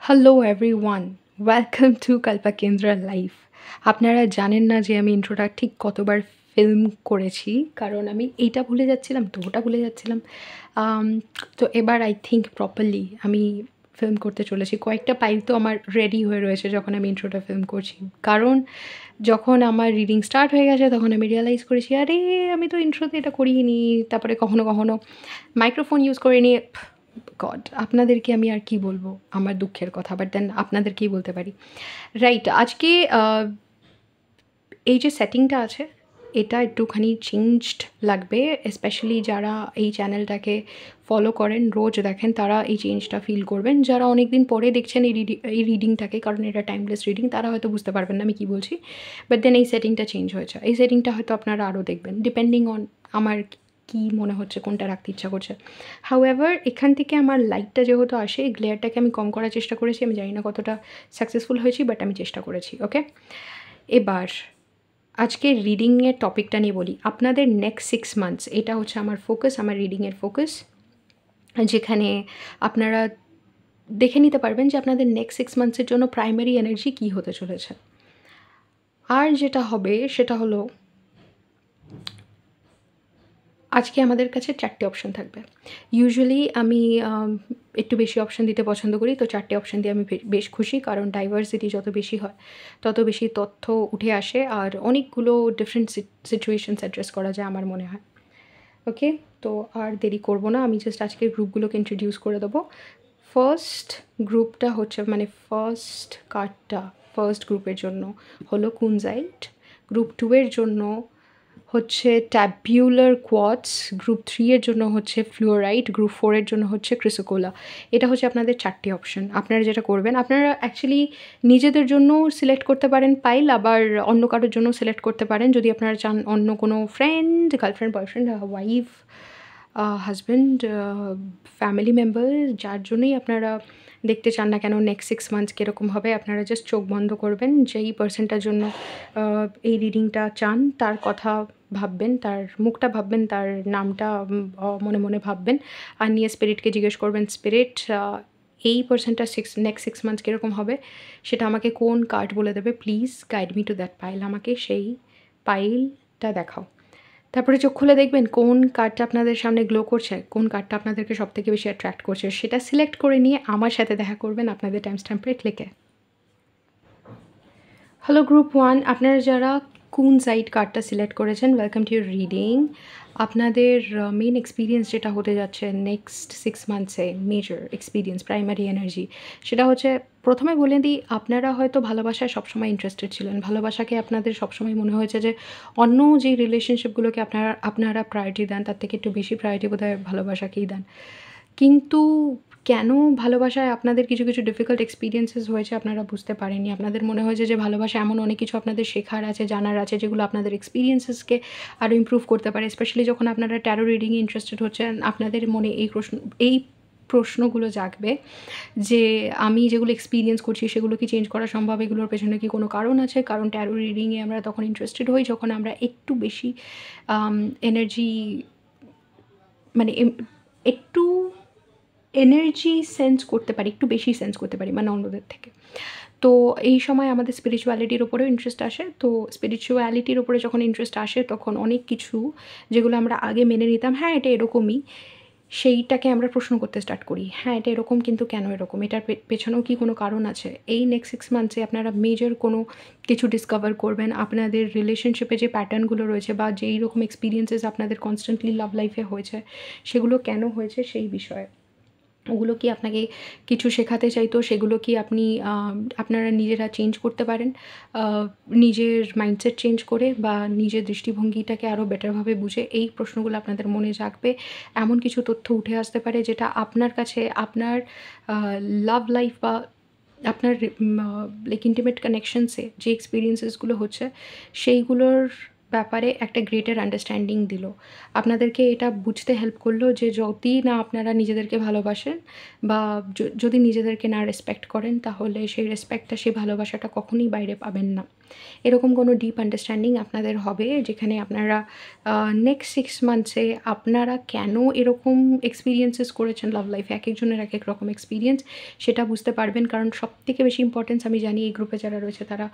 Hello everyone, welcome to Kalpakendra life. আপনারা জানেন না যে আমি ইন্ট্রোটা ঠিক কতবার ফিল্ম করেছি, কারণ আমি এইটা ভুলে যাচ্ছিলাম তো ওটা ভুলে যাচ্ছিলাম। আম, তো এবার আই থিঙ্ক প্রপারলি আমি ফিল্ম করতে চলেছি। কয়েকটা পাইল তো আমার রেডি হয়ে রয়েছে যখন আমি ইন্ট্রোটা ফিল্ম করছি, কারণ যখন আমার রিডিং স্টার্ট হয়ে গেছে তখন আমি রিয়েলাইজ করেছি আরে আমি তো ইন্ট্রোতে এটা করিনি। তারপরে কখনো কখনো মাইক্রোফোন ইউজ করে নিয়ে গড, আপনাদেরকে আমি আর কি বলবো, আমার দুঃখের কথা, বাট দেন আপনাদেরকেই বলতে পারি। রাইট, আজকে এই যে সেটিংটা আছে এটা একটুখানি চেঞ্জড লাগবে, স্পেশালি যারা এই চ্যানেলটাকে ফলো করেন, রোজ দেখেন, তারা এই চেঞ্জটা ফিল করবেন। যারা অনেক দিন পরে দেখছেন এই রিডিংটাকে, কারণ এটা টাইমলেস রিডিং, তারা হয়তো বুঝতে পারবেন না আমি কী বলছি। বাট দেন এই সেটিংটা চেঞ্জ হয়েছে, এই সেটিংটা হয়তো আপনারা আরও দেখবেন, ডিপেন্ডিং অন আমার কী মনে হচ্ছে, কোনটা রাখতে ইচ্ছা করছে। হাউএভার এখান থেকে আমার লাইটটা যেহেতু আসে, এই গ্লেয়ারটাকে আমি কম করার চেষ্টা করেছি। আমি জানি না কতটা সাকসেসফুল হয়েছি, বাট আমি চেষ্টা করেছি। ওকে, এবার আজকে রিডিংয়ের টপিকটা নিয়ে বলি। আপনাদের নেক্সট 6 মান্থস, এটা হচ্ছে আমার ফোকাস, আমার রিডিংয়ের ফোকাস, যেখানে আপনারা দেখে নিতে পারবেন যে আপনাদের নেক্সট 6 মান্থসের জন্য প্রাইমারি এনার্জি কী হতে চলেছে। আর যেটা হবে সেটা হলো, আজকে আমাদের কাছে 4টে অপশান থাকবে। ইউজুয়ালি আমি একটু বেশি অপশান দিতে পছন্দ করি, তো 4টে অপশান দিয়ে আমি বেশ খুশি, কারণ ডাইভার্সিটি যত বেশি হয় তত বেশি তথ্য উঠে আসে আর অনেকগুলো ডিফারেন্ট সিচুয়েশনস অ্যাড্রেস করা যায় আমার মনে হয়। ওকে, তো আর দেরি করব না, আমি জাস্ট আজকের গ্রুপগুলোকে ইন্ট্রোডিউস করে দেবো। ফার্স্ট গ্রুপটা হচ্ছে, মানে ফার্স্ট কার্ডটা ফার্স্ট গ্রুপের জন্য হলো কুনজাইট, গ্রুপ 2 এর জন্য হচ্ছে ট্যাবিউলার কোয়ার্টজ, গ্রুপ 3 এর জন্য হচ্ছে ফ্লুওরাইট, গ্রুপ 4 এর জন্য হচ্ছে ক্রিসোকোলা। এটা হচ্ছে আপনাদের 4টে অপশন। আপনারা যেটা করবেন, আপনারা অ্যাকচুয়ালি নিজেদের জন্য সিলেক্ট করতে পারেন পাইল, আবার অন্য কারোর জন্য সিলেক্ট করতে পারেন যদি আপনারা চান অন্য কোনো friend, girlfriend, boyfriend, wife, husband, family member, যার জন্যই আপনারা দেখতে চান না কেন নেক্সট 6 মান্থস কীরকম হবে, আপনারা জাস্ট চোখ বন্ধ করবেন, যেই পার্সনটার জন্য এই রিডিংটা চান তার কথা ভাববেন, তার মুখটা ভাববেন, তার নামটা মনে মনে ভাববেন, আর নিয়ে স্পিরিটকে জিজ্ঞেস করবেন, স্পিরিট এই পার্সনটা নেক্সট 6 মান্থস কীরকম হবে সেটা আমাকে কোন কার্ড বলে দেবে, please guide me to that pile, আমাকে সেই পাইলটা দেখাও। তারপরে চোখ খুলে দেখবেন কোন কার্ডটা আপনাদের সামনে গ্লো করছে, কোন কার্ডটা আপনাদেরকে সবথেকে বেশি অ্যাট্রাক্ট করছে, সেটা সিলেক্ট করে নিয়ে আমার সাথে দেখা করবেন আপনাদের টাইম স্ট্যাম্পে ক্লিকে। হ্যালো গ্রুপ 1, আপনারা যারা কুনজাইট কার্ডটা সিলেক্ট করেছেন, ওয়েলকাম টু ইউর রিডিং। আপনাদের মেন এক্সপিরিয়েন্স যেটা হতে যাচ্ছে নেক্সট 6 মান্থসে, মেজর এক্সপিরিয়েন্স, প্রাইমারি এনার্জি, সেটা হচ্ছে, প্রথমে বলে দিই, আপনারা হয়তো ভালোবাসায় সবসময় ইন্টারেস্টেড ছিলেন, ভালোবাসাকে আপনাদের সবসময় মনে হয়েছে যে অন্য যে রিলেশনশিপগুলোকে আপনারা প্রায়োরিটি দেন তার থেকে একটু বেশি প্রায়োরিটি বোধহয় ভালোবাসাকেই দেন। কিন্তু কেন ভালোবাসায় আপনাদের কিছু কিছু ডিফিকাল্ট এক্সপিরিয়েন্সেস হয়েছে আপনারা বুঝতে পারেননি। আপনাদের মনে হয়েছে যে ভালোবাসা এমন অনেক কিছু আপনাদের শেখার আছে, জানার আছে, যেগুলো আপনাদের এক্সপিরিয়েন্সেসকে আরও ইমপ্রুভ করতে পারে। স্পেশালি যখন আপনারা ট্যারো রিডিংয়ে ইন্টারেস্টেড হচ্ছেন, আপনাদের মনে এই প্রশ্নগুলো জাগবে যে আমি যেগুলো এক্সপিরিয়েন্স করছি সেগুলো কি চেঞ্জ করা সম্ভব, এগুলোর পেছনে কি কোনো কারণ আছে। কারণ ট্যারো রিডিংয়ে আমরা তখন ইন্টারেস্টেড হই যখন আমরা একটু বেশি এনার্জি, মানে একটু এনার্জি সেন্স করতে পারি, একটু বেশি সেন্স করতে পারি, মানে অন্যদের থেকে। তো এই সময় আমাদের স্পিরিচুয়ালিটির ওপরেও ইন্টারেস্ট আসে। তো স্পিরিচুয়ালিটির ওপরে যখন ইন্টারেস্ট আসে তখন অনেক কিছু যেগুলো আমরা আগে মেনে নিতাম, হ্যাঁ এটা এরকমই, সেইটাকে আমরা প্রশ্ন করতে স্টার্ট করি, হ্যাঁ এটা এরকম, কিন্তু কেন এরকম, এটার পেছনেও কি কোনো কারণ আছে। এই নেক্সট 6 মান্থসে আপনারা মেজর কোনো কিছু ডিসকভার করবেন, আপনাদের রিলেশনশিপে যে প্যাটার্নগুলো রয়েছে বা যেই রকম এক্সপিরিয়েন্সেস আপনাদের কনস্ট্যান্টলি লাভ লাইফে হয়েছে সেগুলো কেন হয়েছে সেই বিষয়ে। ওগুলো কি আপনাকে কিছু শেখাতে চাইতো, সেগুলো কি আপনারা নিজেরা চেঞ্জ করতে পারেন নিজের মাইন্ডসেট চেঞ্জ করে, বা নিজের দৃষ্টিভঙ্গিটাকে আরও বেটারভাবে বুঝে। এই প্রশ্নগুলো আপনাদের মনে জাগবে, এমন কিছু তথ্য উঠে আসতে পারে যেটা আপনার কাছে আপনার লাভ লাইফ বা আপনার লাইক ইন্টিমেট কানেকশনসে যে এক্সপিরিয়েন্সেসগুলো হচ্ছে সেইগুলোর ব্যাপারে একটা গ্রেটার আন্ডারস্ট্যান্ডিং দিল। আপনাদেরকে এটা বুঝতে হেল্প করলো যে যদি না আপনারা নিজেদেরকে ভালোবাসেন বা যদি নিজেদেরকে না রেসপেক্ট করেন, তাহলে সেই রেসপেক্টটা, সেই ভালোবাসাটা কখনোই বাইরে পাবেন না। এরকম কোনো ডিপ আন্ডারস্ট্যান্ডিং আপনাদের হবে, যেখানে আপনারা নেক্সট 6 মান্থসে আপনারা কেন এরকম এক্সপিরিয়েন্সেস করেছেন লাভ লাইফে, একেকজনের একেক রকম এক্সপিরিয়েন্স, সেটা বুঝতে পারবেন। কারণ সবথেকে বেশি ইম্পর্টেন্স আমি জানি এই গ্রুপে যারা রয়েছে তারা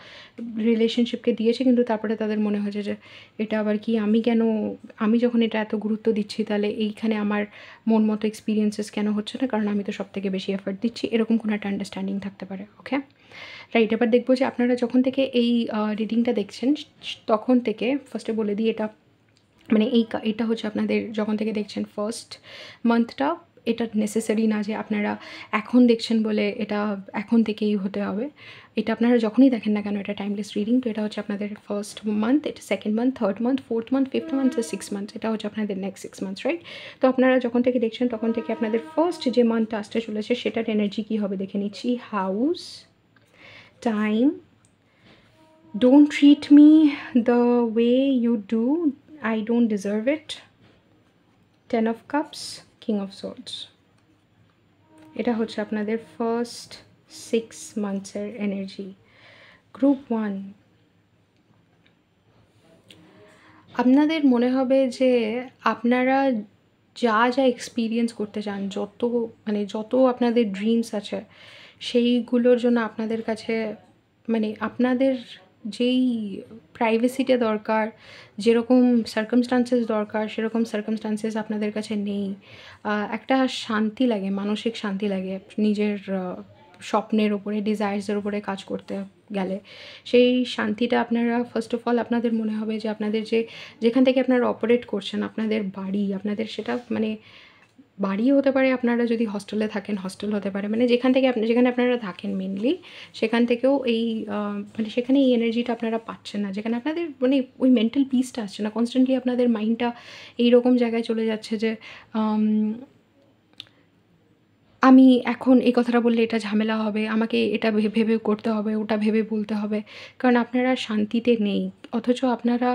রিলেশনশিপকে দিয়েছে, কিন্তু তারপরে তাদের মনে হয়েছে যে এটা আবার কি, আমি যখন এটা এত গুরুত্ব দিচ্ছি তাহলে এইখানে আমার মন মতো এক্সপিরিয়েন্সেস কেন হচ্ছে না, কারণ আমি তো সবথেকে বেশি এফর্ট দিচ্ছি, এরকম কোনো একটা আন্ডারস্ট্যান্ডিং থাকতে পারে। ওকে, রাইট। এবার দেখবো যে আপনারা যখন থেকে এই রিডিংটা দেখছেন তখন থেকে ফার্স্টে বলে দিই, এটা মানে এটা হচ্ছে আপনাদের যখন থেকে দেখছেন ফার্স্ট মান্থটা, এটা নেসেসারি না যে আপনারা এখন দেখছেন বলে এটা এখন থেকেই হতে হবে। এটা আপনারা যখনই দেখেন না কেন এটা টাইমলেস রিডিং। তো এটা হচ্ছে আপনাদের ফার্স্ট মান্থ, এটা second month, third month, fourth month, fifth month, 6 months, এটা হচ্ছে আপনাদের নেক্সট 6 মান্থস, রাইট? তো আপনারা যখন থেকে দেখছেন তখন থেকে আপনাদের ফার্স্ট যে মান্থটা আসতে চলেছে সেটার এনার্জি কী হবে দেখে নিচ্ছি। House, time, don't treat me the way you do, I don't deserve it, 10 of cups, king of swords। এটা হচ্ছে আপনাদের ফার্স্ট 6 মান্থসের এনার্জি। গ্রুপ 1, আপনাদের মনে হবে যে আপনারা যা যা এক্সপিরিয়েন্স করতে চান, যত আপনাদের ড্রিমস আছে সেইগুলোর জন্য আপনাদের কাছে আপনাদের যেই প্রাইভেসিটা দরকার, যেরকম সার্কামস্টান্সেস দরকার সেরকম সার্কামস্টান্সেস আপনাদের কাছে নেই। একটা শান্তি লাগে, মানসিক শান্তি লাগে নিজের স্বপ্নের ওপরে, ডিজায়ার্সের ওপরে কাজ করতে গেলে। সেই শান্তিটা আপনারা ফার্স্ট অফ অল আপনাদের মনে হবে যে আপনাদের যেখান থেকে আপনারা অপারেট করছেন, আপনাদের বাড়ি, আপনাদের সেটা বাড়িও হতে পারে, আপনারা যদি হস্টেলে থাকেন হস্টেল হতে পারে, যেখানে আপনারা থাকেন মেনলি, সেখান থেকেও সেখানে এই এনার্জিটা আপনারা পাচ্ছেন না, যেখানে আপনাদের ওই মেন্টাল পিসটা আসছে না। কনস্ট্যান্টলি আপনাদের মাইন্ডটা এইরকম জায়গায় চলে যাচ্ছে যে আমি এখন এই কথাটা বললে এটা ঝামেলা হবে, আমাকে এটা ভেবে করতে হবে, ওটা ভেবে বলতে হবে, কারণ আপনারা শান্তিতে নেই। অথচ আপনারা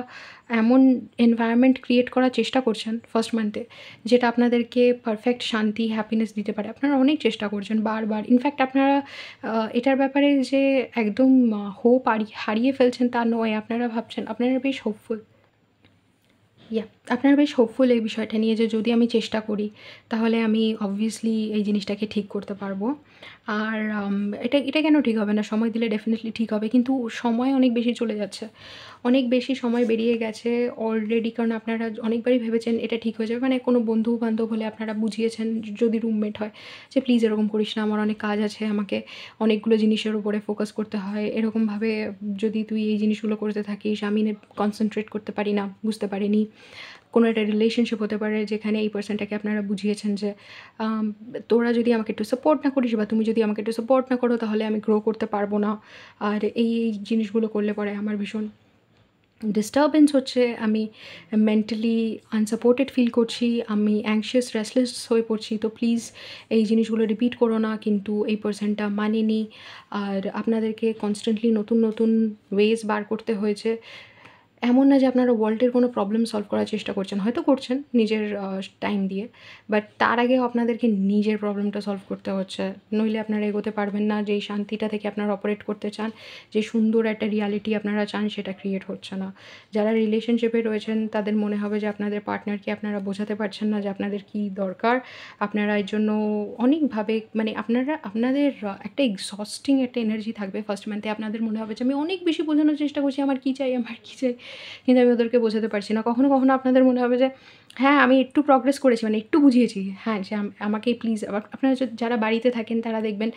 এমন এনভায়রনমেন্ট ক্রিয়েট করার চেষ্টা করছেন ফার্স্ট মান্থে, যেটা আপনাদেরকে পারফেক্ট শান্তি, হ্যাপিনেস দিতে পারে। আপনারা অনেক চেষ্টা করছেন বারবার। ইনফ্যাক্ট আপনারা এটার ব্যাপারে যে একদম হোপ হারিয়ে ফেলছেন তা নয়, আপনারা ভাবছেন, আপনারা বেশ হোপফুল। আপনারা বেশ হোপফুল এই বিষয়টা নিয়ে যে যদি আমি চেষ্টা করি তাহলে আমি অবভিয়াসলি এই জিনিসটাকে ঠিক করতে পারবো। আর এটা কেন ঠিক হবে না, সময় দিলে ডেফিনেটলি ঠিক হবে, কিন্তু সময় অনেক বেশি চলে যাচ্ছে, অনেক বেশি সময় বেরিয়ে গেছে অলরেডি। কারণ আপনারা অনেকবারই ভেবেছেন এটা ঠিক হয়ে যাবে, কোনো বন্ধু বান্ধব হলে আপনারা বুঝিয়েছেন, যদি রুমমেট হয়, যে প্লিজ এরকম করিস না, আমার অনেক কাজ আছে, আমাকে অনেকগুলো জিনিসের উপরে ফোকাস করতে হয়, এরকমভাবে যদি তুই এই জিনিসগুলো করতে থাকিস আমি কনসেন্ট্রেট করতে পারি না, বুঝতে পারিনি। কোনো একটা রিলেশনশিপ হতে পারে যেখানে এই পার্সনটাকে আপনারা বুঝিয়েছেন যে তোরা যদি আমাকে একটু সাপোর্ট না করিস বা তুমি যদি আমাকে একটু সাপোর্ট না করো তাহলে আমি গ্রো করতে পারবো না, আর এই জিনিসগুলো করলে পরে আমার ভীষণ ডিস্টারবেন্স হচ্ছে, আমি মেন্টালি আনসাপোর্টেড ফিল করছি, আমি অ্যাংশিয়াস রেস্টলেস হয়ে পড়ছি, তো প্লিজ এই জিনিসগুলো রিপিট করো না। কিন্তু এই পার্সনটা মানেনি, আর আপনাদেরকে কনস্ট্যান্টলি নতুন নতুন ওয়েজ বার করতে হয়েছে। এমন না যে আপনারা ওয়ার্ল্ডের কোনো প্রবলেম সলভ করার চেষ্টা করছেন, হয়তো করছেন নিজের টাইম দিয়ে, বাট তার আগেও আপনাদেরকে নিজের প্রবলেমটা সলভ করতে হচ্ছে, নইলে আপনারা এগোতে পারবেন না। যেই শান্তিটা থেকে আপনারা অপারেট করতে চান, যে সুন্দর একটা রিয়ালিটি আপনারা চান, সেটা ক্রিয়েট হচ্ছে না। যারা রিলেশনশিপে রয়েছেন তাদের মনে হবে যে আপনাদের পার্টনারকে আপনারা বোঝাতে পারছেন না যে আপনাদের কী দরকার। আপনারা এর জন্য অনেকভাবে আপনাদের একটা এক্সস্টিং একটা এনার্জি থাকবে ফার্স্ট মান্থে। আপনাদের মনে হবে যে আমি অনেক বেশি বোঝানোর চেষ্টা করছি আমার কী চাই, কিন্তু আমি ওদেরকে বোঝাতে পারছি না। কখনো কখনো আপনাদের মনে হবে যে হ্যাঁ আমি একটু প্রগ্রেস করেছি, একটু বুঝিয়েছি, হ্যাঁ যে আমাকে প্লিজ, আপনারা যারা বাড়িতে থাকেন তারা দেখবেন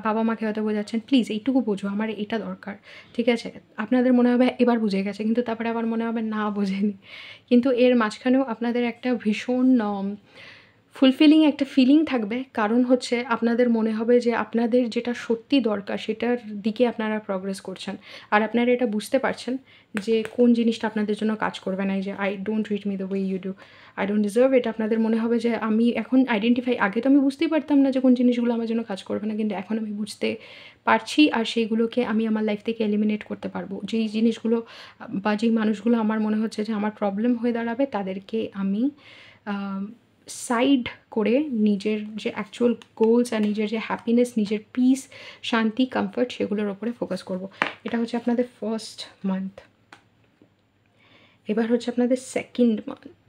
বাবা মাকে হয়তো বোঝাচ্ছেন, প্লিজ এইটুকু বোঝো, আমার এটা দরকার, ঠিক আছে? আপনাদের মনে হবে এবার বুঝে গেছে, কিন্তু তারপরে আবার মনে হবে না বোঝেনি। কিন্তু এর মাঝখানেও আপনাদের একটা ভীষণ ফুলফিলিং একটা ফিলিং থাকবে, কারণ হচ্ছে আপনাদের মনে হবে যে আপনাদের যেটা সত্যি দরকার সেটার দিকে আপনারা প্রগ্রেস করছেন, আর আপনারা এটা বুঝতে পারছেন যে কোন জিনিসটা আপনাদের জন্য কাজ করবে না। এই যে I don't treat me the way you do, I don't deserve it. আপনাদের মনে হবে যে আমি এখন আগে তো আমি বুঝতেই পারতাম না যে কোন জিনিসগুলো আমার জন্য কাজ করবে না, কিন্তু এখন আমি বুঝতে পারছি, আর সেইগুলোকে আমি আমার লাইফ থেকে এলিমিনেট করতে পারবো। যেই জিনিসগুলো বা যেই মানুষগুলো আমার মনে হচ্ছে যে আমার প্রবলেম হয়ে দাঁড়াবে, তাদেরকে আমি সাইড করে নিজের যে অ্যাকচুয়াল গোলস আর নিজের যে হ্যাপিনেস, নিজের পিস, শান্তি, কমফর্ট সেগুলোর ওপরে ফোকাস করব। এটা হচ্ছে আপনাদের ফার্স্ট মান্থ। এবার হচ্ছে আপনাদের সেকেন্ড মান্থ,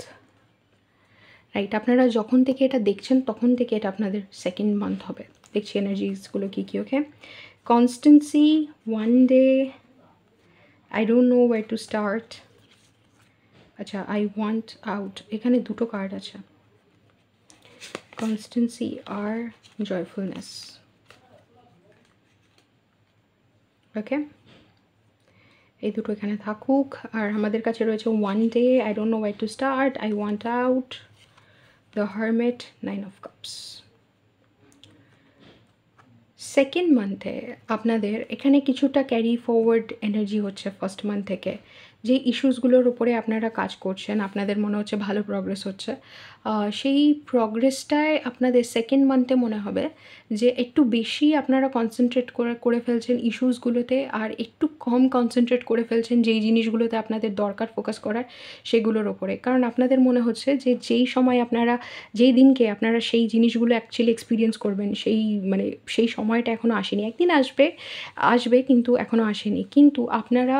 রাইট? আপনারা যখন থেকে এটা দেখছেন তখন থেকে এটা আপনাদের সেকেন্ড মান্থ হবে। দেখছি এনার্জিসগুলো কী কী। Okay, constancy, one day, I don't know where to start. আচ্ছা, আই ওয়ান্ট আউট, এখানে দুটো কার্ড আছে, কনস্টেন্সি আর জয়ফুলনেস। ওকে, এই দুটো এখানে থাকুক। আর আমাদের কাছে রয়েছে one day, I don't know where to start, I want out, the hermit, 9 of Cups। Second মান্থে আপনাদের এখানে কিছুটা ক্যারি ফরওয়ার্ড এনার্জি হচ্ছে ফার্স্ট মান্থ থেকে। যে ইস্যুসগুলোর উপরে আপনারা কাজ করছেন, আপনাদের মনে হচ্ছে ভালো প্রগ্রেস হচ্ছে, সেই প্রগ্রেসটায় আপনাদের সেকেন্ড মান্থে মনে হবে যে একটু বেশি আপনারা কনসেন্ট্রেট করে ফেলছেন ইস্যুসগুলোতে, আর একটু কম কনসেন্ট্রেট করে ফেলছেন যেই জিনিসগুলোতে আপনাদের দরকার ফোকাস করার সেগুলোর ওপরে। কারণ আপনাদের মনে হচ্ছে যে যেই সময় আপনারা, যেই দিনকে আপনারা সেই জিনিসগুলো অ্যাকচুয়ালি এক্সপিরিয়েন্স করবেন, সেই সময়টা এখনও আসেনি। একদিন আসবে কিন্তু এখনও আসেনি। কিন্তু আপনারা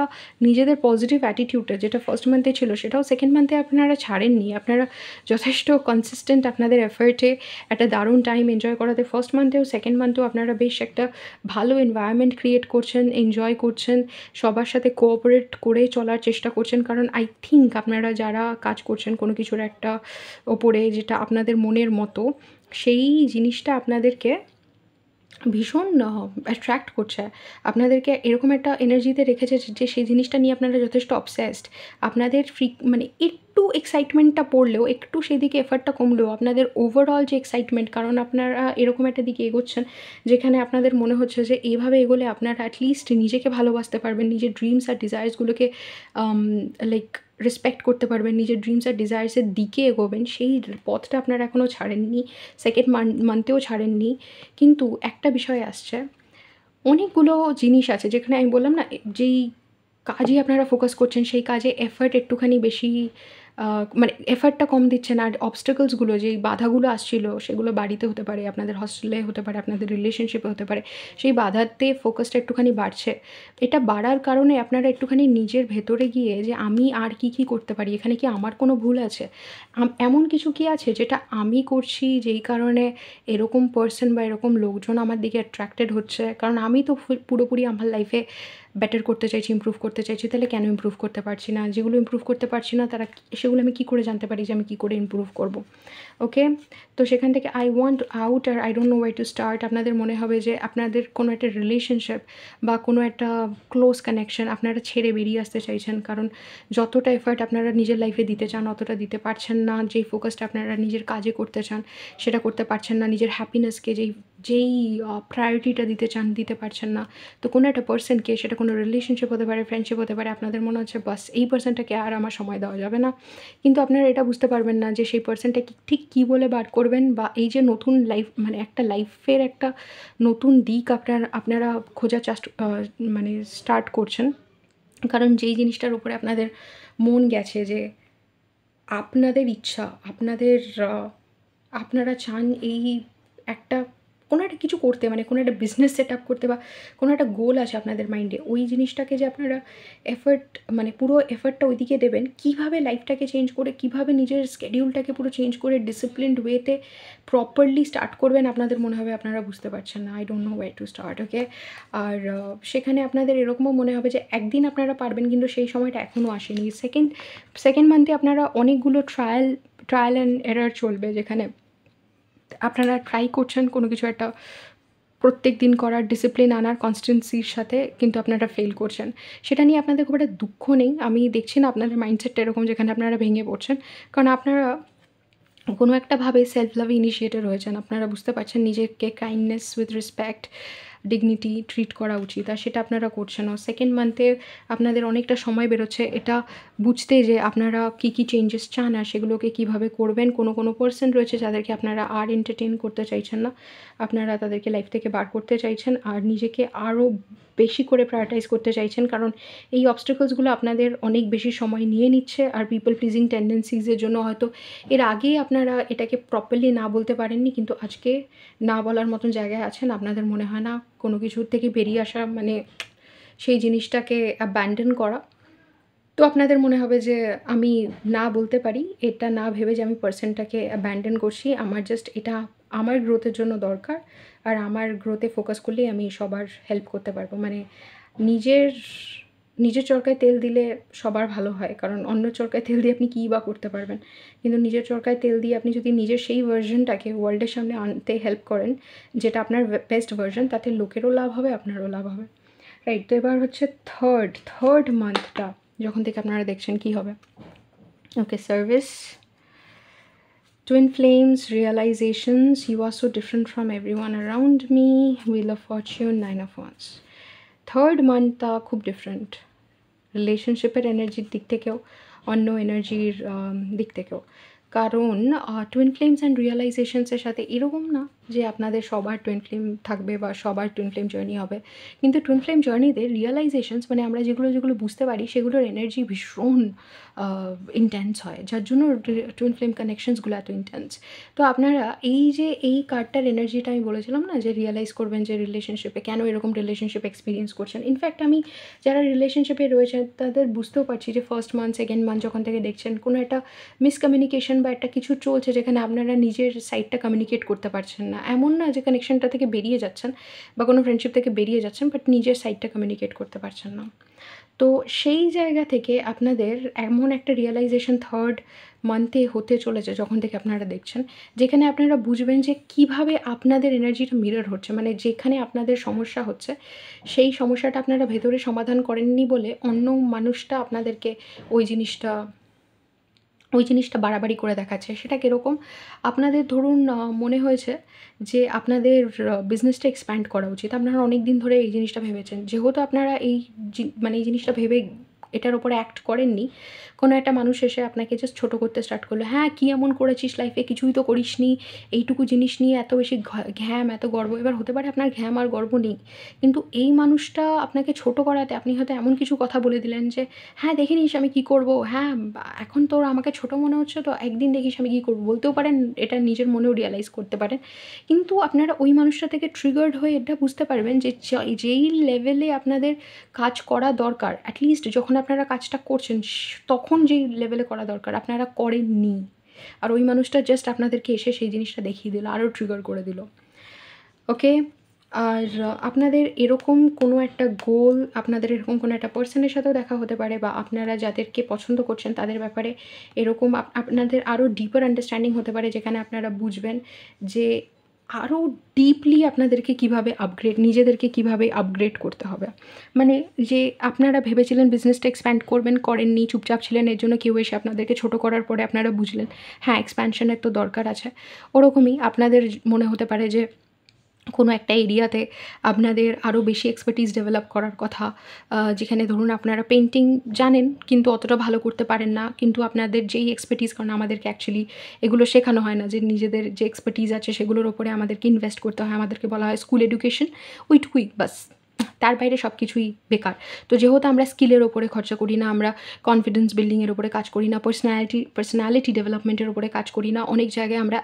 নিজেদের পজিটিভ অ্যাটিটিউডটা যেটা ফার্স্ট মান্থে ছিল সেটাও সেকেন্ড মান্থে আপনারা ছাড়েননি। আপনারা যথেষ্ট কনসিস্টেন্ট আপনাদের এফার্টে একটা দারুণ টাইম এনজয় করাতে ফার্স্ট মান্থেও সেকেন্ড মান্থেও আপনারা বেশ একটা ভালো এনভায়রনমেন্ট ক্রিয়েট করছেন, এনজয় করছেন, সবার সাথে কোঅপারেট করে চলার চেষ্টা করছেন। কারণ আই থিঙ্ক আপনারা যারা কাজ করছেন কোনো কিছুর একটা ওপরে যেটা আপনাদের মনের মতো, সেই জিনিসটা আপনাদেরকে ভীষণ অ্যাট্রাক্ট করছে, আপনাদেরকে এরকম একটা এনার্জিতে রেখেছে যে সেই জিনিসটা নিয়ে আপনারা যথেষ্ট অবসেসড। আপনাদের মানে একটু এক্সাইটমেন্টটা পড়লেও, একটু সেদিকে এফার্টটা কমলেও আপনাদের ওভারঅল যে এক্সাইটমেন্ট, কারণ আপনারা এরকম একটা দিকে এগোচ্ছেন যেখানে আপনাদের মনে হচ্ছে যে এইভাবে এগোলে আপনারা অ্যাটলিস্ট নিজেকে ভালোবাসতে পারবেন, নিজের ড্রিমস আর ডিজায়ার্সগুলোকে লাইক রেসপেক্ট করতে পারবেন, নিজের ড্রিমস আর ডিজায়ার্সের দিকে এগোবেন, সেই পথটা আপনারা এখনও ছাড়েননি, সেকেন্ড মান্থেও ছাড়েননি। কিন্তু একটা বিষয় আসছে, অনেকগুলো জিনিস আছে যেখানে আমি বললাম না, যেই কাজে আপনারা ফোকাস করছেন সেই কাজে এফার্ট একটুখানি বেশি, মানে এফার্টটা কম দিচ্ছেন। আর অবস্টাকলসগুলো, যেই বাধাগুলো আসছিলো সেগুলো বাড়িতে হতে পারে, আপনাদের হস্টেলে হতে পারে, আপনাদের রিলেশনশিপে হতে পারে, সেই বাধাতে ফোকাসটা একটুখানি বাড়ছে। এটা বাড়ার কারণে আপনারা একটুখানি নিজের ভেতরে গিয়ে যে আমি আর কী করতে পারি, এখানে কি আমার কোনো ভুল আছে, এমন কিছু কি আছে যেটা আমি করছি যেই কারণে এরকম পার্সন বা এরকম লোকজন আমার দিকে অ্যাট্রাক্টেড হচ্ছে। কারণ আমি তো পুরোপুরি আমার লাইফে বেটার করতে চাইছি, ইমপ্রুভ করতে চাইছি, তাহলে কেন ইমপ্রুভ করতে পারছি না? যেগুলো ইমপ্রুভ করতে পারছি না সেগুলো আমি কী করে জানতে পারি যে আমি কী করে ইমপ্রুভ করব? ওকে, তো সেখান থেকে আই ওয়ান্ট আউট আর I don't know where to start, আপনাদের মনে হবে যে আপনাদের কোনো একটা রিলেশনশিপ বা কোনো একটা ক্লোজ কানেকশন আপনারা ছেড়ে বেরিয়ে আসতে চাইছেন। কারণ যতটা এফার্ট আপনারা নিজের লাইফে দিতে চান অতটা দিতে পারছেন না, যেই ফোকাসটা আপনারা নিজের কাজে করতে চান সেটা করতে পারছেন না, নিজের হ্যাপিনেসকে যেই প্রায়োরিটিটা দিতে চান দিতে পারছেন না। তো কোনো একটা পার্সনকে, সেটা কোনো রিলেশনশিপ হতে পারে, ফ্রেন্ডশিপ হতে পারে, আপনাদের মনে হচ্ছে বাস এই পার্সনটাকে আর আমার সময় দেওয়া যাবে না। কিন্তু আপনারা এটা বুঝতে পারবেন না যে সেই পার্সনটা ঠিক কী বলে বার করবেন, বা এই যে নতুন লাইফ, মানে একটা লাইফের একটা নতুন দিক আপনারা খোঁজার মানে স্টার্ট করছেন। কারণ যেই জিনিসটার উপরে আপনাদের মন গেছে, যে আপনাদের ইচ্ছা, আপনারা চান এই একটা কোনো একটা কিছু করতে, মানে কোনো একটা বিজনেস সেট আপ করতে, বা কোনো একটা গোল আছে আপনাদের মাইন্ডে, ওই জিনিসটাকে যে আপনারা মানে পুরো এফর্টটা ওইদিকে দেবেন, কীভাবে লাইফটাকে চেঞ্জ করে, কীভাবে নিজের স্কেডিউলটাকে পুরো চেঞ্জ করে ডিসিপ্লিনড ওয়েতে প্রপারলি স্টার্ট করবেন, আপনাদের মনে হবে আপনারা বুঝতে পারছেন না, I don't know where to start. Okay, আর সেখানে আপনাদের এরকমও মনে হবে যে একদিন আপনারা পারবেন কিন্তু সেই সময়টা এখনও আসেনি। সেকেন্ড মান্থে আপনারা অনেকগুলো ট্রায়াল অ্যান্ড এরর চলবে, যেখানে আপনারা ট্রাই করছেন কোনো কিছু একটা প্রত্যেক দিন করার, ডিসিপ্লিন আনার কনস্ট্যান্সির সাথে, কিন্তু আপনারা ফেল করছেন। সেটা নিয়ে আপনাদের খুব একটা দুঃখ নেই, আমি দেখছি না আপনাদের মাইন্ডসেটটা এরকম যেখানে আপনারা ভেঙে পড়ছেন। কারণ আপনারা কোনো একটা ভাবে সেলফ লাভ ইনিশিয়েটেড হয়েছেন, আপনারা বুঝতে পারছেন নিজেকে kindness with respect dignity treat করা উচিত, আর সেটা আপনারা করছেন না। সেকেন্ড মান্থে আপনাদের অনেকটা সময় বেরোচ্ছে এটা বুঝতে যে আপনারা কী কী চেঞ্জেস চান আর সেগুলোকে কীভাবে করবেন। কোনো পার্সন রয়েছে যাদেরকে আপনারা আর এন্টারটেন করতে চাইছেন না, আপনারা তাদেরকে লাইফ থেকে বার করতে চাইছেন আর নিজেকে আরও বেশি করে প্রায়োরিটাইজ করতে চাইছেন, কারণ এই অবস্টাকলসগুলো আপনাদের অনেক বেশি সময় নিয়ে নিচ্ছে। আর পিপল প্লিজিং টেন্ডেন্সিজের জন্য হয়তো এর আগেই আপনারা এটাকে প্রপারলি না বলতে পারেননি, কিন্তু আজকে না বলার মতন জায়গায় আছেন। আপনাদের মনে হয় না কোনো কিছুর থেকে বেরিয়ে আসা মানে সেই জিনিসটাকে অ্যাবান্ডন করা। তো আপনাদের মনে হবে যে আমি না বলতে পারি, এটা না ভেবে যে আমি পার্সনটাকে অ্যাবান্ডন করছি, আমার জাস্ট এটা আমার গ্রোথের জন্য দরকার, আর আমার গ্রোথে ফোকাস করলেই আমি সবার হেল্প করতে পারবো। মানে নিজের চরকায় তেল দিলে সবার ভালো হয়, কারণ অন্য চরকায় তেল দিয়ে আপনি কী বা করতে পারবেন। কিন্তু নিজের চরকায় তেল দিয়ে আপনি যদি নিজের সেই ভার্জনটাকে ওয়ার্ল্ডের সামনে আনতে হেল্প করেন, যেটা আপনার বেস্ট ভার্জন, তাতে লোকেরও লাভ হবে, আপনারও লাভ হবে, রাইট? তো এবার হচ্ছে থার্ড মান্থটা যখন থেকে আপনারা দেখছেন কী হবে। ওকে, service, twin flames, realizations, you are so different from everyone around me, wheel of fortune, 9 of wands. Third মান্থটা খুব ডিফারেন্ট রিলেশনশিপের এনার্জির দিক থেকেও, অন্য এনার্জির দিক থেকেও। কারণ টুইন ফ্লেমস অ্যান্ড রিয়েলাইজেশনসের সাথে এরকম না যে আপনাদের সবার টুইন ফ্লেম থাকবে বা সবার টুইন ফ্লেম জার্নি হবে, কিন্তু টুইন ফ্লেম জার্নিতে রিয়েলাইজেশনস মানে আমরা যেগুলো বুঝতে পারি সেগুলোর এনার্জি ভীষণ ইন্টেন্স হয়, যার জন্য টুইন ফ্লেম কানেকশনসগুলো এত ইন্টেন্স। তো আপনারা এই কার্ডটার এনার্জিটা আমি বলেছিলাম না যে রিয়েলাইজ করবেন যে রিলেশনশিপে কেন এরকম রিলেশনশিপ এক্সপিরিয়েন্স করছেন। ইনফ্যাক্ট আমি যারা রিলেশনশিপে রয়েছেন তাদের বুঝতেও পারছি যে ফার্স্ট মান্থ সেকেন্ড মান্থ যখন থেকে দেখছেন কোনো একটা মিসকমিউনিকেশন বা একটা কিছু চলছে যেখানে আপনারা নিজের সাইডটা কমিউনিকেট করতে পারছেন না। এমন না যে কানেকশনটা থেকে বেরিয়ে যাচ্ছেন বা কোনো ফ্রেন্ডশিপ থেকে বেরিয়ে যাচ্ছেন, বাট নিজের সাইডটা কমিউনিকেট করতে পারছেন না। তো সেই জায়গা থেকে আপনাদের এমন একটা রিয়েলাইজেশন থার্ড মান্থে হতে চলেছে যখন থেকে আপনারা দেখছেন, যেখানে আপনারা বুঝবেন যে কিভাবে আপনাদের এনার্জিটা মিরর হচ্ছে। মানে যেখানে আপনাদের সমস্যা হচ্ছে সেই সমস্যাটা আপনারা ভেতরে সমাধান করেননি বলে অন্য মানুষটা আপনাদেরকে ওই জিনিসটা বাড়াবাড়ি করে দেখাচ্ছে। সেটা কীরকম? আপনাদের ধরুন মনে হয়েছে যে আপনাদের বিজনেসটা এক্সপ্যান্ড করা উচিত, আপনারা অনেক দিন ধরে এই জিনিসটা ভেবেছেন। যেহেতু আপনারা এই জিনিসটা ভেবে এটার ওপরে অ্যাক্ট করেননি, কোনো একটা মানুষ এসে আপনাকে জাস্ট ছোটো করতে স্টার্ট করলো, হ্যাঁ কী এমন করেছিস লাইফে, কিছুই তো করিসনি, এইটুকু জিনিস নিয়ে এত বেশি ঘ্যাম, এত গর্ব। এবার হতে পারে আপনার ঘ্যাম আর গর্ব নেই, কিন্তু এই মানুষটা আপনাকে ছোটো করাতে আপনি হয়তো এমন কিছু কথা বলে দিলেন যে হ্যাঁ দেখে নিস আমি কী করবো, হ্যাঁ এখন তোর আমাকে ছোটো মনে হচ্ছে তো একদিন দেখিস আমি কী করবো, বলতেও পারেন, এটা নিজের মনেও রিয়ালাইজ করতে পারেন। কিন্তু আপনারা ওই মানুষটা থেকে ট্রিগার্ড হয়ে এটা বুঝতে পারবেন যে যেই লেভেলে আপনাদের কাজ করা দরকার, অ্যাটলিস্ট যখন আপনারা কাজটা করছেন তখন যেই লেভেলে করা দরকার আপনারা করেননি, আর ওই মানুষটা জাস্ট আপনাদেরকে এসে সেই জিনিসটা দেখিয়ে দিল, আরও ট্রিগার করে দিল। ওকে, আর আপনাদের এরকম কোনো একটা গোল, আপনাদের এরকম কোনো একটা পার্সনের সাথেও দেখা হতে পারে, বা আপনারা যাদেরকে পছন্দ করছেন তাদের ব্যাপারে এরকম আপনাদের আরও ডিপার আন্ডারস্ট্যান্ডিং হতে পারে, যেখানে আপনারা বুঝবেন যে আরও ডিপলি আপনাদেরকে কীভাবে নিজেদেরকে কীভাবে আপগ্রেড করতে হবে। মানে যে আপনারা ভেবেছিলেন বিজনেসটা এক্সপ্যান্ড করবেন, করেননি, চুপচাপ ছিলেন, এর জন্য কেউ এসে আপনাদেরকে ছোটো করার পরে আপনারা বুঝলেন হ্যাঁ এক্সপ্যানশনের তো দরকার আছে। ওরকমই আপনাদের মনে হতে পারে যে কোনো একটা এরিয়াতে আপনাদের আরও বেশি এক্সপার্টিস ডেভেলপ করার কথা, যেখানে ধরুন আপনারা পেন্টিং জানেন কিন্তু অতটা ভালো করতে পারেন না, কিন্তু আপনাদের যেই এক্সপার্টিস, কারণ আমাদেরকে অ্যাকচুয়ালি এগুলো শেখানো হয় না যে নিজেদের যে এক্সপার্টিস আছে সেগুলোর ওপরে আমাদেরকে ইনভেস্ট করতে হয়, আমাদেরকে বলা হয় স্কুল এডুকেশন, ওইটুকুই বাস, তার বাইরে সব কিছুই বেকার। তো যেহেতু আমরা স্কিলের ওপরে খরচা করি না, আমরা কনফিডেন্স বিল্ডিংয়ের ওপরে কাজ করি না, পার্সোনালিটি ডেভেলপমেন্টের ওপরে কাজ করি না, অনেক জায়গায় আমরা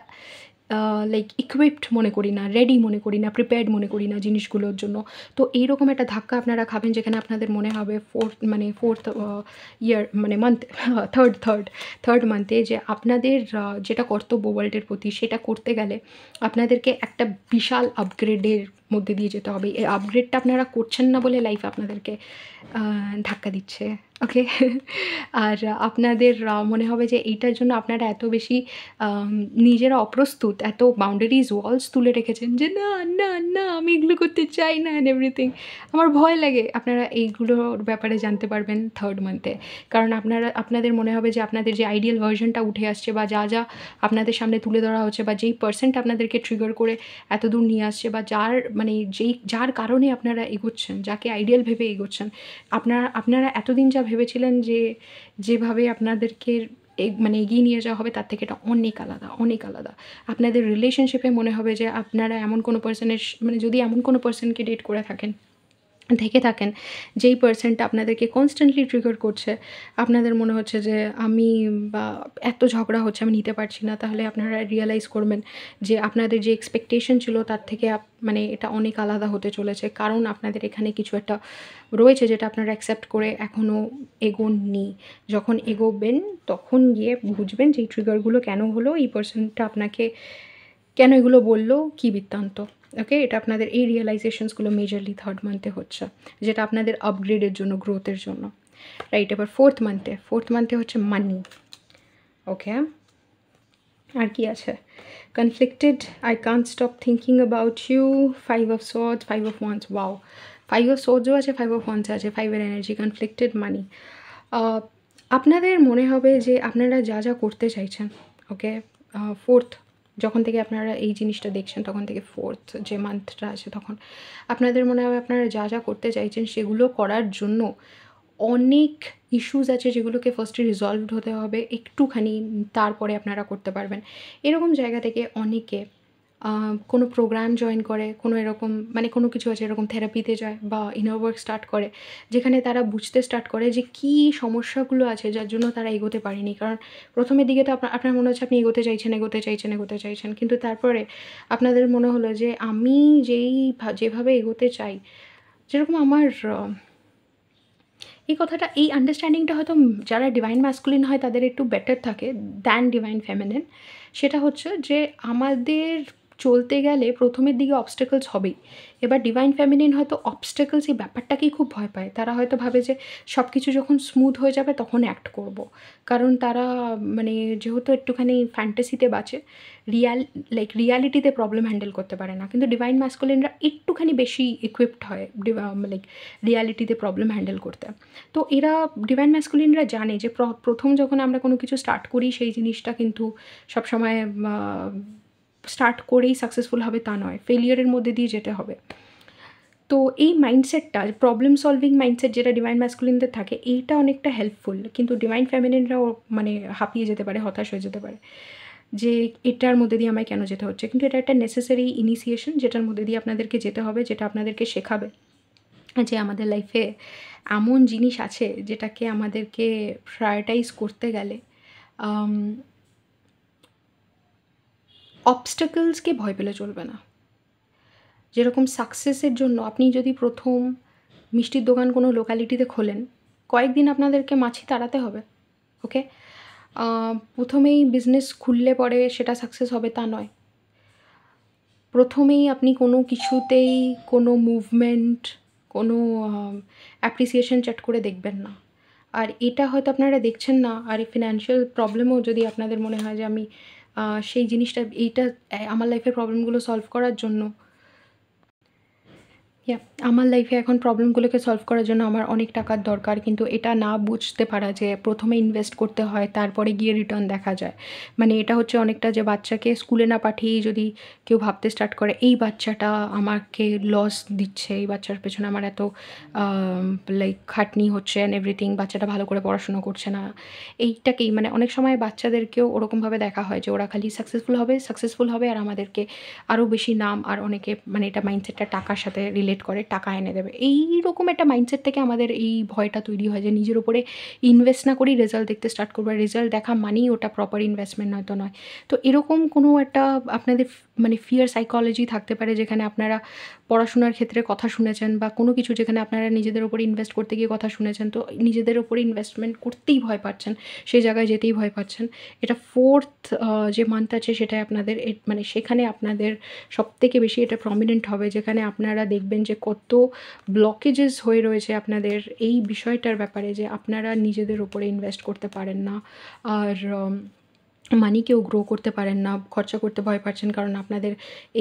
লাইক ইকুইপড মনে করি না, রেডি মনে করি না, প্রিপেয়ার্ড মনে করি না জিনিসগুলোর জন্য। তো এইরকম একটা ধাক্কা আপনারা খাবেন যেখানে আপনাদের মনে হবে ফোর্থ ইয়ার মানে মান্থ থার্ড মান্থে যে আপনাদের যেটা কর্তব্য ওয়ার্ল্ডের প্রতি সেটা করতে গেলে আপনাদেরকে একটা বিশাল আপগ্রেডের মধ্যে দিয়ে যেতে হবে। এই আপগ্রেডটা আপনারা করছেন না বলে লাইফ আপনাদেরকে ধাক্কা দিচ্ছে। ওকে, আর আপনাদের মনে হবে যে এইটার জন্য আপনারা এত বেশি নিজেরা অপ্রস্তুত, এত বাউন্ডারিজ ওয়ালস তুলে রেখেছেন যে না না না আমি এগুলো করতে চাই না অ্যান্ড এভরিথিং, আমার ভয় লাগে। আপনারা এইগুলোর ব্যাপারে জানতে পারবেন থার্ড মান্থে, কারণ আপনাদের মনে হবে যে আপনাদের যে আইডিয়াল ভার্জনটা উঠে আসছে, বা যা যা আপনাদের সামনে তুলে ধরা হচ্ছে, বা যেই পার্সেন্ট আপনাদেরকে ট্রিগার করে এত দূর নিয়ে আসছে, বা যার মানে যার কারণে আপনারা এগোচ্ছেন, যাকে আইডিয়াল ভেবে এগোচ্ছেন, আপনারা এতদিন যা ভেবেছিলেন যে যেভাবে আপনাদেরকে মানে এগিয়ে নিয়ে যাওয়া হবে তার থেকে এটা অনেক আলাদা, অনেক আলাদা। আপনাদের রিলেশনশিপে মনে হবে যে আপনারা এমন কোনো পার্সনের মানে যদি এমন কোনো পার্সনকে ডেট করে থাকেন যেই পার্সনটা আপনাদেরকে কনস্ট্যান্টলি ট্রিগার করছে, আপনাদের মনে হচ্ছে যে আমি বা এত ঝগড়া হচ্ছে আমি নিতে পারছি না, তাহলে আপনারা রিয়ালাইজ করবেন যে আপনাদের যে এক্সপেকটেশন ছিল তার থেকে মানে এটা অনেক আলাদা হতে চলেছে, কারণ আপনাদের এখানে কিছু একটা রয়েছে যেটা আপনারা অ্যাকসেপ্ট করে এখনও এগোননি। যখন এগোবেন তখন গিয়ে বুঝবেন যে এই ট্রিগারগুলো কেন হলো, এই পার্সনটা আপনাকে কেন এগুলো বললো, কী বৃত্তান্ত। ওকে, এটা আপনাদের এই রিয়েলাইজেশনসগুলো মেজরলি থার্ড মান্থে হচ্ছে, যেটা আপনাদের আপগ্রেডের জন্য, গ্রোথের জন্য, রাইট। এবার ফোর্থ মান্থে হচ্ছে মানি। ওকে, আর কি আছে? Conflicted, I can't stop thinking about you, 5 of swords, 5 of wands. Wow, 5 of সোর্ডসও আছে, 5 অফ ওয়ান্স আছে, 5-এর এনার্জি, কনফ্লিক্টেড, মানি। আপনাদের মনে হবে যে আপনারা যা যা করতে চাইছেন, ওকে, ফোর্থ যখন থেকে আপনারা এই জিনিসটা দেখছেন তখন থেকে ফোর্থ যে মান্থটা আছে, তখন আপনাদের মনে হবে আপনারা যা যা করতে চাইছেন সেগুলো করার জন্য অনেক ইস্যুস আছে যেগুলোকে ফার্স্টে রিজলভড হতে হবে একটুখানি, তারপরে আপনারা করতে পারবেন। এরকম জায়গা থেকে অনেকে কোনো প্রোগ্রাম জয়েন করে, কোনো এরকম মানে কোনো কিছু আছে এরকম থেরাপিতে যায় বা ইনার ওয়ার্ক স্টার্ট করে, যেখানে তারা বুঝতে স্টার্ট করে যে কী সমস্যাগুলো আছে যার জন্য তারা এগোতে পারেনি। কারণ প্রথমের দিকে তো আপনার মনে হচ্ছে আপনি এগোতে চাইছেন, কিন্তু তারপরে আপনাদের মনে হলো যে আমি যেভাবে এগোতে চাই, যেরকম আমার এই কথাটা, এই আন্ডারস্ট্যান্ডিংটা হয়তো যারা ডিভাইন ম্যাসকুলিন হয় তাদের একটু বেটার থাকে দ্যান ডিভাইন ফেমিনিন। সেটা হচ্ছে যে আমাদের চলতে গেলে প্রথমের দিকে অবস্টেকলস হবেই। এবার ডিভাইন ফেমিনিন হয়তো অবস্টেকলস এই ব্যাপারটাকেই খুব ভয় পায়। তারা হয়তো ভাবে যে সব কিছু যখন স্মুথ হয়ে যাবে তখন অ্যাক্ট করব। কারণ তারা মানে যেহেতু একটুখানি ফ্যান্টাসিতে বাঁচে, রিয়ালিটিতে প্রবলেম হ্যান্ডেল করতে পারে না। কিন্তু ডিভাইন ম্যাসকুলিনরা একটুখানি বেশি ইকুইপড হয় রিয়ালিটিতে প্রবলেম হ্যান্ডেল করতে। তো এরা ডিভাইন ম্যাসকুলিনরা জানে যে প্রথম যখন আমরা কোনো কিছু স্টার্ট করি সেই জিনিসটা কিন্তু সবসময় স্টার্ট করেই সাকসেসফুল হবে তা নয়, ফেলিয়ারের মধ্যে দিয়ে যেতে হবে। তো এই মাইন্ডসেটটা, প্রবলেম সলভিং মাইন্ডসেট যেটা ডিভাইন ম্যাসকুলিনদের থাকে, এইটা অনেকটা হেল্পফুল। কিন্তু ডিভাইন ফেমিনিনরাও মানে হাঁপিয়ে যেতে পারে, হতাশ হয়ে যেতে পারে যে এটার মধ্যে দিয়ে আমায় কেন যেতে হচ্ছে। কিন্তু এটা একটা নেসেসারি ইনিশিয়েশন যেটার মধ্যে দিয়ে আপনাদেরকে যেতে হবে, যেটা আপনাদেরকে শেখাবে যে আমাদের লাইফে এমন জিনিস আছে যেটাকে আমাদেরকে প্রায়োরিটাইজ করতে গেলে অবস্টাকলসকে ভয় পেলে চলবে না। যেরকম সাকসেসের জন্য আপনি যদি প্রথম মিষ্টির দোকান কোনো লোকালিটিতে খোলেন, কয়েকদিন আপনাদেরকে মাছি তাড়াতে হবে। ওকে, প্রথমেই বিজনেস খুললে পরে সেটা সাকসেস হবে তা নয়। প্রথমেই আপনি কোনো কিছুতেই কোনো মুভমেন্ট, কোনো অ্যাপ্রিসিয়েশন চ্যাট করে দেখবেন না। আর এটা হয়তো আপনারা দেখছেন না। আর এই ফিনান্সিয়াল প্রবলেমও যদি আপনাদের মনে হয় যে আমি সেই জিনিসটা আমার লাইফের প্রবলেমগুলো সলভ করার জন্য আমার লাইফে এখন প্রবলেমগুলোকে সলভ করার জন্য আমার অনেক টাকার দরকার, কিন্তু এটা না বুঝতে পারা যে প্রথমে ইনভেস্ট করতে হয়, তারপরে গিয়ে রিটার্ন দেখা যায়। মানে এটা হচ্ছে অনেকটা যে বাচ্চাকে স্কুলে না পাঠিয়েই যদি কেউ ভাবতে স্টার্ট করে এই বাচ্চাটা আমাকে লস দিচ্ছে, এই বাচ্চার পেছনে আমার এত খাটনি হচ্ছে অ্যান্ড এভরিথিং, বাচ্চাটা ভালো করে পড়াশুনো করছে না, এইটাকেই মানে অনেক সময় বাচ্চাদেরকেও ওরকমভাবে দেখা হয় যে ওরা খালি সাকসেসফুল হবে আর আমাদেরকে আরও বেশি নাম, আর অনেকে মানে এটা মাইন্ডসেটটা টাকার সাথে রিলেট করে, টাকা এনে দেবে। এইরকম একটা মাইন্ডসেট থেকে আমাদের এই ভয়টা তৈরি হয় যে নিজের উপরে ইনভেস্ট না করেই রেজাল্ট দেখতে স্টার্ট করবো, রেজাল্ট দেখা মানেই ওটা প্রপার ইনভেস্টমেন্ট নয়তো নয়। তো এরকম কোনো একটা আপনাদের মানে ফিয়ার সাইকোলজি থাকতে পারে যেখানে আপনারা পড়াশোনার ক্ষেত্রে কথা শুনেছেন বা কোনো কিছু যেখানে আপনারা নিজেদের ওপরে ইনভেস্ট করতে গিয়ে কথা শুনেছেন, তো নিজেদের ওপরে ইনভেস্টমেন্ট করতেই ভয় পাচ্ছেন, সেই জায়গায় যেতেই ভয় পাচ্ছেন। এটা ফোর্থ যে মান্থ আছে সেটাই আপনাদের মানে সেখানে আপনাদের সবথেকে বেশি এটা প্রমিনেন্ট হবে, যেখানে আপনারা দেখবেন যে কত ব্লকেজেস হয়ে রয়েছে আপনাদের এই বিষয়টার ব্যাপারে, যে আপনারা নিজেদের ওপরে ইনভেস্ট করতে পারেন না, আর মানিকেও গ্রো করতে পারেন না, খরচা করতে ভয় পাচ্ছেন, কারণ আপনাদের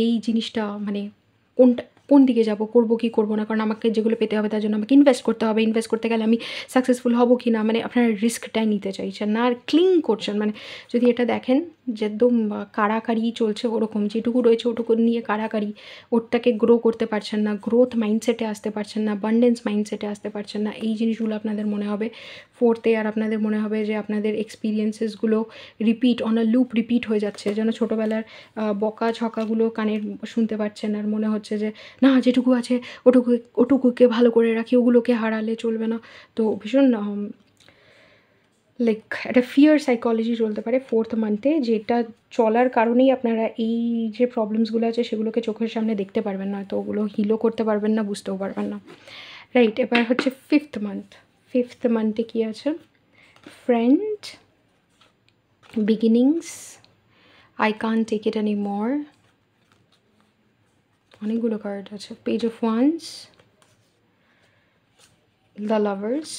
এই জিনিসটা মানে কোনটা কোন দিকে যাব, করব কি করব না, কারণ আমাকে যেগুলো পেতে হবে তার জন্য আমাকে ইনভেস্ট করতে হবে, ইনভেস্ট করতে গেলে আমি সাকসেসফুল হব কি না, মানে আপনারা রিস্কটাই নিতে চাইছেন না আর ক্লিং করছেন। মানে যদি এটা দেখেন যে একদম কাড়াকাড়ি চলছে, ওরকম যেটুকু রয়েছে ওটুকু নিয়ে কাড়াকাড়ি, ওরটাকে গ্রো করতে পারছেন না, গ্রোথ মাইন্ডসেটে আসতে পারছেন না, অ্যাবান্ডেন্স মাইন্ডসেটে আসতে পারছেন না, এই জিনিসগুলো আপনাদের মনে হবে ফোর্থে। আর আপনাদের মনে হবে যে আপনাদের এক্সপিরিয়েন্সেসগুলো repeat on a loop repeat হয়ে যাচ্ছে, যেন ছোটোবেলার বকা ঝকাগুলো কানের শুনতে পাচ্ছেন আর মনে হচ্ছে যে না যেটুকু আছে ওটুকুকে ভালো করে রাখি, ওগুলোকে হারালে চলবে না। তো ভীষণ লাইক একটা ফিয়ার সাইকোলজি চলতে পারে ফোর্থ মান্থে, যেটা চলার কারণেই আপনারা এই যে প্রবলেমসগুলো আছে সেগুলোকে চোখের সামনে দেখতে পারবেন না, তো ওগুলো হিলও করতে পারবেন না, বুঝতেও পারবেন না। রাইট, এবার হচ্ছে ফিফথ মান্থ। ফিফথ মান্থে কী আছে? Friend, beginnings, I can't take it any more, অনেকগুলো কার্ড আছে, page of wands, the lovers,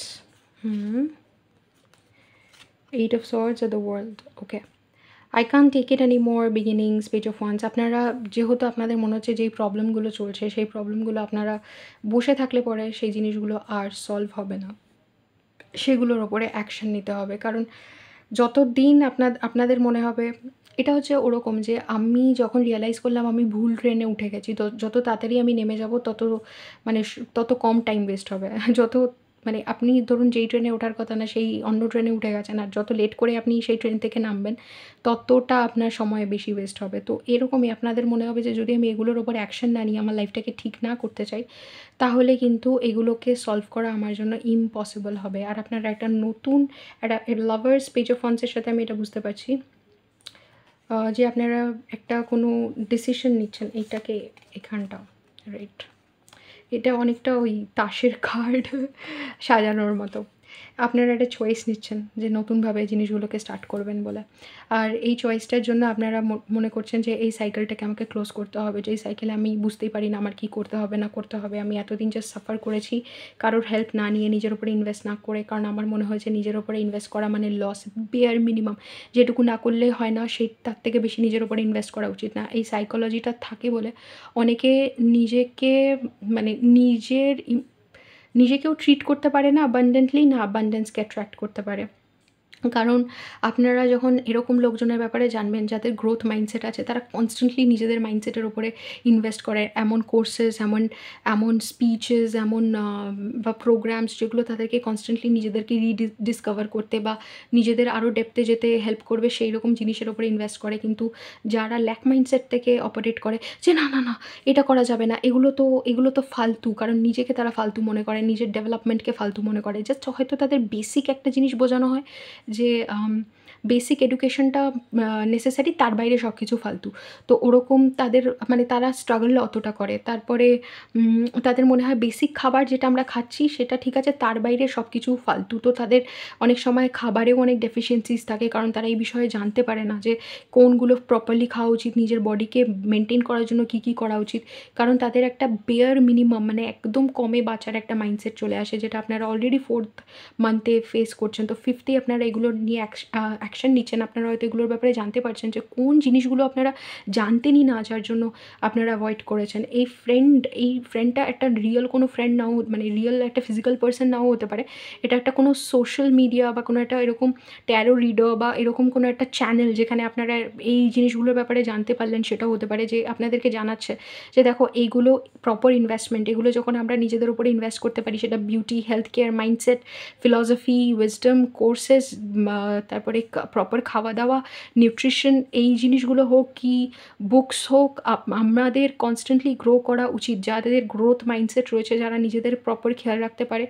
eight of swords আর the world. Okay, I can't take it any more, beginnings, page of wands. আপনারা যেহেতু আপনাদের মনে হচ্ছে যেই প্রবলেমগুলো চলছে সেই প্রবলেমগুলো আপনারা বসে থাকলে পরে সেই জিনিসগুলো আর সলভ হবে না, সেগুলোর ওপরে অ্যাকশন নিতে হবে। কারণ যত দিন আপনাদের মনে হবে, এটা হচ্ছে ওরকম যে আমি যখন রিয়েলাইজ করলাম আমি ভুল ট্রেনে উঠে গেছি, তো যত তাড়াতাড়ি আমি নেমে যাব তত মানে তত কম টাইম ওয়েস্ট হবে। যত মানে আপনি ধরুন যেই ট্রেনে ওঠার কথা না সেই অন্য ট্রেনে উঠে গেছেন, আর যত লেট করে আপনি সেই ট্রেন থেকে নামবেন ততটা আপনার সময় বেশি ওয়েস্ট হবে। তো এরকমই আপনাদের মনে হবে যে যদি আমি এগুলোর ওপর অ্যাকশন না নিই, আমার লাইফটাকে ঠিক না করতে চাই, তাহলে কিন্তু এগুলোকে সলভ করা আমার জন্য ইম্পসিবল হবে। আর আপনারা একটা নতুন একটা লাভার্স পেজ অফ ওয়ান্সের সাথে আমি এটা বুঝতে পারছি যে আপনারা একটা কোনো ডিসিশন নিচ্ছেন, এইটাকে এখানটা রাইট, এটা অনেকটা ওই তাসের কার্ড সাজানোর মতো। আপনারা একটা চয়েস নিচ্ছেন যে নতুনভাবে জিনিসগুলোকে স্টার্ট করবেন বলে, আর এই চয়েসটার জন্য আপনারা মনে করছেন যে এই সাইকেলটাকে আমাকে ক্লোজ করতে হবে, যে এই সাইকেলে আমি বুঝতেই পারি না আমার কী করতে হবে না করতে হবে। আমি এতদিন জাস্ট সাফার করেছি কারোর হেল্প না নিয়ে, নিজের উপরে ইনভেস্ট না করে, কারণ আমার মনে হয়েছে নিজের উপরে ইনভেস্ট করা মানে লস, বেয়ার মিনিমাম যেটুকু না করলে হয় না সেই তার থেকে বেশি নিজের উপরে ইনভেস্ট করা উচিত না। এই সাইকোলজিটা থাকে বলে অনেকে নিজেকে মানে নিজেকেও ট্রিট করতে পারে না অ্যাবান্ডেন্টলি, না অ্যাবান্ডেন্সকে অ্যাট্রাক্ট করতে পারে। কারণ আপনারা যখন এরকম লোকজনের ব্যাপারে জানবেন যাদের গ্রোথ মাইন্ডসেট আছে, তারা কনস্ট্যান্টলি নিজেদের মাইন্ডসেটের ওপরে ইনভেস্ট করে, এমন কোর্সেস, এমন স্পিচেস, এমন বা প্রোগ্রামস যেগুলো তাদেরকে কনস্ট্যান্টলি নিজেদেরকে ডিসকভার করতে বা নিজেদের আরও ডেপথে যেতে হেল্প করবে সেই রকম জিনিসের ওপরে ইনভেস্ট করে। কিন্তু যারা ল্যাক মাইন্ডসেট থেকে অপারেট করে যে না না না এটা করা যাবে না, এগুলো তো ফালতু, কারণ নিজেকে তারা ফালতু মনে করে, নিজের ডেভেলপমেন্টকে ফালতু মনে করে, জাস্ট হয়তো তাদের বেসিক একটা জিনিস বোঝানো হয় যে বেসিক এডুকেশনটা নেসেসারি, তার বাইরে সব কিছু ফালতু। তো ওরকম তাদের মানে তারা স্ট্রাগল অতটা করে, তারপরে তাদের মনে হয় বেসিক খাবার যেটা আমরা খাচ্ছি সেটা ঠিক আছে, তার বাইরে সব কিছু ফালতু। তো তাদের অনেক সময় খাবারেও অনেক ডেফিসিয়েন্সিস থাকে, কারণ তারা এই বিষয়ে জানতে পারে না যে কোনগুলো প্রপারলি খাওয়া উচিত, নিজের বডিকে মেনটেন করার জন্য কী কী করা উচিত। কারণ তাদের একটা বেয়ার মিনিমাম মানে একদম কমে বাঁচার একটা মাইন্ডসেট চলে আসে, যেটা আপনারা অলরেডি ফোর্থ মান্থে ফেস করছেন। তো ফিফথে আপনারা এগুলো নিয়ে অ্যাকশন নিচ্ছেন। আপনারা হয়তো এগুলোর ব্যাপারে জানতে পারছেন যে কোন জিনিসগুলো আপনারা জানতেনই না, যার জন্য আপনারা অ্যাভয়েড করেছেন। এই ফ্রেন্ডটা একটা রিয়েল কোনো ফ্রেন্ড নাও, মানে রিয়েল একটা ফিজিক্যাল পার্সন নাও হতে পারে, এটা একটা কোনো সোশ্যাল মিডিয়া বা কোনো একটা এরকম ট্যারো রিডার বা এরকম কোনো একটা চ্যানেল যেখানে আপনারা এই জিনিসগুলোর ব্যাপারে জানতে পারলেন, সেটাও হতে পারে যে আপনাদেরকে জানাচ্ছে যে দেখো এইগুলো প্রপার ইনভেস্টমেন্ট, এগুলো যখন আমরা নিজেদের উপরে ইনভেস্ট করতে পারি, সেটা beauty, health care, mindset, philosophy, wisdom, courses, তারপরে প্রপার খাওয়া দাওয়া, নিউট্রিশন, এই জিনিসগুলো হোক কি বুকস হোক, আমাদের কনস্ট্যান্টলি গ্রো করা উচিত। যাদের গ্রোথ মাইন্ডসেট রয়েছে, যারা নিজেদের প্রপার খেয়াল রাখতে পারে,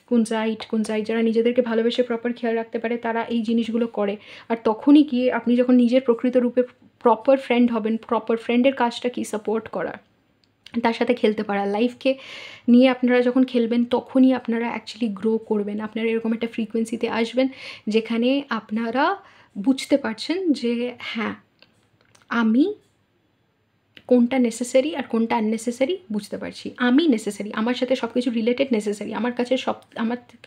কুনজাইট যারা নিজেদেরকে ভালোবেসে প্রপার খেয়াল রাখতে পারে, তারা এই জিনিসগুলো করে। আর তখনই গিয়ে আপনি যখন নিজের প্রকৃত রূপে প্রপার ফ্রেন্ড হবেন, প্রপার ফ্রেন্ডের কাজটা কি সাপোর্ট করা, তার সাথে খেলতে পারা, লাইফকে নিয়ে আপনারা যখন খেলবেন তখনই আপনারা অ্যাকচুয়ালি গ্রো করবেন। আপনারা এরকম একটা ফ্রিকোয়েন্সিতে আসবেন যেখানে আপনারা বুঝতে পারছেন যে হ্যাঁ আমি কোনটা নেসেসারি আর কোনটা আননেসেসারি বুঝতে পারছি। আমি নেসেসারি, আমার সাথে সব কিছু রিলেটেড নেসেসারি, আমার কাছে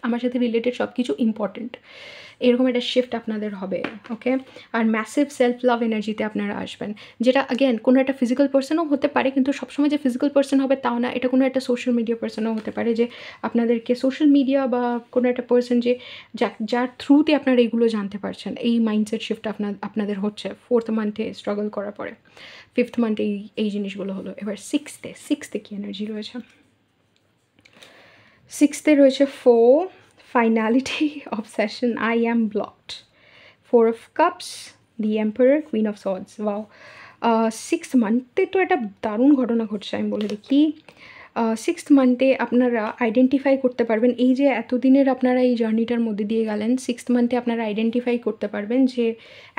আমার সাথে রিলেটেড সব কিছু ইম্পর্টেন্ট। এরকম একটা শিফট আপনাদের হবে, ওকে। আর ম্যাসিভ সেলফ লাভ এনার্জিতে আপনারা আসবেন, যেটা অ্যাগেন কোনো একটা ফিজিক্যাল পার্সনও হতে পারে, কিন্তু সবসময় যে ফিজিক্যাল পার্সন হবে তাও না, এটা কোনো একটা সোশ্যাল মিডিয়া পার্সনও হতে পারে, যে আপনাদেরকে সোশ্যাল মিডিয়া বা কোনো একটা পার্সন যে যার থ্রুতে আপনারা এইগুলো জানতে পারছেন। এই মাইন্ডসেট শিফট আপনাদের হচ্ছে 4th মান্থে স্ট্রাগল করার পরে। 5th মান্থে এই জিনিসগুলো হলো। এবার 6th কি এনার্জি রয়েছে? 6th রয়েছে 4 finality, obsession, I am blocked, 4 of cups, the emperor, queen of swords. Wow, 6th মান্থে তো একটা দারুণ ঘটনা ঘটছে, আমি বলে দেখি। 6th মান্থে আপনারা আইডেন্টিফাই করতে পারবেন, এই যে এতদিনের আপনারা এই জার্নিটার মধ্যে দিয়ে গেলেন, 6th মান্থে আপনারা আইডেন্টিফাই করতে পারবেন যে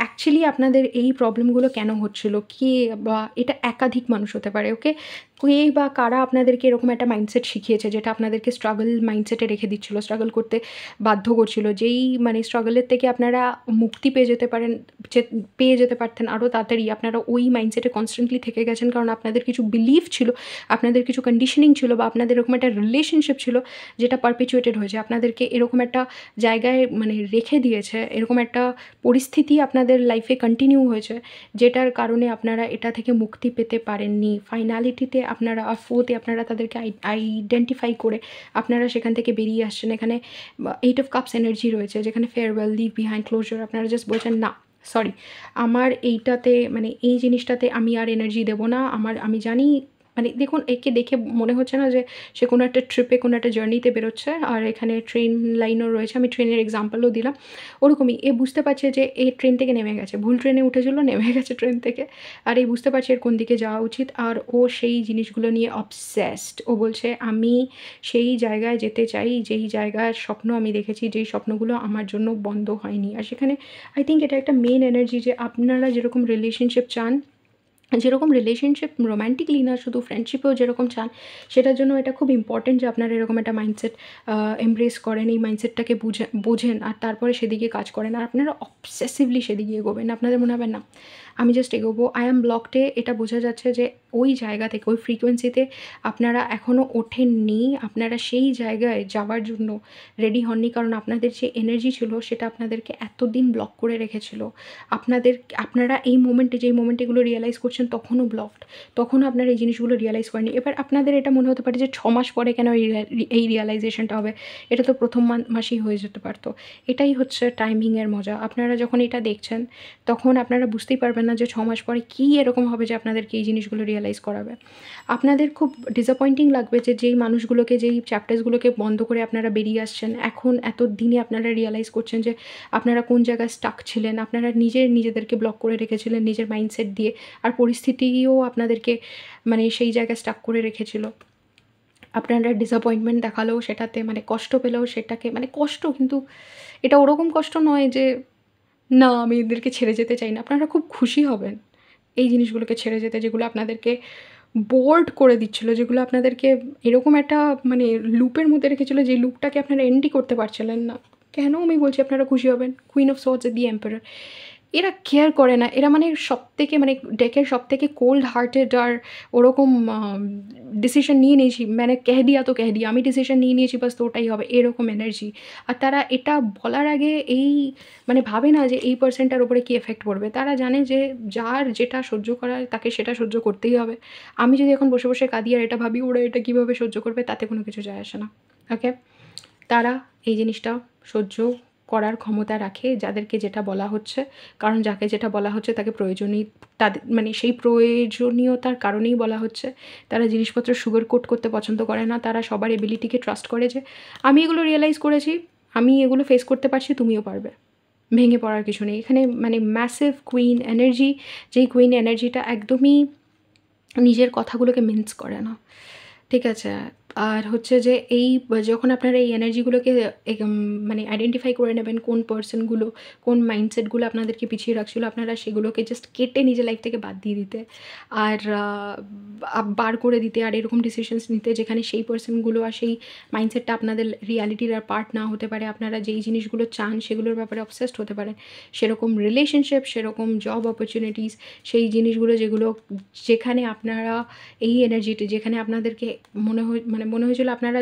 অ্যাকচুয়ালি আপনাদের এই প্রবলেমগুলো কেন হচ্ছিলো, কে বা এটা একাধিক মানুষ হতে পারে, ওকে। কে বা কারা আপনাদেরকে এরকম একটা মাইন্ডসেট শিখিয়েছে যেটা আপনাদেরকে স্ট্রাগল মাইন্ডসেটে রেখে দিচ্ছিলো, স্ট্রাগল করতে বাধ্য করছিল, যেই মানে স্ট্রাগলের থেকে আপনারা মুক্তি পেয়ে যেতে পারতেন আরও তাড়াতাড়ি। আপনারা ওই মাইন্ডসেটে কনস্ট্যান্টলি থেকে গেছেন, কারণ আপনাদের কিছু বিলিফ ছিল, আপনাদের কিছু কন্ডিশনিং ছিল, বা আপনাদের এরকম একটা রিলেশনশিপ ছিল যেটা পারপিচুয়েটেড হয়েছে, আপনাদেরকে এরকম একটা জায়গায় মানে রেখে দিয়েছে, এরকম একটা পরিস্থিতি আপনাদের লাইফে কন্টিনিউ হয়েছে, যেটার কারণে আপনারা এটা থেকে মুক্তি পেতে পারেননি। ফাইনালিটিতে আপনারা 4th আপনারা তাদেরকে আইডেন্টিফাই করে আপনারা সেখান থেকে বেরিয়ে আসছেন। এখানে 8 অফ কাপস এনার্জি রয়েছে, যেখানে ফেয়ারওয়েল, লিভ বিহাইন্ড, ক্লোজার। আপনারা জাস্ট বলছেন না, সরি, আমার এইটাতে মানে এই জিনিসটাতে আমি আর এনার্জি দেবো না। আমি জানি, মানে দেখুন, একে দেখে মনে হচ্ছে না যে সে কোনো একটা ট্রিপে, কোনো একটা জার্নিতে বেরোচ্ছে, আর এখানে ট্রেন লাইনও রয়েছে, আমি ট্রেনের এক্সাম্পলও দিলাম। ওরকমই এ বুঝতে পারছে যে এ ট্রেন থেকে নেমে গেছে, ভুল ট্রেনে উঠেছিল, নেমে গেছে ট্রেন থেকে, আর এই বুঝতে পারছে এর কোন দিকে যাওয়া উচিত, আর ও সেই জিনিসগুলো নিয়ে অবসেসড। ও বলছে আমি সেই জায়গায় যেতে চাই, যেই জায়গার স্বপ্ন আমি দেখেছি, যেই স্বপ্নগুলো আমার জন্য বন্ধ হয়নি। আর সেখানে আই থিঙ্ক এটা একটা মেন এনার্জি, যে আপনারা যেরকম রিলেশনশিপ চান, যেরকম রিলেশনশিপ রোম্যান্টিকলি না, শুধু ফ্রেন্ডশিপেও যেরকম চান, সেটার জন্য এটা খুব ইম্পর্টেন্ট যে আপনারা এরকম একটা মাইন্ডসেট এমব্রেস করেন, এই মাইন্ডসেটটাকে বোঝেন, আর তারপরে সেদিকে কাজ করেন, আর আপনারা অবসেসিভলি সেদিকে এগোবেন। আপনাদের মনে হবে না আমি জাস্ট এগোবো, আই অ্যাম ব্লকডে, এটা বোঝা যাচ্ছে যে ওই জায়গা থেকে, ওই ফ্রিকোয়েন্সিতে আপনারা এখনও ওঠেননি, আপনারা সেই জায়গায় যাওয়ার জন্য রেডি হননি, কারণ আপনাদের যে এনার্জি ছিল সেটা আপনাদেরকে এতদিন ব্লক করে রেখেছিল। আপনারা এই মোমেন্টে, যেই মোমেন্টে এগুলো রিয়েলাইজ করছেন, তখনও ব্লকড, তখনও আপনারা এই জিনিসগুলো রিয়েলাইজ করেনি। এবার আপনাদের এটা মনে হতে পারে যে 6 মাস পরে কেন এই রিয়েলাইজেশনটা হবে, এটা তো প্রথম মাসেই হয়ে যেতে পারতো। এটাই হচ্ছে টাইমিংয়ের মজা। আপনারা যখন এটা দেখছেন, তখন আপনারা বুঝতেই পারবেন না যে 6 মাস পরে কী এরকম হবে যে আপনাদেরকে এই জিনিসগুলো রিয়েলাইজ করাবে। আপনাদের খুব ডিসঅ্যাপয়েন্টিং লাগবে যে যেই মানুষগুলোকে, যেই চ্যাপ্টার্সগুলোকে বন্ধ করে আপনারা বেরিয়ে আসছেন, এখন এত দিনে আপনারা রিয়েলাইজ করছেন যে আপনারা কোন জায়গায় স্টাক ছিলেন, আপনারা নিজেদেরকে ব্লক করে রেখেছিলেন নিজের মাইন্ডসেট দিয়ে, আর পরিস্থিতিও আপনাদেরকে মানে সেই জায়গায় স্টাক করে রেখেছিল। আপনারা ডিসঅ্যাপয়েন্টমেন্ট দেখালেও সেটাতে, মানে কষ্ট পেলেও সেটাকে, মানে কষ্ট, কিন্তু এটা ওরকম কষ্ট নয় যে না আমি এদেরকে ছেড়ে যেতে চাই না। আপনারা খুব খুশি হবেন এই জিনিসগুলোকে ছেড়ে যেতে, যেগুলো আপনাদেরকে বোর্ড করে দিচ্ছিলো, যেগুলো আপনাদেরকে এরকম একটা মানে লুপের মধ্যে রেখেছিলো, যে লুপটাকে আপনারা এন্ডই করতে পারছিলেন না। কেন আমি বলছি আপনারা খুশি হবেন? Queen of swords, the emperor. এরা কেয়ার করে না, এরা মানে সবথেকে, মানে ডেকের সবথেকে কোল্ড হার্টেড, আর ওরকম ডিসিশন নিয়ে নিয়েছি, মানে কহ দিয়া, আমি ডিসিশন নিয়ে নিয়েছি, বাস তো ওটাই হবে, এরকম এনার্জি। আর তারা এটা বলার আগে এই মানে ভাবে না যে এই পার্সনটার উপরে কী এফেক্ট পড়বে। তারা জানে যে যার যেটা সহ্য করার তাকে সেটা সহ্য করতেই হবে। আমি যদি এখন বসে বসে কাঁদি আর এটা ভাবি ওরা এটা কীভাবে সহ্য করবে, তাতে কোনো কিছু যায় আসে না, ওকে। তারা এই জিনিসটা সহ্য করার ক্ষমতা রাখে যাদেরকে যেটা বলা হচ্ছে, কারণ যাকে যেটা বলা হচ্ছে তাকে তাদের মানে সেই প্রয়োজনীয়তার কারণেই বলা হচ্ছে। তারা জিনিসপত্র সুগার কোট করতে পছন্দ করে না, তারা সবার এবিলিটিকে ট্রাস্ট করে যে আমি এগুলো রিয়েলাইজ করেছি, আমি এগুলো ফেস করতে পারছি, তুমিও পারবে, ভেঙে পড়ার কিছু নেই এখানে। মানে ম্যাসিভ কুইন এনার্জি, যেই কুইন এনার্জিটা একদমই নিজের কথাগুলোকে মিন্স করে না, ঠিক আছে। আর হচ্ছে যে এই যখন আপনারা এই এনার্জিগুলোকে মানে আইডেন্টিফাই করে নেবেন, কোন পার্সনগুলো, কোন মাইন্ডসেটগুলো আপনাদেরকে পিছিয়ে রাখছিলো, আপনারা সেগুলোকে জাস্ট কেটে নিজের লাইফ থেকে বাদ দিয়ে দিতে, আর বার করে দিতে, আর এরকম ডিসিশনস নিতে যেখানে সেই পার্সনগুলো আর সেই মাইন্ডসেটটা আপনাদের রিয়ালিটির আর পার্ট না হতে পারে। আপনারা যেই জিনিসগুলো চান সেগুলোর ব্যাপারে অবসেসড হতে পারেন, সেরকম রিলেশনশিপ, সেরকম জব অপরচুনিটিস, সেই জিনিসগুলো যেখানে আপনারা এই এনার্জিটি, যেখানে আপনাদেরকে মনে মানে মনে হয়েছিল আপনারা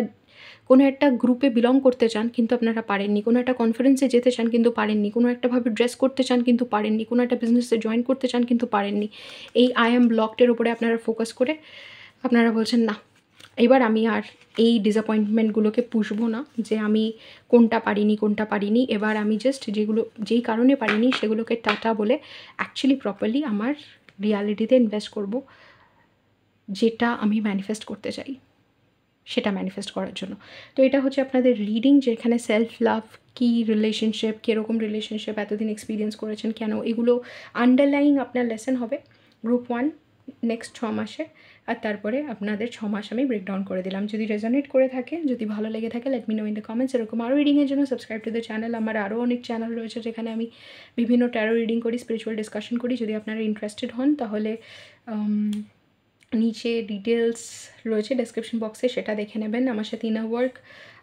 কোনো একটা গ্রুপে বিলং করতে চান কিন্তু আপনারা পারেননি, কোনো একটা কনফারেন্সে যেতে চান কিন্তু পারেননি, কোনো একটাভাবে ড্রেস করতে চান কিন্তু পারেননি, কোনো একটা বিজনেসে জয়েন করতে চান কিন্তু পারেননি। এই আই অ্যাম ব্লকডের উপরে আপনারা ফোকাস করে আপনারা বলছেন না, এবার আমি আর এই ডিসঅ্যাপয়েন্টমেন্টগুলোকে পুষবো না যে আমি কোনটা পারিনি, এবার আমি জাস্ট যেই কারণে পারিনি সেগুলোকে টাটা বলে অ্যাকচুয়ালি প্রপারলি আমার রিয়ালিটিতে ইনভেস্ট করব, যেটা আমি ম্যানিফেস্ট করতে চাই সেটা ম্যানিফেস্ট করার জন্য। তো এটা হচ্ছে আপনাদের রিডিং, যেখানে সেলফ লাভ কী, রিলেশনশিপ কীরকম, রিলেশনশিপ এতদিন এক্সপিরিয়েন্স করেছেন কেন, এগুলো আন্ডারলাইং আপনার লেসন হবে গ্রুপ 1 নেক্সট 6 মাসে। আর তারপরে আপনাদের 6 মাস আমি ব্রেকডাউন করে দিলাম। যদি রেজোনেট করে থাকে, যদি ভালো লেগে থাকে, let me no in the comments. এরকম আরও রিডিংয়ের জন্য সাবস্ক্রাইব টু দ্য চ্যানেল। আমার আরও অনেক চ্যানেল রয়েছে যেখানে আমি বিভিন্ন ট্যারো রিডিং করি, স্পিরিচুয়াল ডিসকাশন করি। যদি আপনারা ইন্টারেস্টেড হন তাহলে নিচে ডিটেলস রয়েছে ডেসক্রিপশন বক্সে, সেটা দেখে নেবেন। আমার সাথে ইনার ওয়ার্ক,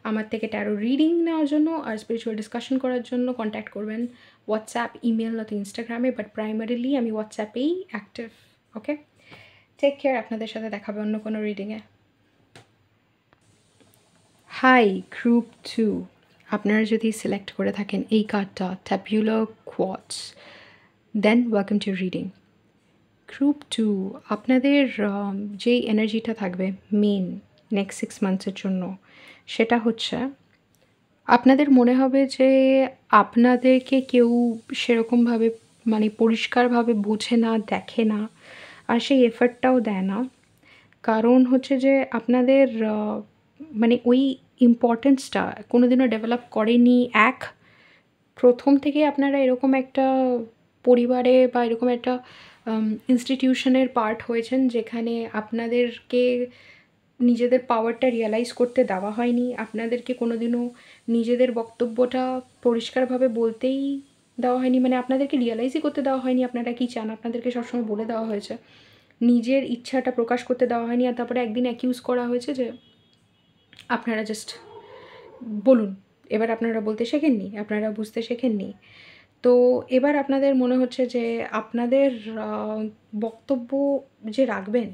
আমার থেকে ট্যারো রিডিং নেওয়ার জন্য আর স্পিরিচুয়াল ডিসকাশন করার জন্য কন্ট্যাক্ট করবেন হোয়াটসঅ্যাপ, ইমেল নয়তো ইনস্টাগ্রামে, বাট প্রাইমারিলি আমি হোয়াটসঅ্যাপেই অ্যাক্টিভ। ওকে, টেক কেয়ার। আপনাদের সাথে দেখাবে অন্য কোনো রিডিংয়ে। হাই গ্রুপ 2, আপনারা যদি সিলেক্ট করে থাকেন এই কার্ডটা, tabular quartz, then welcome to reading. Group 2, আপনাদের যেই এনার্জিটা থাকবে মেন নেক্সট 6 মান্থসের জন্য, সেটা হচ্ছে আপনাদের মনে হবে যে আপনাদেরকে কেউ সেরকমভাবে মানে পরিষ্কারভাবে বোঝে না, দেখে না, আর সেই এফর্টটাও দেয় না। কারণ হচ্ছে যে আপনাদের মানে ওই ইম্পর্টেন্সটা কোনোদিনও ডেভেলপ করেনি। প্রথম থেকে আপনারা এরকম একটা পরিবারে বা এরকম একটা ইনস্টিটিউশনের পার্ট হয়েছেন যেখানে আপনাদেরকে নিজেদের পাওয়ারটা রিয়ালাইজ করতে দেওয়া হয়নি, আপনাদেরকে কোনোদিনও নিজেদের বক্তব্যটা পরিষ্কারভাবে বলতেই দেওয়া হয়নি, মানে আপনাদেরকে রিয়ালাইজই করতে দেওয়া হয়নি আপনারা কী চান, আপনাদেরকে সবসময় বলে দেওয়া হয়েছে, নিজের ইচ্ছাটা প্রকাশ করতে দেওয়া হয়নি। আর তারপরে একদিন অ্যাকিউজ করা হয়েছে যে আপনারা জাস্ট বলুন, এবার আপনারা বলতে শেখেননি, আপনারা বুঝতে শেখেননি। তো এবার আপনাদের মনে হচ্ছে যে আপনাদের বক্তব্য যে রাখবেন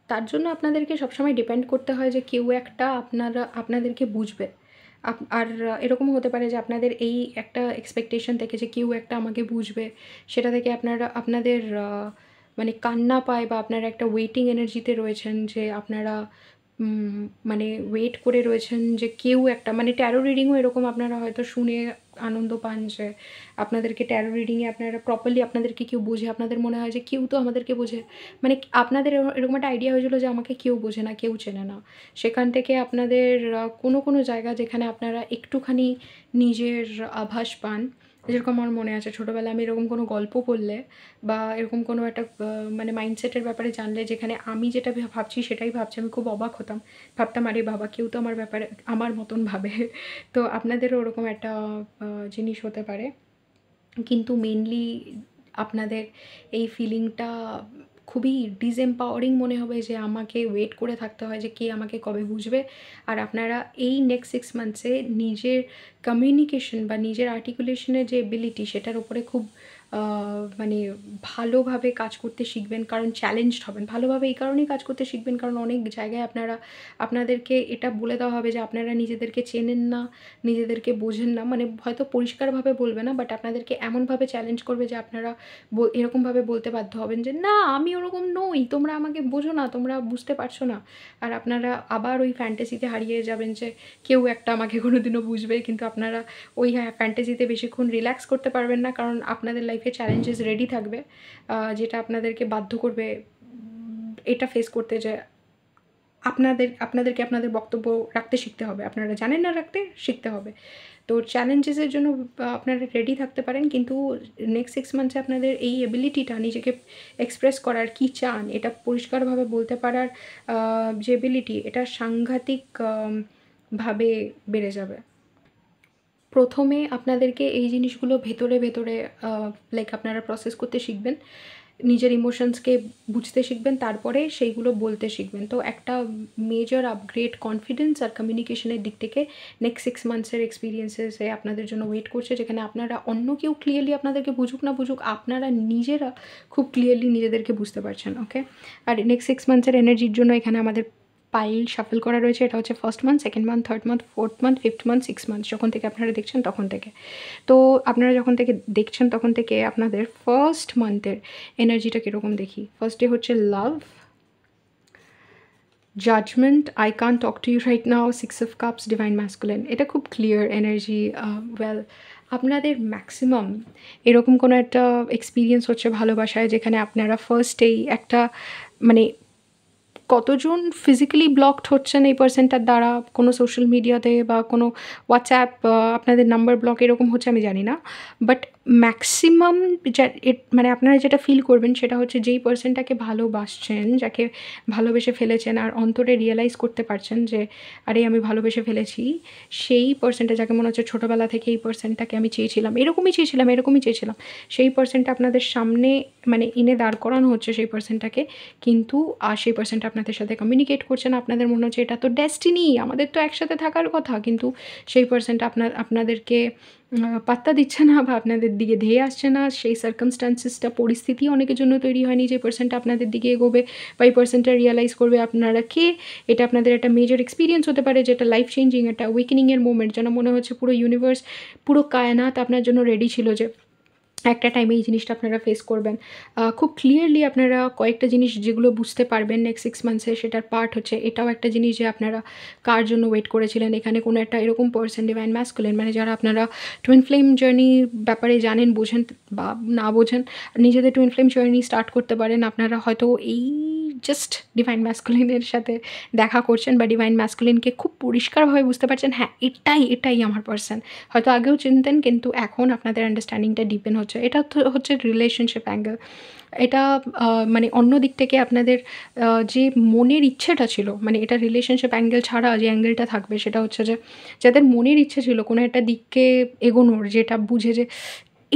তার জন্য আপনাদেরকে সবসময় ডিপেন্ড করতে হয় যে কেউ একটা আপনাদেরকে বুঝবে। আর এরকমও হতে পারে যে আপনাদের এই একটা এক্সপেকটেশন থেকে যে কেউ একটা আমাকে বুঝবে, সেটা থেকে আপনাদের মানে কান্না পায় বা আপনারা একটা ওয়েটিং এনার্জিতে রয়েছেন যে আপনারা মানে ওয়েট করে রয়েছেন যে কেউ একটা, মানে ট্যারো রিডিংও এরকম আপনারা হয়তো শুনে আনন্দ পান যে আপনাদেরকে ট্যারো রিডিংয়ে আপনারা প্রপারলি আপনাদেরকে কেউ বোঝে, আপনাদের মনে হয় যে কেউ তো আমাদেরকে বোঝে, মানে আপনাদের এরকম একটা আইডিয়া হয়েছিল যে আমাকে কেউ বোঝে না, কেউ চেনে না। সেখান থেকে আপনাদের কোনো জায়গা যেখানে আপনারা একটুখানি নিজের আভাস পান, যেরকম আমার মনে আছে ছোটোবেলায় আমি এরকম কোনো গল্প পড়লে বা এরকম কোনো একটা মানে মাইন্ডসেটের ব্যাপারে জানলে যেখানে আমি যেটা ভাবছি সেটাই ভাবছি, আমি খুব অবাক হতাম, ভাবতাম আরে বাবা কেউ তো আমার ব্যাপারে আমার মতন ভাবে। তো আপনাদেরও ওরকম একটা জিনিস হতে পারে, কিন্তু মেনলি আপনাদের এই ফিলিংটা খুবই ডিসএম্পাওয়ারিং মনে হবে যে আমাকে ওয়েট করে থাকতে হয় যে কে আমাকে কবে বুঝবে। আর আপনারা এই নেক্সট 6 মান্থসে নিজের কমিউনিকেশন বা নিজের আর্টিকুলেশনের যে এবিলিটি সেটার উপরে খুব মানে ভালোভাবে কাজ করতে শিখবেন, কারণ চ্যালেঞ্জড হবেন। ভালোভাবে এই কারণেই কাজ করতে শিখবেন কারণ অনেক জায়গায় আপনাদেরকে এটা বলে দেওয়া হবে যে আপনারা নিজেদেরকে চেনেন না, নিজেদেরকে বোঝেন না, মানে হয়তো পরিষ্কারভাবে বলবে না, বাট আপনাদেরকে এমনভাবে চ্যালেঞ্জ করবে যে আপনারা এরকমভাবে বলতে বাধ্য হবেন যে না আমি ওরকম নই, তোমরা আমাকে বোঝো না, তোমরা বুঝতে পারছো না। আর আপনারা আবার ওই ফ্যান্টাসিতে হারিয়ে যাবেন যে কেউ একটা আমাকে কোনোদিনও বুঝবে, কিন্তু আপনারা ওই ফ্যান্টাসিতে বেশিক্ষণ রিল্যাক্স করতে পারবেন না, কারণ আপনাদের লাইফে চ্যালেঞ্জেস রেডি থাকবে যেটা আপনাদেরকে বাধ্য করবে এটা ফেস করতে, যে আপনাদেরকে আপনাদের বক্তব্য রাখতে শিখতে হবে, আপনারা জানেন না রাখতে শিখতে হবে। তো চ্যালেঞ্জেসের জন্য আপনারা রেডি থাকতে পারেন, কিন্তু নেক্সট 6 মান্থসে আপনাদের এই এবিলিটিটা নিজেকে এক্সপ্রেস করার কী চান এটা পরিষ্কারভাবে বলতে পারার যে এবিলিটি, এটা সাংঘাতিক ভাবে বেড়ে যাবে। প্রথমে আপনাদেরকে এই জিনিসগুলো ভেতরে লাইক আপনারা প্রসেস করতে শিখবেন, নিজের ইমোশনসকে বুঝতে শিখবেন, তারপরে সেইগুলো বলতে শিখবেন। তো একটা মেজর আপগ্রেড কনফিডেন্স আর কমিউনিকেশনের দিক থেকে নেক্সট 6 মান্থসের এক্সপিরিয়েন্সেসে আপনাদের জন্য ওয়েট করছে, যেখানে আপনারা অন্য কেউ ক্লিয়ারলি আপনাদেরকে বুঝুক না বুঝুক, আপনারা নিজেরা খুব ক্লিয়ারলি নিজেদেরকে বুঝতে পারছেন। ওকে, আর নেক্সট 6 মান্থসের এনার্জির জন্য এখানে আমাদের পাইল শাফল করা রয়েছে, এটা হচ্ছে first month, second month, third month, fourth month, fifth month, six month, যখন থেকে আপনারা দেখছেন তখন থেকে। তো আপনারা যখন থেকে দেখছেন তখন থেকে আপনাদের ফার্স্ট মান্থের এনার্জিটা কীরকম দেখি। ফার্স্ট ডে হচ্ছে love, judgment, I can't talk to you right now, six of cups, divine masculine. এটা খুব ক্লিয়ার এনার্জি। ওয়েল, আপনাদের ম্যাক্সিমাম এরকম কোনো একটা এক্সপিরিয়েন্স হচ্ছে ভালোবাসায়, যেখানে আপনারা ফার্স্টেই একটা মানে কতজন ফিজিক্যালি ব্লকড হচ্ছেন এই পার্সনটার দ্বারা, কোনো সোশ্যাল মিডিয়াতে বা কোনো হোয়াটসঅ্যাপ আপনাদের নাম্বার ব্লক এরকম হচ্ছে আমি জানি না, বাট ম্যাক্সিমাম মানে আপনারা যেটা ফিল করবেন সেটা হচ্ছে যেই পার্সনটাকে ভালোবাসছেন, যাকে ভালোবেসে ফেলেছেন আর অন্তরে রিয়েলাইজ করতে পারছেন যে আরে আমি ভালোবেসে ফেলেছি, সেই পার্সনটা যাকে মনে হচ্ছে ছোটোবেলা থেকে এই পার্সনটাকে আমি চেয়েছিলাম, এরকমই চেয়েছিলাম, সেই পার্সনটা আপনাদের সামনে মানে এনে দাঁড় করানো হচ্ছে সেই পার্সনটাকে, কিন্তু আর সেই পার্সনটা আপনাদের সাথে কমিউনিকেট করছে না। আপনাদের মনে হচ্ছে এটা তো ডেস্টিনি, আমাদের তো একসাথে থাকার কথা, কিন্তু সেই পার্সনটা আপনাদেরকে পাত্তা দিচ্ছে না বা আপনাদের দিকে ধেয়ে আসছে না। সেই সার্কামস্টান্সেসটা, পরিস্থিতি অনেকের জন্য তৈরি হয়নি যে পার্সনটা আপনাদের দিকে এগোবে বা এই পার্সনটা রিয়েলাইজ করবে আপনারা কে। এটা আপনাদের একটা মেজর এক্সপিরিয়েন্স হতে পারে, যেটা লাইফ চেঞ্জিং, একটা অ্যাওয়েকেনিংয়ের মোমেন্ট, যেন মনে হচ্ছে পুরো ইউনিভার্স, পুরো কায়নাত আপনার জন্য রেডি ছিল যে একটা টাইমে এই জিনিসটা আপনারা ফেস করবেন। খুব ক্লিয়ারলি আপনারা কয়েকটা জিনিস যেগুলো বুঝতে পারবেন নেক্সট 6 মান্থসে, সেটার পার্ট হচ্ছে এটাও একটা জিনিস যে আপনারা কার জন্য ওয়েট করেছিলেন। এখানে কোনো একটা এরকম পার্সন, ডিভাইন ম্যাসকুলিন, মানে যারা আপনারা টুইন ফ্লেম জার্নির ব্যাপারে জানেন, বোঝেন বা না বোঝেন, নিজেদের টুইন ফ্লেম জার্নি স্টার্ট করতে পারেন। আপনারা হয়তো এই জাস্ট ডিভাইন ম্যাসকুলিনের সাথে দেখা করছেন বা ডিভাইন ম্যাসকুলিনকে খুব পরিষ্কারভাবে বুঝতে পারছেন, হ্যাঁ এটাই আমার পার্সন। হয়তো আগেও চিনতেন, কিন্তু এখন আপনাদের আন্ডারস্ট্যান্ডিংটা ডিপেন হচ্ছে। এটা তো হচ্ছে রিলেশনশিপ অ্যাঙ্গেল। এটা মানে অন্য দিক থেকে আপনাদের যে মনের ইচ্ছেটা ছিল, মানে এটা রিলেশনশিপ অ্যাঙ্গেল ছাড়া যে অ্যাঙ্গেলটা থাকবে সেটা হচ্ছে যে যাদের মনের ইচ্ছে ছিল কোনো একটা দিককে এগোনোর, যেটা বুঝে যে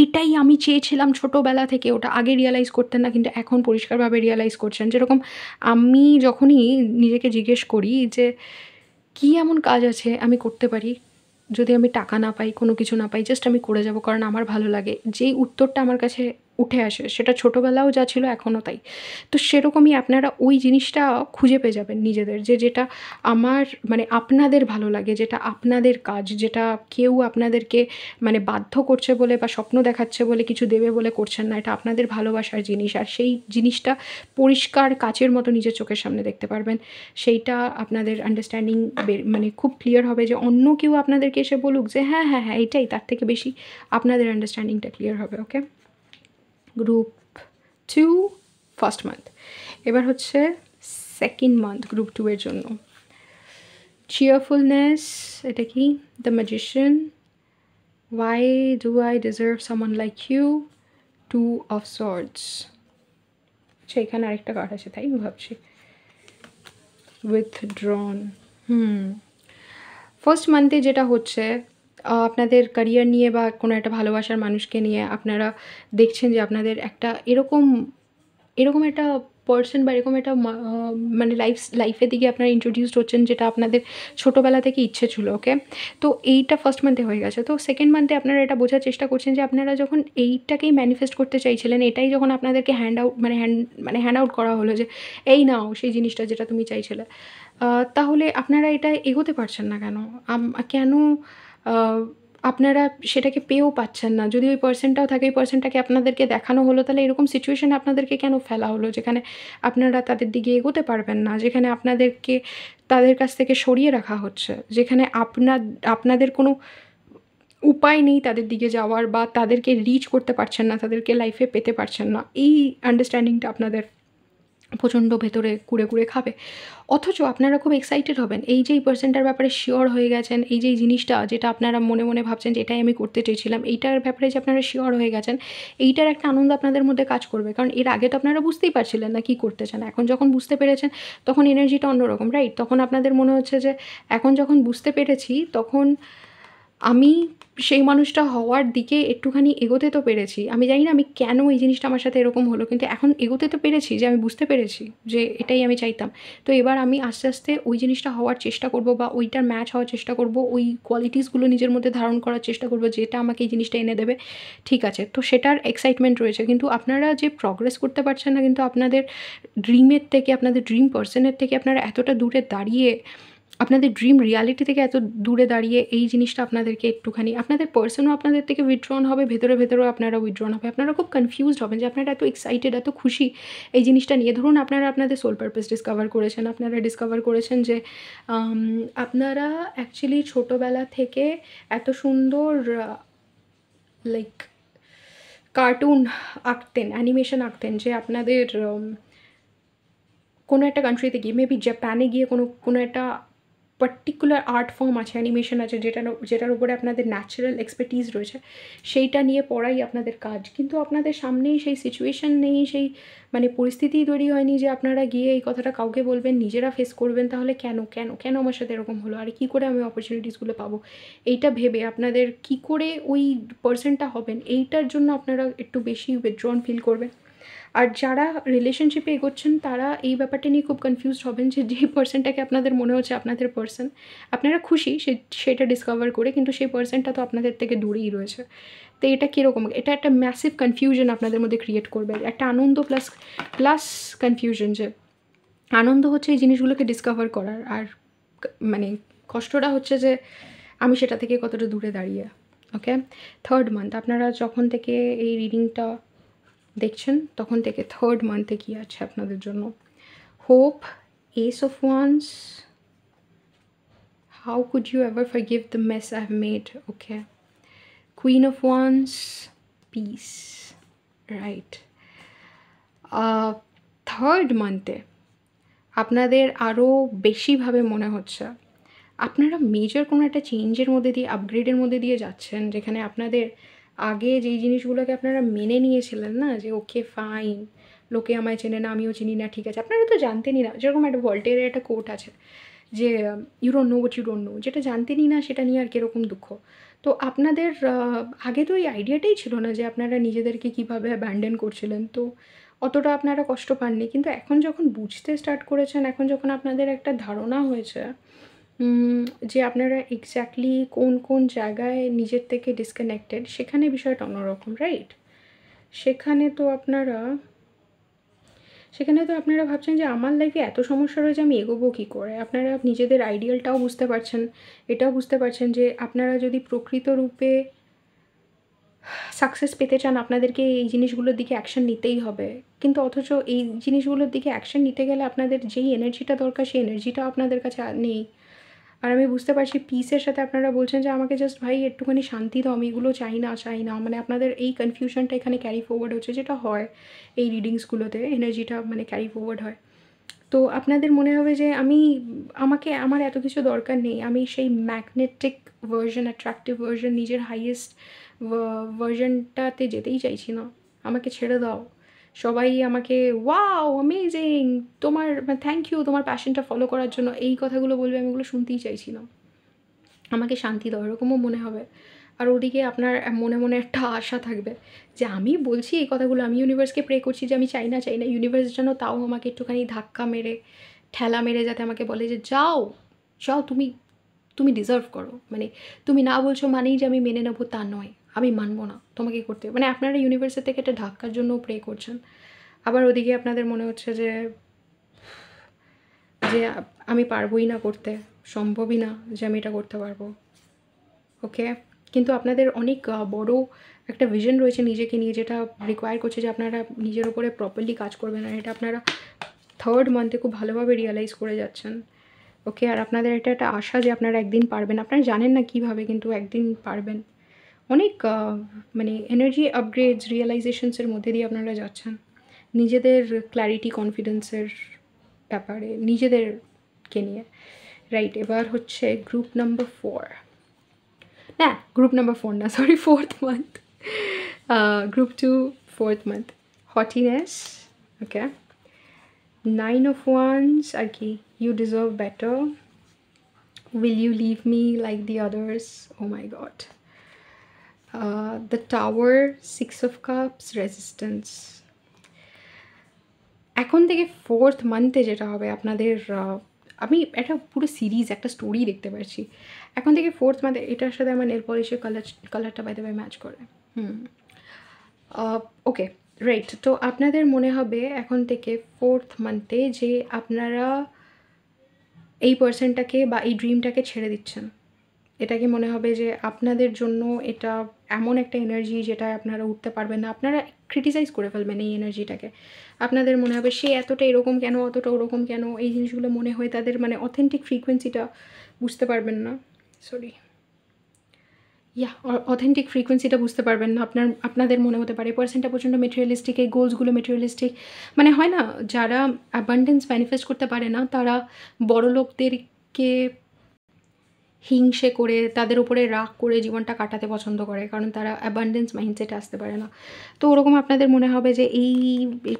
এটাই আমি চেয়েছিলাম ছোটোবেলা থেকে, ওটা আগে রিয়ালাইজ করতেন না কিন্তু এখন পরিষ্কারভাবে রিয়ালাইজ করছেন। যেরকম আমি যখনই নিজেকে জিজ্ঞেস করি যে কী এমন কাজ আছে আমি করতে পারি, যদি আমি টাকা না পাই, কোনো কিছু না পাই, জাস্ট আমি করে যাব কারণ আমার ভালো লাগে, যেই উত্তরটা আমার কাছে উঠে আসে সেটা ছোটোবেলাও যা ছিল এখনও তাই। তো সেরকমই আপনারা ওই জিনিসটা খুঁজে পেয়ে যাবেন নিজেদের, যেটা আমার মানে আপনাদের ভালো লাগে, যেটা আপনাদের কাজ, যেটা কেউ আপনাদেরকে মানে বাধ্য করছে বলে বা স্বপ্ন দেখাচ্ছে বলে কিছু দেবে বলে করছেন না। এটা আপনাদের ভালোবাসার জিনিস, আর সেই জিনিসটা পরিষ্কার কাচের মতো নিজের চোখের সামনে দেখতে পারবেন। সেইটা আপনাদের আন্ডারস্ট্যান্ডিং মানে খুব ক্লিয়ার হবে যে অন্য কেউ আপনাদেরকে এসে বলুক যে হ্যাঁ হ্যাঁ হ্যাঁ এটাই, তার থেকে বেশি আপনাদের আন্ডারস্ট্যান্ডিংটা ক্লিয়ার হবে। ওকে, গ্রুপ 2 ফার্স্ট মান্থ। এবার হচ্ছে সেকেন্ড মান্থ গ্রুপ 2 এর জন্য। চিয়ারফুলনেস, এটা কি? The magician, why do I deserve someone like you, two of swords. আচ্ছা, এখানে আরেকটা কার্ড আছে তাই আমি ভাবছি। উইথড্রন। ফার্স্ট মান্থে যেটা হচ্ছে আপনাদের ক্যারিয়ার নিয়ে বা কোনো একটা ভালোবাসার মানুষকে নিয়ে আপনারা দেখছেন যে আপনাদের একটা এরকম একটা পার্সন বা এরকম একটা মানে লাইফের দিকে আপনারা ইন্ট্রোডিউসড হচ্ছেন, যেটা আপনাদের ছোটোবেলা থেকে ইচ্ছে ছিল। ওকে, তো এইটা ফার্স্ট মান্থে হয়ে গেছে। তো সেকেন্ড মান্থে আপনারা এটা বোঝার চেষ্টা করছেন যে আপনারা যখন এইটাকেই ম্যানিফেস্ট করতে চাইছিলেন, এটাই যখন আপনাদেরকে হ্যান্ড আউট করা হলো যে এই নাও সেই জিনিসটা যেটা তুমি চাইছিলে, তাহলে আপনারা এটা এগোতে পারছেন না কেন? কেন আপনারা সেটাকে পেয়েও পাচ্ছেন না? যদি ওই পার্সনটাও থাকে, ওই পার্সনটাকে আপনাদেরকে দেখানো হলো, তাহলে এরকম সিচুয়েশানে আপনাদেরকে কেন ফেলা হলো যেখানে আপনারা তাদের দিকে এগোতে পারবেন না, যেখানে আপনাদেরকে তাদের কাছ থেকে সরিয়ে রাখা হচ্ছে, যেখানে আপনাদের কোনো উপায় নেই তাদের দিকে যাওয়ার, বা তাদেরকে রিচ করতে পারছেন না, তাদেরকে লাইফে পেতে পারছেন না। এই আন্ডারস্ট্যান্ডিংটা আপনাদের প্রচণ্ড ভেতরে কুড়ে খাবে। অথচ আপনারা খুব এক্সাইটেড হবেন এই যে এই পার্সনটার ব্যাপারে শিওর হয়ে গেছেন, এই যে এই জিনিসটা যেটা আপনারা মনে মনে ভাবছেন যে এটাই আমি করতে চেয়েছিলাম, এইটার ব্যাপারে যে আপনারা শিওর হয়ে গেছেন, এইটার একটা আনন্দ আপনাদের মধ্যে কাজ করবে। কারণ এর আগে তো আপনারা বুঝতেই পারছিলেন না কী করতে চান। এখন যখন বুঝতে পেরেছেন তখন এনার্জিটা অন্যরকম, রাইট? তখন আপনাদের মনে হচ্ছে যে এখন যখন বুঝতে পেরেছি তখন আমি সেই মানুষটা হওয়ার দিকে একটুখানি এগোতে তো পেরেছি। আমি জানি না আমি কেন এই জিনিসটা আমার সাথে এরকম হলো, কিন্তু এখন এগোতে তো পেরেছি, যে আমি বুঝতে পেরেছি যে এটাই আমি চাইতাম। তো এবার আমি আস্তে আস্তে ওই জিনিসটা হওয়ার চেষ্টা করব, বা ওইটার ম্যাচ হওয়ার চেষ্টা করব, ওই কোয়ালিটিসগুলো নিজের মধ্যে ধারণ করার চেষ্টা করব যেটা আমাকে এই জিনিসটা এনে দেবে। ঠিক আছে, তো সেটার এক্সাইটমেন্ট রয়েছে, কিন্তু আপনারা যে প্রগ্রেস করতে পারছেন না, কিন্তু আপনাদের ড্রিমের থেকে, আপনাদের ড্রিম পার্সনের থেকে আপনারা এতটা দূরে দাঁড়িয়ে, আপনাদের ড্রিম রিয়ালিটি থেকে এত দূরে দাঁড়িয়ে এই জিনিসটা আপনাদেরকে একটুখানি, আপনাদের পার্সনও আপনাদের থেকে উইথড্রন হবে, ভেতরেও আপনারা উইথড্রন হবে। আপনারা খুব কনফিউজড হবেন যে আপনারা এত এক্সাইটেড, এত খুশি এই জিনিসটা নিয়ে। ধরুন আপনারা আপনাদের সোল পারপাস ডিসকভার করেছেন, আপনারা ডিসকভার করেছেন যে আপনারা অ্যাকচুয়ালি ছোটোবেলা থেকে এত সুন্দর লাইক কার্টুন আঁকতেন, অ্যানিমেশন আঁকতেন, যে আপনাদের কোনো একটা কান্ট্রিতে গিয়ে, মেবি জাপানে গিয়ে কোনো একটা পার্টিকুলার আর্ট ফর্ম আছে, অ্যানিমেশন আছে, যেটার উপরে আপনাদের ন্যাচারাল এক্সপার্টিস রয়েছে, সেইটা নিয়ে পড়াই আপনাদের কাজ। কিন্তু আপনাদের সামনেই সেই সিচুয়েশান নেই, সেই মানে পরিস্থিতিই তৈরি হয়নি যে আপনারা গিয়ে এই কথাটা কাউকে বলবেন, নিজেরা ফেস করবেন। তাহলে কেন কেন কেন আমার সাথে এরকম হলো, আর কী করে আমি অপরচুনিটিসগুলো পাবো, এইটা ভেবে আপনাদের কী করে ওই পার্সনটা হবেন, এইটার জন্য আপনারা একটু বেশি উইথড্রন ফিল করবেন। আর যারা রিলেশনশিপে এগোচ্ছেন তারা এই ব্যাপারটা নিয়ে খুব কনফিউজড হবেন যে যেই পার্সনটাকে আপনাদের মনে হচ্ছে আপনাদের পার্সন, আপনারা খুশি সেটা ডিসকভার করে, কিন্তু সেই পার্সনটা তো আপনাদের থেকে দূরেই রয়েছে। তো এটা কীরকম, এটা একটা ম্যাসিভ কনফিউশন আপনাদের মধ্যে ক্রিয়েট করবে, একটা আনন্দ প্লাস কনফিউশন। যে আনন্দ হচ্ছে এই জিনিসগুলোকে ডিসকভার করার, আর মানে কষ্টটা হচ্ছে যে আমি সেটা থেকে কতটা দূরে দাঁড়িয়ে। ওকে, 3rd মান্থ আপনারা যখন থেকে এই রিডিংটা দেখছেন তখন থেকে 3rd মান্থে কী আছে আপনাদের জন্য। Hope, ace of wands, how could you ever forgive the mess I have made, okay, queen of wands, peace, right. 3rd মান্থে আপনাদের আরও বেশিভাবে মনে হচ্ছে আপনারা মেজর কোনো একটা চেঞ্জের মধ্যে দিয়ে, আপগ্রেডের মধ্যে দিয়ে যাচ্ছেন, যেখানে আপনাদের আগে যেই জিনিসগুলোকে আপনারা মেনে নিয়েছিলেন না, যে ওকে ফাইন, লোকে আমায় চেনে না, আমিও চিনি না, ঠিক আছে, আপনারা তো জানতেনই না। যেরকম একটা ভল্টেয়ারের একটা কোট আছে যে you don't know what you don't know, যেটা জানতেনই না সেটা নিয়ে আর কীরকম দুঃখ। তো আপনাদের আগে তো এই আইডিয়াটাই ছিল না যে আপনারা নিজেদেরকে কীভাবে অ্যাবান্ডন করছিলেন, তো অতটা আপনারা কষ্ট পাননি। কিন্তু এখন যখন বুঝতে স্টার্ট করেছেন, এখন যখন আপনাদের একটা ধারণা হয়েছে যে আপনারা এক্স্যাক্টলি কোন কোন জায়গায় নিজের থেকে ডিসকানেক্টেড, সেখানে বিষয়টা অন্যরকম, রাইট? সেখানে তো আপনারা ভাবছেন যে আমার লাইফে এত সমস্যা রয়েছে, আমি এগোবো কী করে। আপনারা নিজেদের আইডিয়ালটাও বুঝতে পারছেন, এটাও বুঝতে পারছেন যে আপনারা যদি প্রকৃত রূপে সাকসেস পেতে চান, আপনাদেরকে এই জিনিসগুলোর দিকে অ্যাকশন নিতেই হবে। কিন্তু অথচ এই জিনিসগুলোর দিকে অ্যাকশন নিতে গেলে আপনাদের যেই এনার্জিটা দরকার, সেই এনার্জিটাও আপনাদের কাছে নেই। আর আমি বুঝতে পারছি পিসের সাথে আপনারা বলছেন যে আমাকে জাস্ট ভাই একটুখানি শান্তি দাও, আমি এগুলো চাই না। মানে আপনাদের এই কনফিউশনটা এখানে ক্যারি ফরওয়ার্ড হচ্ছে, যেটা হয় এই রিডিংসগুলোতে, এনার্জিটা মানে ক্যারি ফরওয়ার্ড হয়। তো আপনাদের মনে হবে যে আমার এত কিছু দরকার নেই, আমি সেই ম্যাগনেটিক ভার্জন, অ্যাট্রাকটিভ ভার্জন, নিজের হাইয়েস্ট ভার্জনটাতে যেতেই চাইছি না, আমাকে ছেড়ে দাও। সবাই আমাকে ওয়াও অ্যামেজিং, তোমার থ্যাংক ইউ তোমার প্যাশনটা ফলো করার জন্য, এই কথাগুলো বলবে, আমি এগুলো শুনতেই চাইছি না, আমাকে শান্তি দাও, এরকমও মনে হবে। আর ওদিকে আপনার মনে মনে একটা আশা থাকবে যে আমি বলছি এই কথাগুলো, আমি ইউনিভার্সকে প্রে করছি যে আমি চাই না, ইউনিভার্স যেন তাও আমাকে একটুখানি ধাক্কা মেরে, ঠেলা মেরে যাতে আমাকে বলে যে যাও, তুমি ডিজার্ভ করো। মানে তুমি না বলছো মানেই যে আমি মেনে নেবো তা নয়, আমি মানবো না, তোমাকে করতে, মানে আপনারা ইউনিভার্সের থেকে একটা ধাক্কার জন্য প্রে করছেন। আবার ওদিকে আপনাদের মনে হচ্ছে যে আমি পারবোই না করতে, সম্ভবই না যে আমি এটা করতে পারবো। ওকে, কিন্তু আপনাদের অনেক বড় একটা ভিশন রয়েছে নিজেকে নিয়ে, যেটা রিকোয়ার করছে যে আপনারা নিজের ওপরে প্রপারলি কাজ করবেন, আর এটা আপনারা 3rd মান্থে খুব ভালোভাবে রিয়ালাইজ করে যাচ্ছেন। ওকে, আর আপনাদের এটা একটা আশা যে আপনারা একদিন পারবেন, আপনারা জানেন না কীভাবে, কিন্তু একদিন পারবেন। অনেক মানে এনার্জি আপগ্রেডস, রিয়েলাইজেশনসের মধ্যে দিয়ে আপনারা যাচ্ছেন, নিজেদের ক্ল্যারিটি, কনফিডেন্সের ব্যাপারে, নিজেদেরকে নিয়ে, রাইট? এবার হচ্ছে গ্রুপ নাম্বার 4, না গ্রুপ নাম্বার 4 না, sorry, 4th month, group 2, 4th month, hotness, okay, 9 of Wands আর কি, you deserve better, will you leave me like the others? Oh my god. The Tower, 6 of Cups, Resistance. এখন থেকে 4th মান্থে যেটা হবে আপনাদের, আমি একটা পুরো সিরিজ, একটা স্টোরি দেখতে পাচ্ছি। এখন থেকে 4th মান্থে এটার সাথে আমার নেল পলিশের কালারটা বাই দ্য ওয়ে ম্যাচ করে। ওকে, রাইট। তো আপনাদের মনে হবে এখন থেকে 4th মান্থে যে আপনারা এই পার্সনটাকে বা এই ড্রিমটাকে ছেড়ে দিচ্ছেন। এটাকে মনে হবে যে আপনাদের জন্য এটা এমন একটা এনার্জি যেটা আপনারা উঠতে পারবেন না, আপনারা ক্রিটিসাইজ করে ফেলবেন এই এনার্জিটাকে। আপনাদের মনে হবে সে এতটা এরকম কেন, অতটা ওরকম কেন, এই জিনিসগুলো মনে হয় তাদের মানে অথেন্টিক ফ্রিকোয়েন্সিটা বুঝতে পারবেন না। সরি, অথেন্টিক ফ্রিকোয়েন্সিটা বুঝতে পারবেন না। আপনাদের মনে হতে পারে পার্সনটা প্রচণ্ড মেটেরিয়ালিস্টিক, এই গোলসগুলো মেটেরিয়ালিস্টিক। মানে হয় না, যারা অ্যাবান্ডেন্স ম্যানিফেস্ট করতে পারে না তারা বড় লোকদেরকে হিংসে করে, তাদের উপরে রাগ করে জীবনটা কাটাতে পছন্দ করে, কারণ তারা অ্যাবান্ডেন্স মাইন্ডসেটে আসতে পারে না। তো ওরকম আপনাদের মনে হবে যে এই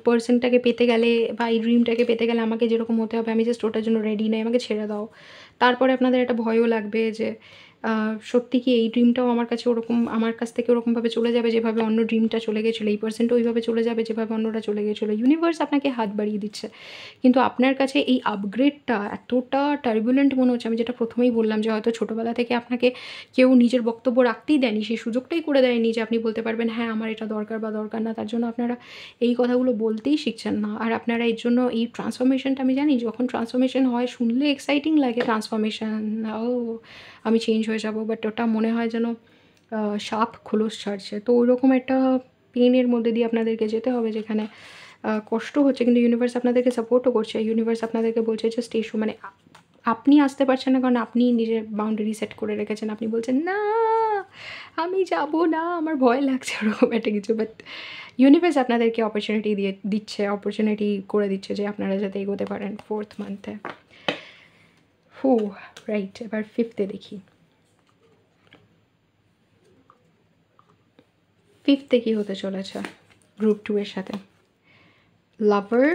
পার্সনটাকে পেতে গেলে বা এই ড্রিমটাকে পেতে গেলে আমাকে যেরকম হতে হবে, আমি জাস্ট ওটার জন্য রেডি নেই, আমাকে ছেড়ে দাও। তারপরে আপনাদের একটা ভয়ও লাগবে যে সত্যি কি এই ড্রিমটাও আমার কাছে ওরকম, আমার কাছ থেকে ওরকমভাবে চলে যাবে যেভাবে অন্য ড্রিমটা চলে গেছিলো, এই পার্সনটা ওইভাবে চলে যাবে যেভাবে অন্যরা চলে গেছিলো। ইউনিভার্স আপনাকে হাত বাড়িয়ে দিচ্ছে, কিন্তু আপনার কাছে এই আপগ্রেডটা এতটা টার্বুলেন্ট মনে হচ্ছে। আমি যেটা প্রথমেই বললাম যে হয়তো ছোটোবেলা থেকে আপনাকে কেউ নিজের বক্তব্য রাখতেই দেয়নি, সেই সুযোগটাই করে দেয়নি যে আপনি বলতে পারবেন হ্যাঁ আমার এটা দরকার বা দরকার না। তার জন্য আপনারা এই কথাগুলো বলতেই শিখছেন না। আর আপনারা এর জন্য এই ট্রান্সফরমেশনটা, আমি জানি যখন ট্রান্সফরমেশন হয় শুনলে এক্সাইটিং লাগে, ট্রান্সফরমেশন ও আমি চেঞ্জ হয়ে যাব, বাট ওটা মনে হয় যেন সাপ খোলস ছাড়ছে। তো ওইরকম একটা পেনের মধ্যে দিয়ে আপনাদেরকে যেতে হবে যেখানে কষ্ট হচ্ছে, কিন্তু ইউনিভার্স আপনাদেরকে সাপোর্টও করছে। ইউনিভার্স আপনাদেরকে বলছে জাস্ট এসো। মানে আপনি আসতে পারছেন না কারণ আপনি নিজের বাউন্ডারি সেট করে রেখেছেন, আপনি বলছেন না আমি যাব না, আমার ভয় লাগছে, ওরকম একটা কিছু। বাট ইউনিভার্স আপনাদেরকে অপরচুনিটি দিচ্ছে, অপরচুনিটি করে দিচ্ছে যে আপনারা যাতে এগোতে পারেন 4th মান্থে। রাইট, এবার 5th দেখি। 5th কি হতে চলেছে গ্রুপ 2 এর সাথে? লাভার,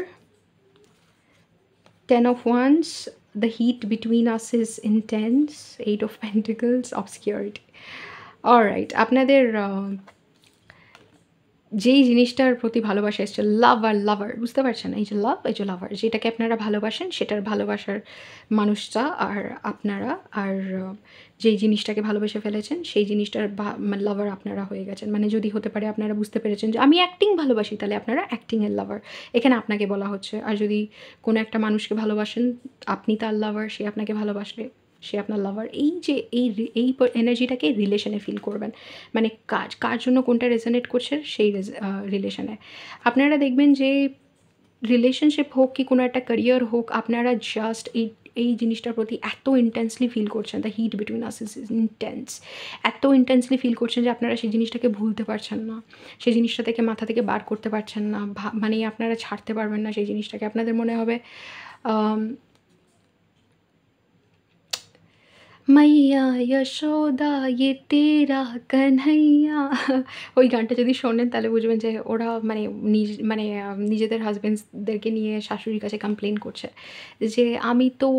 10 of Wands, the heat between us is intense, 8 of Pentacles, obscurity. Alright, আপনাদের যেই জিনিসটার প্রতি ভালোবাসা এসছে, লাভার, বুঝতে পারছেন? এই যে লাভ, এই যে লাভার, যেটাকে আপনারা ভালোবাসেন সেটার ভালোবাসার মানুষটা আর আপনারা, আর যেই জিনিসটাকে ভালোবেসে ফেলেছেন সেই জিনিসটার লাভার আপনারা হয়ে গেছেন। মানে যদি হতে পারে আপনারা বুঝতে পেরেছেন যে আমি অ্যাক্টিং ভালোবাসি, তাহলে আপনারা অ্যাক্টিংয়ের লাভার, এখানে আপনাকে বলা হচ্ছে। আর যদি কোনো একটা মানুষকে ভালোবাসেন, আপনি তার লাভার, সে আপনাকে ভালোবাসলে সে আপনার লাভার। এই যে এই এনার্জিটাকে রিলেশনে ফিল করবেন, মানে কার জন্য কোনটা রেজোনেট করছে সেই রিলেশনে। আপনারা দেখবেন যে রিলেশনশিপ হোক কি কোনো একটা ক্যারিয়ার হোক, আপনারা জাস্ট এই জিনিসটার প্রতি এত ইন্টেন্সলি ফিল করছেন, the heat between us is intense, এত ইন্টেন্সলি ফিল করছেন যে আপনারা সেই জিনিসটাকে ভুলতে পারছেন না, সেই জিনিসটা থেকে মাথা থেকে বার করতে পারছেন না, মানে আপনারা ছাড়তে পারবেন না সেই জিনিসটাকে। আপনাদের মনে হবে মাইয়া যশোদা ये तेरा कन्हैया, ওই গানটা যদি শোনেন তাহলে বুঝবেন যে ওরা মানে নিজেদের হাজব্যান্ডসদেরকে নিয়ে শাশুড়ির কাছে কমপ্লেন করছে যে আমি তো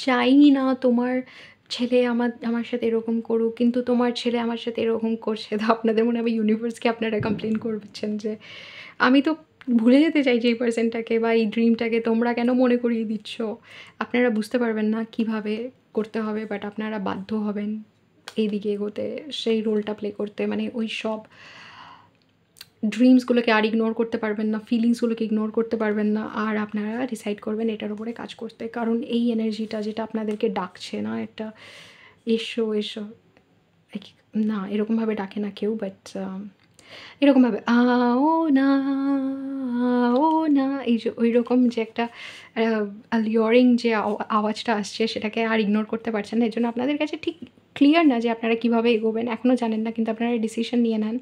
চাই না তোমার ছেলে আমার সাথে এরকম করুক, কিন্তু তোমার ছেলে আমার সাথে এরকম করছে। তো আপনাদের মনে হবে ইউনিভার্সকে আপনারা কমপ্লেন করছেন যে আমি তো ভুলে যেতে চাইছি এই পার্সনটাকে বা এই ড্রিমটাকে, তোমরা কেন মনে করিয়ে দিচ্ছ। আপনারা বুঝতে পারবেন না কিভাবে করতে হবে, বাট আপনারা বাধ্য হবেন এই দিকে এগোতে, সেই রোলটা প্লে করতে। মানে ওই সব ড্রিমসগুলোকে আর ইগনোর করতে পারবেন না, ফিলিংসগুলোকে ইগনোর করতে পারবেন না, আর আপনারা ডিসাইড করবেন এটার উপরে কাজ করতে। কারণ এই এনার্জিটা যেটা আপনাদেরকে ডাকছে না, একটা এসো এসো, না এরকমভাবে ডাকে না কেউ, বাট এরকমভাবে আও না আও না, এই যে ওই রকম যে একটা লিওরিং যে আওয়াজটা আসছে সেটাকে আর ইগনোর করতে পারছেন না। এর জন্য আপনাদের কাছে ঠিক ক্লিয়ার না যে আপনারা কীভাবে এগোবেন, এখনও জানেন না, কিন্তু আপনারা ডিসিশন নিয়ে নেন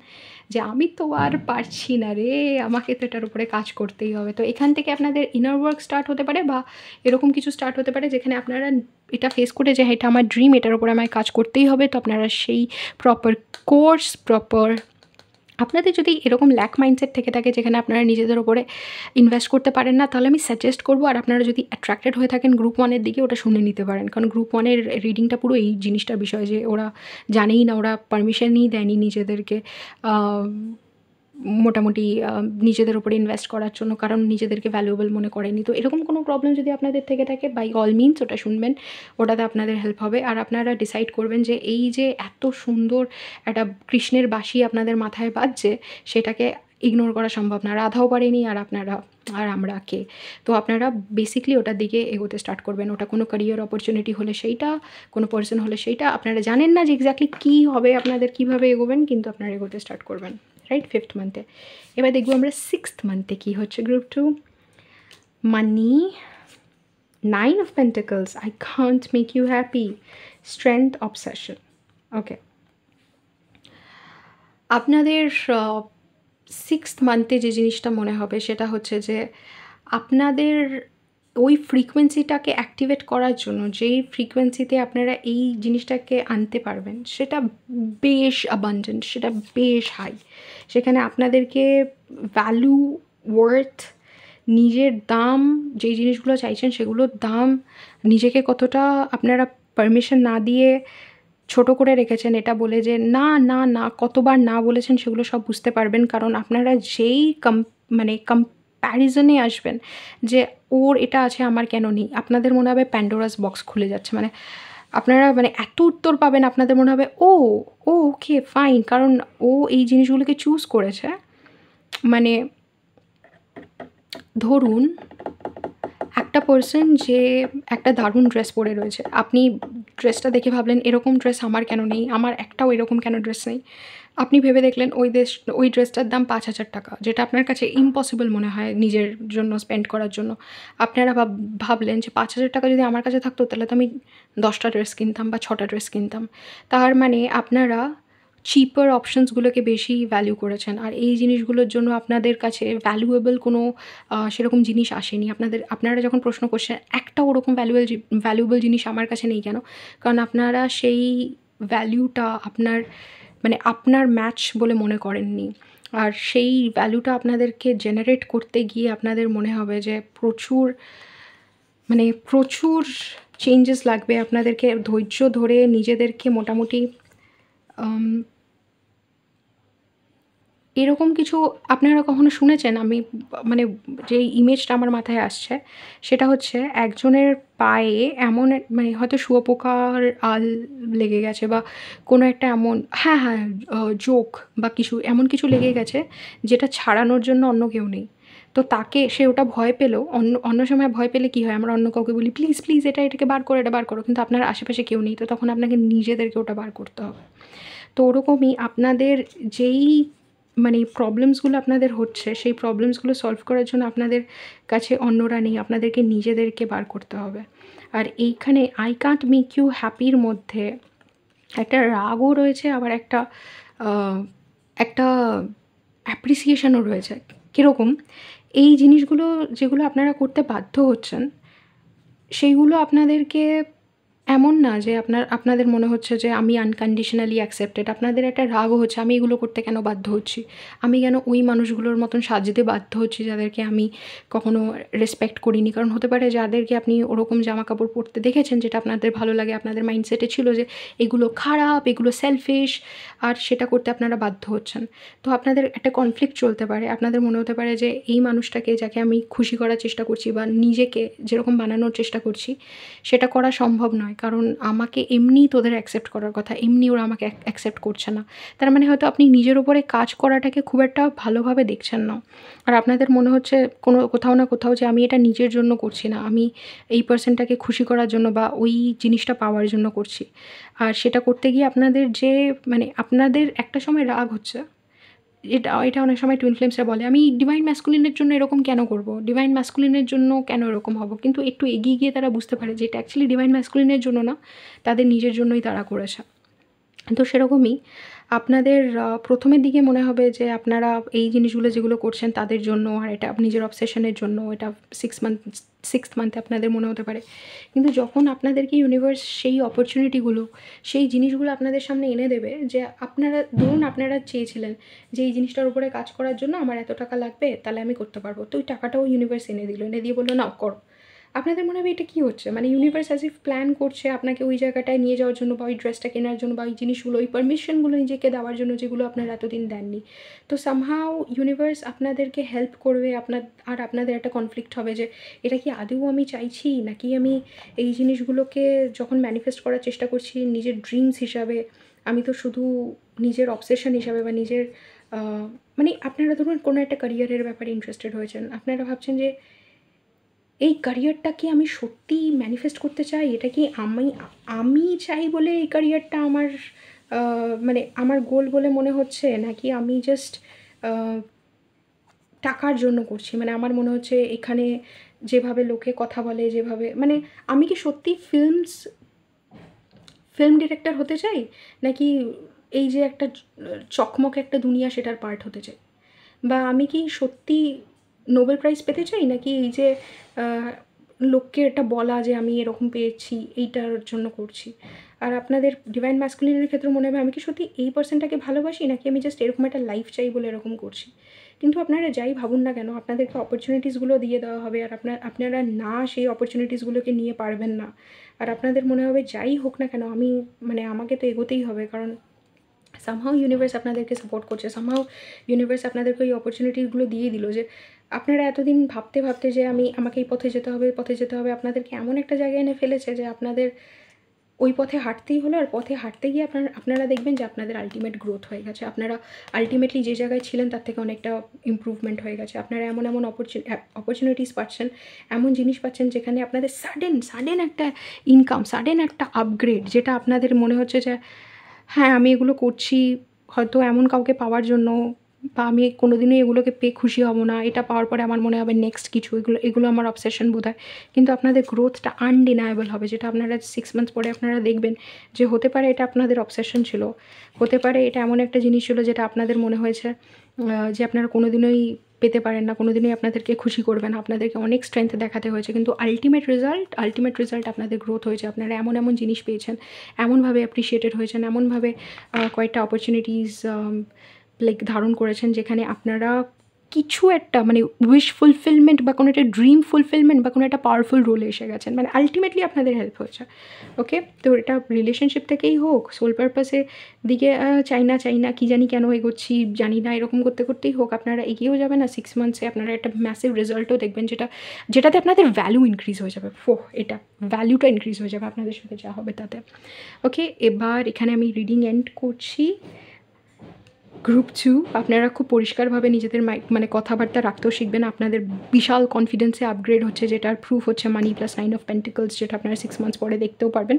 যে আমি তো আর পারছি না রে, আমাকে তো এটার উপরে কাজ করতেই হবে। তো এখান থেকে আপনাদের ইনার ওয়ার্ক স্টার্ট হতে পারে, বা এরকম কিছু স্টার্ট হতে পারে যেখানে আপনারা এটা ফেস করে যে এটা আমার ড্রিম, এটার উপরে আমায় কাজ করতেই হবে। তো আপনারা সেই প্রপার কোর্স, প্রপার আপনাদের যদি এরকম ল্যাক মাইন্ডসেট থেকে থাকে যেখানে আপনারা নিজেদের ওপরে ইনভেস্ট করতে পারেন না, তাহলে আমি সাজেস্ট করবো, আর আপনারা যদি অ্যাট্রাক্টেড হয়ে থাকেন গ্রুপ 1-এর দিকে, ওটা শুনে নিতে পারেন। কারণ গ্রুপ 1-এর রিডিংটা পুরো এই জিনিসটার বিষয় যে ওরা জানেই না, ওরা পারমিশনই দেয়নি নিজেদেরকে মোটামুটি নিজেদের উপরে ইনভেস্ট করার জন্য, কারণ নিজেদেরকে ভ্যালুয়েবল মনে করেনি। তো এরকম কোনো প্রবলেম যদি আপনাদের থেকে থাকে, বাই অল মিনস ওটা শুনবেন, ওটাতে আপনাদের হেল্প হবে। আর আপনারা ডিসাইড করবেন যে এই যে এত সুন্দর একটা কৃষ্ণের বাঁশি আপনাদের মাথায় বাজছে, সেটাকে ইগনোর করা সম্ভব না। রাধাও পারেনি, আর আপনারা আর আমরা কে? তো আপনারা বেসিকলি ওটার দিকে এগোতে স্টার্ট করবেন। ওটা কোনো ক্যারিয়ার অপরচুনিটি হলে সেইটা, কোনো পার্সন হলে সেইটা, আপনারা জানেন না যে এক্স্যাক্টলি কী হবে আপনাদের, কীভাবে এগোবেন, কিন্তু আপনারা এগোতে স্টার্ট করবেন, রাইট? 5th মান্থে। এবার দেখবো আমরা 6th মান্থে কী হচ্ছে। Group 2, money, 9 of Pentacles, I can't make you happy, strength, obsession. ওকে, আপনাদের 6th মান্থে যে জিনিসটা মনে হবে সেটা হচ্ছে যে আপনাদের ওই ফ্রিকোয়েন্সিটাকে অ্যাক্টিভেট করার জন্য, যেই ফ্রিকোয়েন্সিতে আপনারা এই জিনিসটাকে আনতে পারবেন, সেটা বেশ অ্যাবান্ডেন্ট, সেটা বেশ হাই। সেখানে আপনাদেরকে ভ্যালু, ওয়ার্থ, নিজের দাম, যেই জিনিসগুলো চাইছেন সেগুলোর দাম, নিজেকে কতটা আপনারা পারমিশন না দিয়ে ছোট করে রেখেছেন এটা বলে যে না না না, কতবার না বলেছেন সেগুলো সব বুঝতে পারবেন। কারণ আপনারা যেই কম্প্যারিজনে আসবেন যে ওর এটা আছে আমার কেন নেই, আপনাদের মনে হবে প্যান্ডোরাস বক্স খুলে যাচ্ছে। মানে আপনারা মানে এত উত্তর পাবেন, আপনাদের মনে হবে ও ও ওকে ফাইন, কারণ ও এই জিনিসগুলোকে চুজ করেছে। মানে ধরুন একটা পার্সন যে একটা দারুণ ড্রেস পরে রয়েছে, আপনি ড্রেসটা দেখে ভাবলেন এরকম ড্রেস আমার কেন নেই, আমার একটাও এরকম কেন ড্রেস নেই। আপনি ভেবে দেখলেন ওই ড্রেসটার দাম 5,000 টাকা, যেটা আপনার কাছে ইম্পসিবল মনে হয় নিজের জন্য স্পেন্ড করার জন্য। আপনারা ভাবলেন যে 5,000 টাকা যদি আমার কাছে থাকতো তাহলে তো আমি 10টা ড্রেস কিনতাম বা 6টা ড্রেস কিনতাম। তার মানে আপনারা চিপার অপশনসগুলোকে বেশি ভ্যালু করেছেন, আর এই জিনিসগুলোর জন্য আপনাদের কাছে ভ্যালুয়েবল কোনো সেরকম জিনিস আসেনি। আপনারা যখন প্রশ্ন করছেন একটা ওরকম ভ্যালুয়েবল জিনিস আমার কাছে নেই কেন, কারণ আপনারা সেই ভ্যালুটা আপনার ম্যাচ বলে মনে করেননি। আর সেই ভ্যালুটা আপনাদেরকে জেনারেট করতে গিয়ে আপনাদের মনে হবে যে প্রচুর চেঞ্জেস লাগবে। আপনাদেরকে ধৈর্য ধরে নিজেদেরকে মোটামুটি এরকম কিছু আপনারা কখনো শুনেছেন? আমি যেই ইমেজটা আমার মাথায় আসছে সেটা হচ্ছে একজনের পায়ে এমন হয়তো শুঁয়োপোকার আল লেগে গেছে বা কোনো একটা এমন জোক বা কিছু এমন কিছু লেগে গেছে যেটা ছাড়ানোর জন্য অন্য কেউ নেই। তো সে ওটা ভয় পেলেও অন্য সময় ভয় পেলে কী হয়, আমরা অন্য কাউকে বলি প্লিজ প্লিজ এটাকে বার করো, এটা বার করো, কিন্তু আপনার আশেপাশে কেউ নেই, তো তখন আপনাকে নিজেদেরকে ওটা বার করতে হবে। তো ওরকমই আপনাদের যেই প্রবলেমসগুলো আপনাদের হচ্ছে, সেই প্রবলেমসগুলো সলভ করার জন্য আপনাদের কাছে অন্যরা নেই, আপনাদেরকে নিজেদেরকে বার করতে হবে। আর এইখানে আই কান্ট মেক ইউ হ্যাপির মধ্যে একটা রাগও রয়েছে, আবার একটা অ্যাপ্রিসিয়েশনও রয়েছে। কীরকম? এই জিনিসগুলো যেগুলো আপনারা করতে বাধ্য হচ্ছেন, সেইগুলো আপনাদেরকে এমন না যে আপনাদের মনে হচ্ছে যে আমি আনকন্ডিশনালি অ্যাকসেপ্টেড। আপনাদের একটা রাগও হচ্ছে আমি এগুলো করতে কেন বাধ্য হচ্ছি, আমি কেন ওই মানুষগুলোর মতন সাজতে বাধ্য হচ্ছি যাদেরকে আমি কখনো রেসপেক্ট করিনি। কারণ হতে পারে যাদেরকে আপনি ওরকম জামা কাপড় পরতে দেখেছেন যেটা আপনাদের ভালো লাগে, আপনাদের মাইন্ডসেটে ছিল যে এগুলো খারাপ, এগুলো সেলফিশ, আর সেটা করতে আপনারা বাধ্য হচ্ছেন। তো আপনাদের একটা কনফ্লিক্ট চলতে পারে, আপনাদের মনে হতে পারে যে এই মানুষটাকে যাকে আমি খুশি করার চেষ্টা করছি বা নিজেকে যেরকম বানানোর চেষ্টা করছি সেটা করা সম্ভব নয়, কারণ আমাকে এমনিই তোদের অ্যাকসেপ্ট করার কথা, এমনি ওরা আমাকে অ্যাকসেপ্ট করছে না। তার মানে হয়তো আপনি নিজের ওপরে কাজ করাটাকে খুব একটা ভালোভাবে দেখছেন না, আর আপনাদের মনে হচ্ছে কোথাও না কোথাও যে আমি এটা নিজের জন্য করছি না, আমি এই পার্সনটাকে খুশি করার জন্য বা ওই জিনিসটা পাওয়ার জন্য করছি। আর সেটা করতে গিয়ে আপনাদের যে আপনাদের একটা সময় রাগ হচ্ছে, এটা অনেক সময় টুইন ফ্লেমসরা বলে আমি ডিভাইন ম্যাসকুলিনের জন্য এরকম কেন করব, ডিভাইন ম্যাসকুলিনের জন্য কেন এরকম হব, কিন্তু একটু এগিয়ে গিয়ে তারা বুঝতে পারে যে এটা অ্যাকচুয়ালি ডিভাইন ম্যাসকুলিনের জন্য না, তাদের নিজের জন্যই তারা করেছে। তো সেরকমই আপনাদের প্রথমের দিকে মনে হবে যে আপনারা এই জিনিসগুলো যেগুলো করছেন তাদের জন্য, আর এটা নিজের অবসেশনের জন্য, এটা 6th মান্থে আপনাদের মনে হতে পারে। কিন্তু যখন আপনাদেরকে ইউনিভার্স সেই অপরচুনিটিগুলো, সেই জিনিসগুলো আপনাদের সামনে এনে দেবে, যে আপনারা ধরুন আপনারা চেয়েছিলেন যে এই জিনিসটার উপরে কাজ করার জন্য আমার এত টাকা লাগবে, তাহলে আমি করতে পারবো, তো ওই টাকাটাও ইউনিভার্স এনে দিল, এনে দিয়ে বললো নাও করো। আপনাদের মনে হবে এটা কী হচ্ছে, মানে ইউনিভার্স অ্যাজ ইফ প্ল্যান করছে আপনাকে ওই জায়গাটায় নিয়ে যাওয়ার জন্য, বা ওই ড্রেসটা কেনার জন্য, বা ওই জিনিসগুলো, ওই পারমিশনগুলো নিজেকে দেওয়ার জন্য, যেগুলো আপনারা এতদিন দেননি। তো সামহাও ইউনিভার্স আপনাদেরকে হেল্প করবে। আর আপনাদের একটা কনফ্লিক্ট হবে যে এটা কি আদৌ আমি চাইছি, নাকি আমি এই জিনিসগুলোকে যখন ম্যানিফেস্ট করার চেষ্টা করছি নিজের ড্রিমস হিসাবে, আমি তো শুধু নিজের অবসেশন হিসাবে বা নিজের মানে আপনারা ধরুন কোনো একটা ক্যারিয়ারের ব্যাপারে ইন্টারেস্টেড হয়েছেন, আপনারা ভাবছেন যে এই ক্যারিয়ারটা কি আমি সত্যিই ম্যানিফেস্ট করতে চাই, এটা কি আমি চাই বলে এই ক্যারিয়ারটা আমার মানে আমার গোল বলে মনে হচ্ছে, নাকি আমি জাস্ট টাকার জন্য করছি। মানে আমার মনে হচ্ছে এখানে যেভাবে লোকে কথা বলে, যেভাবে মানে আমি কি সত্যি ফিল্ম ডিরেক্টর হতে চাই, নাকি এই যে একটা চকমক একটা দুনিয়া সেটার পার্ট হতে চাই, বা আমি কি সত্যি নোবেল প্রাইজ পেতে চাই, নাকি এই যে লোককে এটা বলা যে আমি এরকম পেয়েছি এইটার জন্য করছি। আর আপনাদের ডিভাইন ম্যাসকুলিনের ক্ষেত্রে মনে হবে আমি কি সত্যি এই পার্সনটাকে ভালোবাসি, নাকি আমি জাস্ট এরকম একটা লাইফ চাই বলে এরকম করছি। কিন্তু আপনারা যাই ভাবুন না কেন, আপনাদেরকে অপরচুনিটিসগুলো দিয়ে দেওয়া হবে, আর আপনারা না সেই অপরচুনিটিসগুলোকে নিয়ে পারবেন না। আর আপনাদের মনে হবে যাই হোক না কেন আমি মানে আমাকে তো এগোতেই হবে, কারণ সামহাও ইউনিভার্স আপনাদেরকে সাপোর্ট করছে, সামহাও ইউনিভার্স আপনাদেরকে ওই অপরচুনিটিগুলো দিয়ে দিল। যে আপনারা এতদিন ভাবতে যে আমাকে এই পথে যেতে হবে, আপনাদেরকে এমন একটা জায়গায় এনে ফেলেছে যে আপনাদের ওই পথে হাঁটতেই হলো। আর পথে হাঁটতে গিয়ে আপনারা দেখবেন যে আপনাদের আলটিমেট গ্রোথ হয়ে গেছে, আপনারা আলটিমেটলি যে জায়গায় ছিলেন তার থেকে অনেকটা ইমপ্রুভমেন্ট হয়ে গেছে। আপনারা এমন অপরচুনিটিস পাচ্ছেন, এমন জিনিস পাচ্ছেন যেখানে আপনাদের সাডেন একটা ইনকাম, সাডেন একটা আপগ্রেড, যেটা আপনাদের মনে হচ্ছে যে হ্যাঁ আমি এগুলো করছি হয়তো এমন কাউকে পাওয়ার জন্য, বা আমি কোনোদিনই এগুলোকে পেয়ে খুশি হব না, এটা পাওয়ার পরে আমার মনে হবে নেক্সট কিছু, এগুলো আমার অবসেশন বোধহয়। কিন্তু আপনাদের গ্রোথটা আনডিনায়েবল হবে, যেটা আপনারা 6 মান্থস পরে আপনারা দেখবেন যে হতে পারে এটা আপনাদের অবসেশন ছিল, হতে পারে এটা এমন একটা জিনিস ছিল যেটা আপনাদের মনে হয়েছে যে আপনারা কোনোদিনই পেতে পারেন না, কোনোদিনই আপনাদেরকে খুশি করবে না, আপনাদেরকে অনেক স্ট্রেংথ দেখাতে হয়েছে, কিন্তু আলটিমেট রেজাল্ট আপনাদের গ্রোথ হয়েছে। আপনারা এমন জিনিস পেয়েছেন, এমনভাবে অ্যাপ্রিসিয়েটেড হয়েছেন, এমনভাবে কয়েকটা অপরচুনিটিস লাইক ধারণ করেছেন, যেখানে আপনারা কিছু একটা মানে উইশ ফুলফিলমেন্ট বা কোনো একটা ড্রিম ফুলফিলমেন্ট বা কোনো একটা পাওয়ারফুল রোলে এসে গেছেন, মানে আলটিমেটলি আপনাদের হেল্প হয়েছে। ওকে, তো এটা রিলেশনশিপ থেকেই হোক, সোল পারপাসের দিকে চাই না কি জানি কেন এগোচ্ছি জানি না, এরকম করতেই হোক, আপনারা এগিয়েও যাবেন। আর 6 মান্থসে আপনারা একটা ম্যাসিভ রেজাল্টও দেখবেন, যেটাতে আপনাদের ভ্যালু ইনক্রিজ হয়ে যাবে। এটা ভ্যালুটা ইনক্রিজ হয়ে যাবে আপনাদের সাথে যা হবে তাতে। ওকে, এবার এখানে আমি রিডিং এন্ড করছি। গ্রুপ 2, আপনারা খুব পরিষ্কারভাবে নিজেদের মানে কথাবার্তা রাখতেও শিখবেন। আপনাদের বিশাল কনফিডেন্সে আপগ্রেড হচ্ছে, যেটার প্রুফ হচ্ছে মানি প্লাস 9 অফ পেন্টিকলস, যেটা আপনারা 6 মান্থস পরে দেখতেও পারবেন।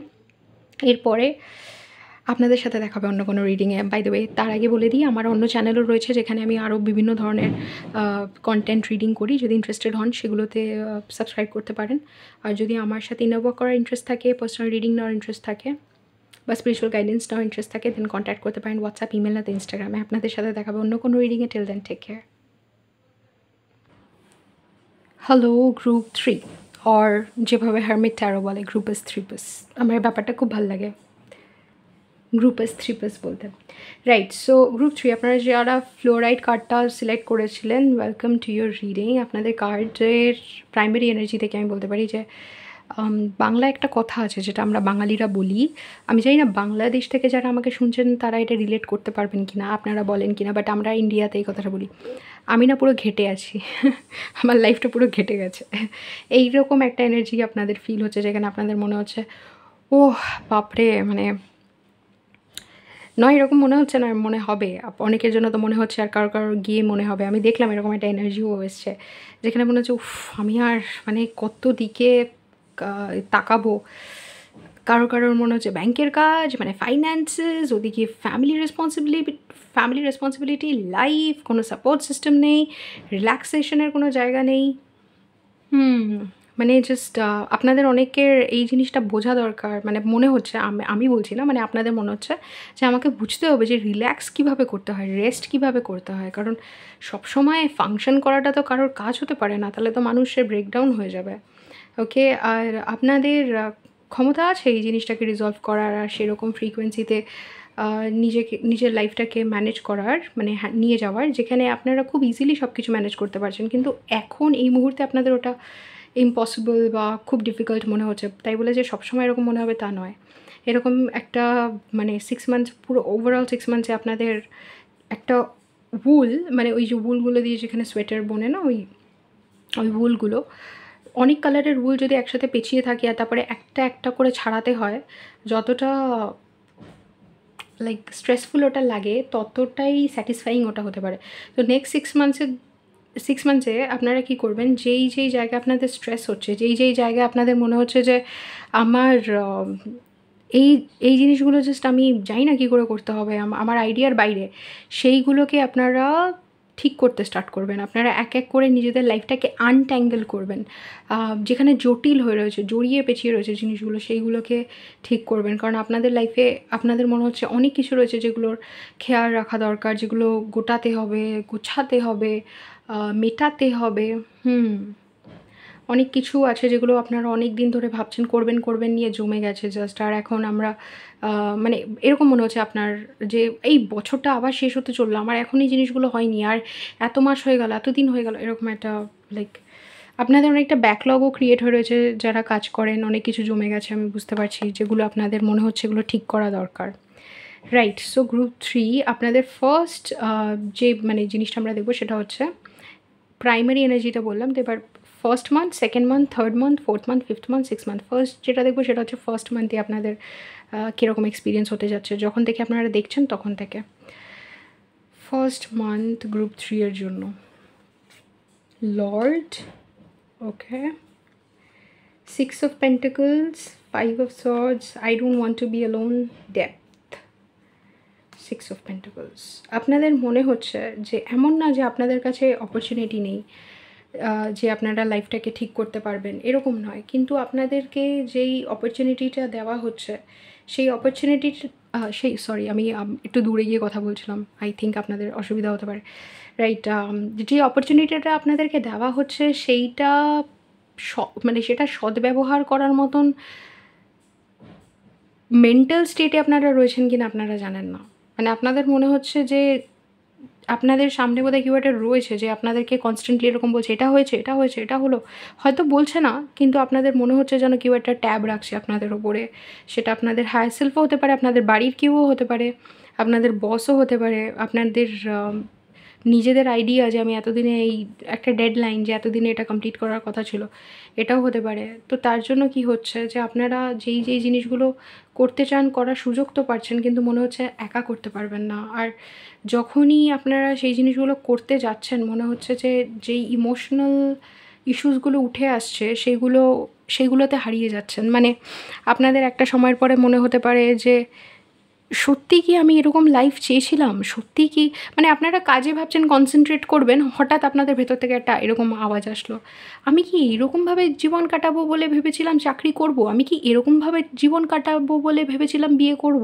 এরপরে আপনাদের সাথে দেখাবে অন্য কোনো রিডিংয়ে। বাই দ্য ওয়ে, তার আগে বলে দিই আমার অন্য চ্যানেলও রয়েছে, যেখানে আমি আরও বিভিন্ন ধরনের কন্টেন্ট রিডিং করি। যদি ইন্টারেস্টেড হন সেগুলোতে সাবস্ক্রাইব করতে পারেন। আর যদি আমার সাথে ইনওয়ার্ক করার ইন্টারেস্ট থাকে, পার্সোনাল রিডিং নেওয়ার ইন্টারেস্ট থাকে, বা স্পিরিচুয়াল গাইডেন্স নেওয়ার ইন্টারেস্ট থাকে, দেন কন্ট্যাক্ট করতে পারেন হোয়াটসঅ্যাপ, ইমেল, না তো ইনস্টাগ্রামে। আপনাদের সাথে দেখাবে অন্য কোনো রিডিংয়ে। Till then, take care. Hello group 3, or যেভাবে হারমিট ট্যারো বলে গ্রুপাস 3পাস, আমার এই ব্যাপারটা খুব ভালো লাগে গ্রুপাস 3পাস বলতে। রাইট, সো গ্রুপ 3 আপনারা যারা ফ্লোরাইড কার্ডটা সিলেক্ট করেছিলেন, ওয়েলকাম টু ইয়োর রিডিং। আপনাদের কার্ডের প্রাইমারি এনার্জি থেকে আমি বলতে পারি যে বাংলা একটা কথা আছে যেটা আমরা বাঙালিরা বলি, আমি জানি না বাংলাদেশ থেকে যারা আমাকে শুনছেন তারা এটা রিলেট করতে পারবেন কি না, আপনারা বলেন কি না, বাট আমরা ইন্ডিয়াতে এই কথাটা বলি, আমি না পুরো ঘেটে আছি আমার লাইফটা পুরো ঘেটে গেছে। এইরকম একটা এনার্জি আপনাদের ফিল হচ্ছে, যেখানে আপনাদের মনে হচ্ছে ওহ বাপরে, মানে নয় এরকম মনে হচ্ছে না, মনে হবে অনেকের জন্য, তো মনে হচ্ছে, আর কারোর গিয়ে মনে হবে। আমি দেখলাম এরকম একটা এনার্জিও এসছে, যেখানে মনে হচ্ছে উফ আমি আর মানে কত দিকে তাকাবো। কারোর মনে হচ্ছে ব্যাংকের কাজ, মানে ফাইন্যান্সেস, ওদিকে ফ্যামিলি রেসপন্সিবিলিটি, লাইফ, কোনো সাপোর্ট সিস্টেম নেই, রিল্যাক্সেশনের কোনো জায়গা নেই। মানে জাস্ট আপনাদের অনেকের এই জিনিসটা বোঝা দরকার। মানে মনে হচ্ছে, আমি বলছি না, মানে আপনাদের মনে হচ্ছে যে আমাকে বুঝতে হবে যে রিল্যাক্স কীভাবে করতে হয়, রেস্ট কীভাবে করতে হয়। কারণ সবসময় ফাংশন করাটা তো কারোর কাজ হতে পারে না, তাহলে তো মানুষের ব্রেকডাউন হয়ে যাবে। ওকে, আর আপনাদের ক্ষমতা আছে এই জিনিসটাকে রিজলভ করার, আর সেরকম ফ্রিকোয়েন্সিতে নিজের লাইফটাকে ম্যানেজ করার, মানে নিয়ে যাওয়ার, যেখানে আপনারা খুব ইজিলি সব কিছু ম্যানেজ করতে পারছেন। কিন্তু এখন এই মুহূর্তে আপনাদের ওটা ইম্পসিবল বা খুব ডিফিকাল্ট মনে হচ্ছে। তাই বলে যে সবসময় এরকম মনে হবে তা নয়। এরকম একটা মানে 6 মান্থস, পুরো ওভারঅল 6 মান্থসে আপনাদের একটা উল, মানে ওই যে উলগুলো দিয়ে যেখানে সোয়েটার বোনে না, ওই উলগুলো, অনেক কালারের উল যদি একসাথে পেঁচিয়ে থাকি আর তারপরে একটা একটা করে ছাড়াতে হয়, যতটা লাইক স্ট্রেসফুল ওটা লাগে ততটাই স্যাটিসফাইং ওটা হতে পারে। তো নেক্সট 6 মান্থসে আপনারা কী করবেন, যেই জায়গায় আপনাদের স্ট্রেস হচ্ছে, যেই জায়গায় আপনাদের মনে হচ্ছে যে আমার এই জিনিসগুলো জাস্ট আমি জানি না কী করে করতে হবে, আমার আইডিয়ার বাইরে, সেইগুলোকে আপনারা ঠিক করতে স্টার্ট করবেন। আপনারা এক এক করে নিজেদের লাইফটাকে আনট্যাঙ্গেল করবেন। যেখানে জটিল হয়ে রয়েছে, জড়িয়ে পেঁচিয়ে রয়েছে জিনিসগুলো, সেইগুলোকে ঠিক করবেন। কারণ আপনাদের লাইফে আপনাদের মনে হচ্ছে অনেক কিছু রয়েছে যেগুলোর খেয়াল রাখা দরকার, যেগুলো গোটাতে হবে, গোছাতে হবে, মেটাতে হবে। অনেক কিছু আছে যেগুলো আপনারা অনেক দিন ধরে ভাবছেন করবেন নিয়ে জমে গেছে জাস্ট। আর এখন আমরা মানে এরকম মনে হচ্ছে আপনার যে এই বছরটা আবার শেষ হতে চললো, আমার এখন এই জিনিসগুলো হয়নি, আর এত মাস হয়ে গেল, এত দিন হয়ে গেল, এরকম একটা লাইক আপনাদের অনেকটা ব্যাকলগও ক্রিয়েট হয়ে রয়েছে। যারা কাজ করেন অনেক কিছু জমে গেছে, আমি বুঝতে পারছি, যেগুলো আপনাদের মনে হচ্ছে এগুলো ঠিক করা দরকার। রাইট, সো গ্রুপ 3 আপনাদের ফার্স্ট যে মানে জিনিসটা আমরা দেখবো সেটা হচ্ছে প্রাইমারি এনার্জিটা বললাম। তো এবার first month, second month, third month, fourth month, fifth month, six month. First যেটা দেখবো সেটা হচ্ছে ফার্স্ট মান্থে আপনাদের কীরকম এক্সপিরিয়েন্স হতে যাচ্ছে, যখন থেকে আপনারা দেখছেন তখন থেকে। ফার্স্ট মান্থ গ্রুপ 3 এর জন্য Lord, okay, 6 of Pentacles, 5 of Swords, I don't want to be alone, depth, 6 of Pentacles। আপনাদের মনে হচ্ছে যে এমন না যে আপনাদের কাছে অপরচুনিটি নেই, যে আপনারা লাইফটাকে ঠিক করতে পারবেন, এরকম নয়। কিন্তু আপনাদেরকে যেই অপরচুনিটিটা দেওয়া হচ্ছে, সেই অপরচুনিটি আমি একটু দূরে গিয়ে কথা বলছিলাম, আই থিঙ্ক আপনাদের অসুবিধা হতে পারে। রাইট, যে অপরচুনিটিটা আপনাদেরকে দেওয়া হচ্ছে সেইটা মানে সেটা সদ্ব্যবহার করার মতন মেন্টাল স্টেটে আপনারা রয়েছেন কিনা আপনারা জানেন না। মানে আপনাদের মনে হচ্ছে যে আপনাদের সামনে বোধহয় কেউ একটা রয়েছে যে আপনাদেরকে কনস্ট্যান্টলি এরকম বলছে, এটা হয়েছে, এটা হয়েছে, এটা হলো। হয়তো বলছে না, কিন্তু আপনাদের মনে হচ্ছে যেন কেউ একটা ট্যাব রাখছে আপনাদের ওপরে। সেটা আপনাদের হায়ার সেলফও হতে পারে, আপনাদের বাড়ির কেউও হতে পারে, আপনাদের বসও হতে পারে, আপনাদের নিজেদের আইডিয়া যে আমি এতদিনে এই একটা ডেডলাইন, যে এতদিনে এটা কমপ্লিট করার কথা ছিল, এটাও হতে পারে। তো তার জন্য কি হচ্ছে যে আপনারা যেই জিনিসগুলো করতে চান, করার সুযোগ তো পাচ্ছেন, কিন্তু মনে হচ্ছে একা করতে পারবেন না। আর যখনই আপনারা সেই জিনিসগুলো করতে যাচ্ছেন, মনে হচ্ছে যে যেই ইমোশনাল ইস্যুসগুলো উঠে আসছে সেইগুলোতে হারিয়ে যাচ্ছেন। মানে আপনাদের একটা সময়ের পরে মনে হতে পারে যে সত্যি কি আমি এরকম লাইফ চেয়েছিলাম? সত্যি কি, মানে আপনারা কাজে ভাবছেন কনসেন্ট্রেট করবেন, হঠাৎ আপনাদের ভেতর থেকে একটা এরকম আওয়াজ আসলো, আমি কি এরকমভাবে জীবন কাটাবো বলে ভেবেছিলাম চাকরি করব? আমি কি এরকমভাবে জীবন কাটাবো বলে ভেবেছিলাম বিয়ে করব?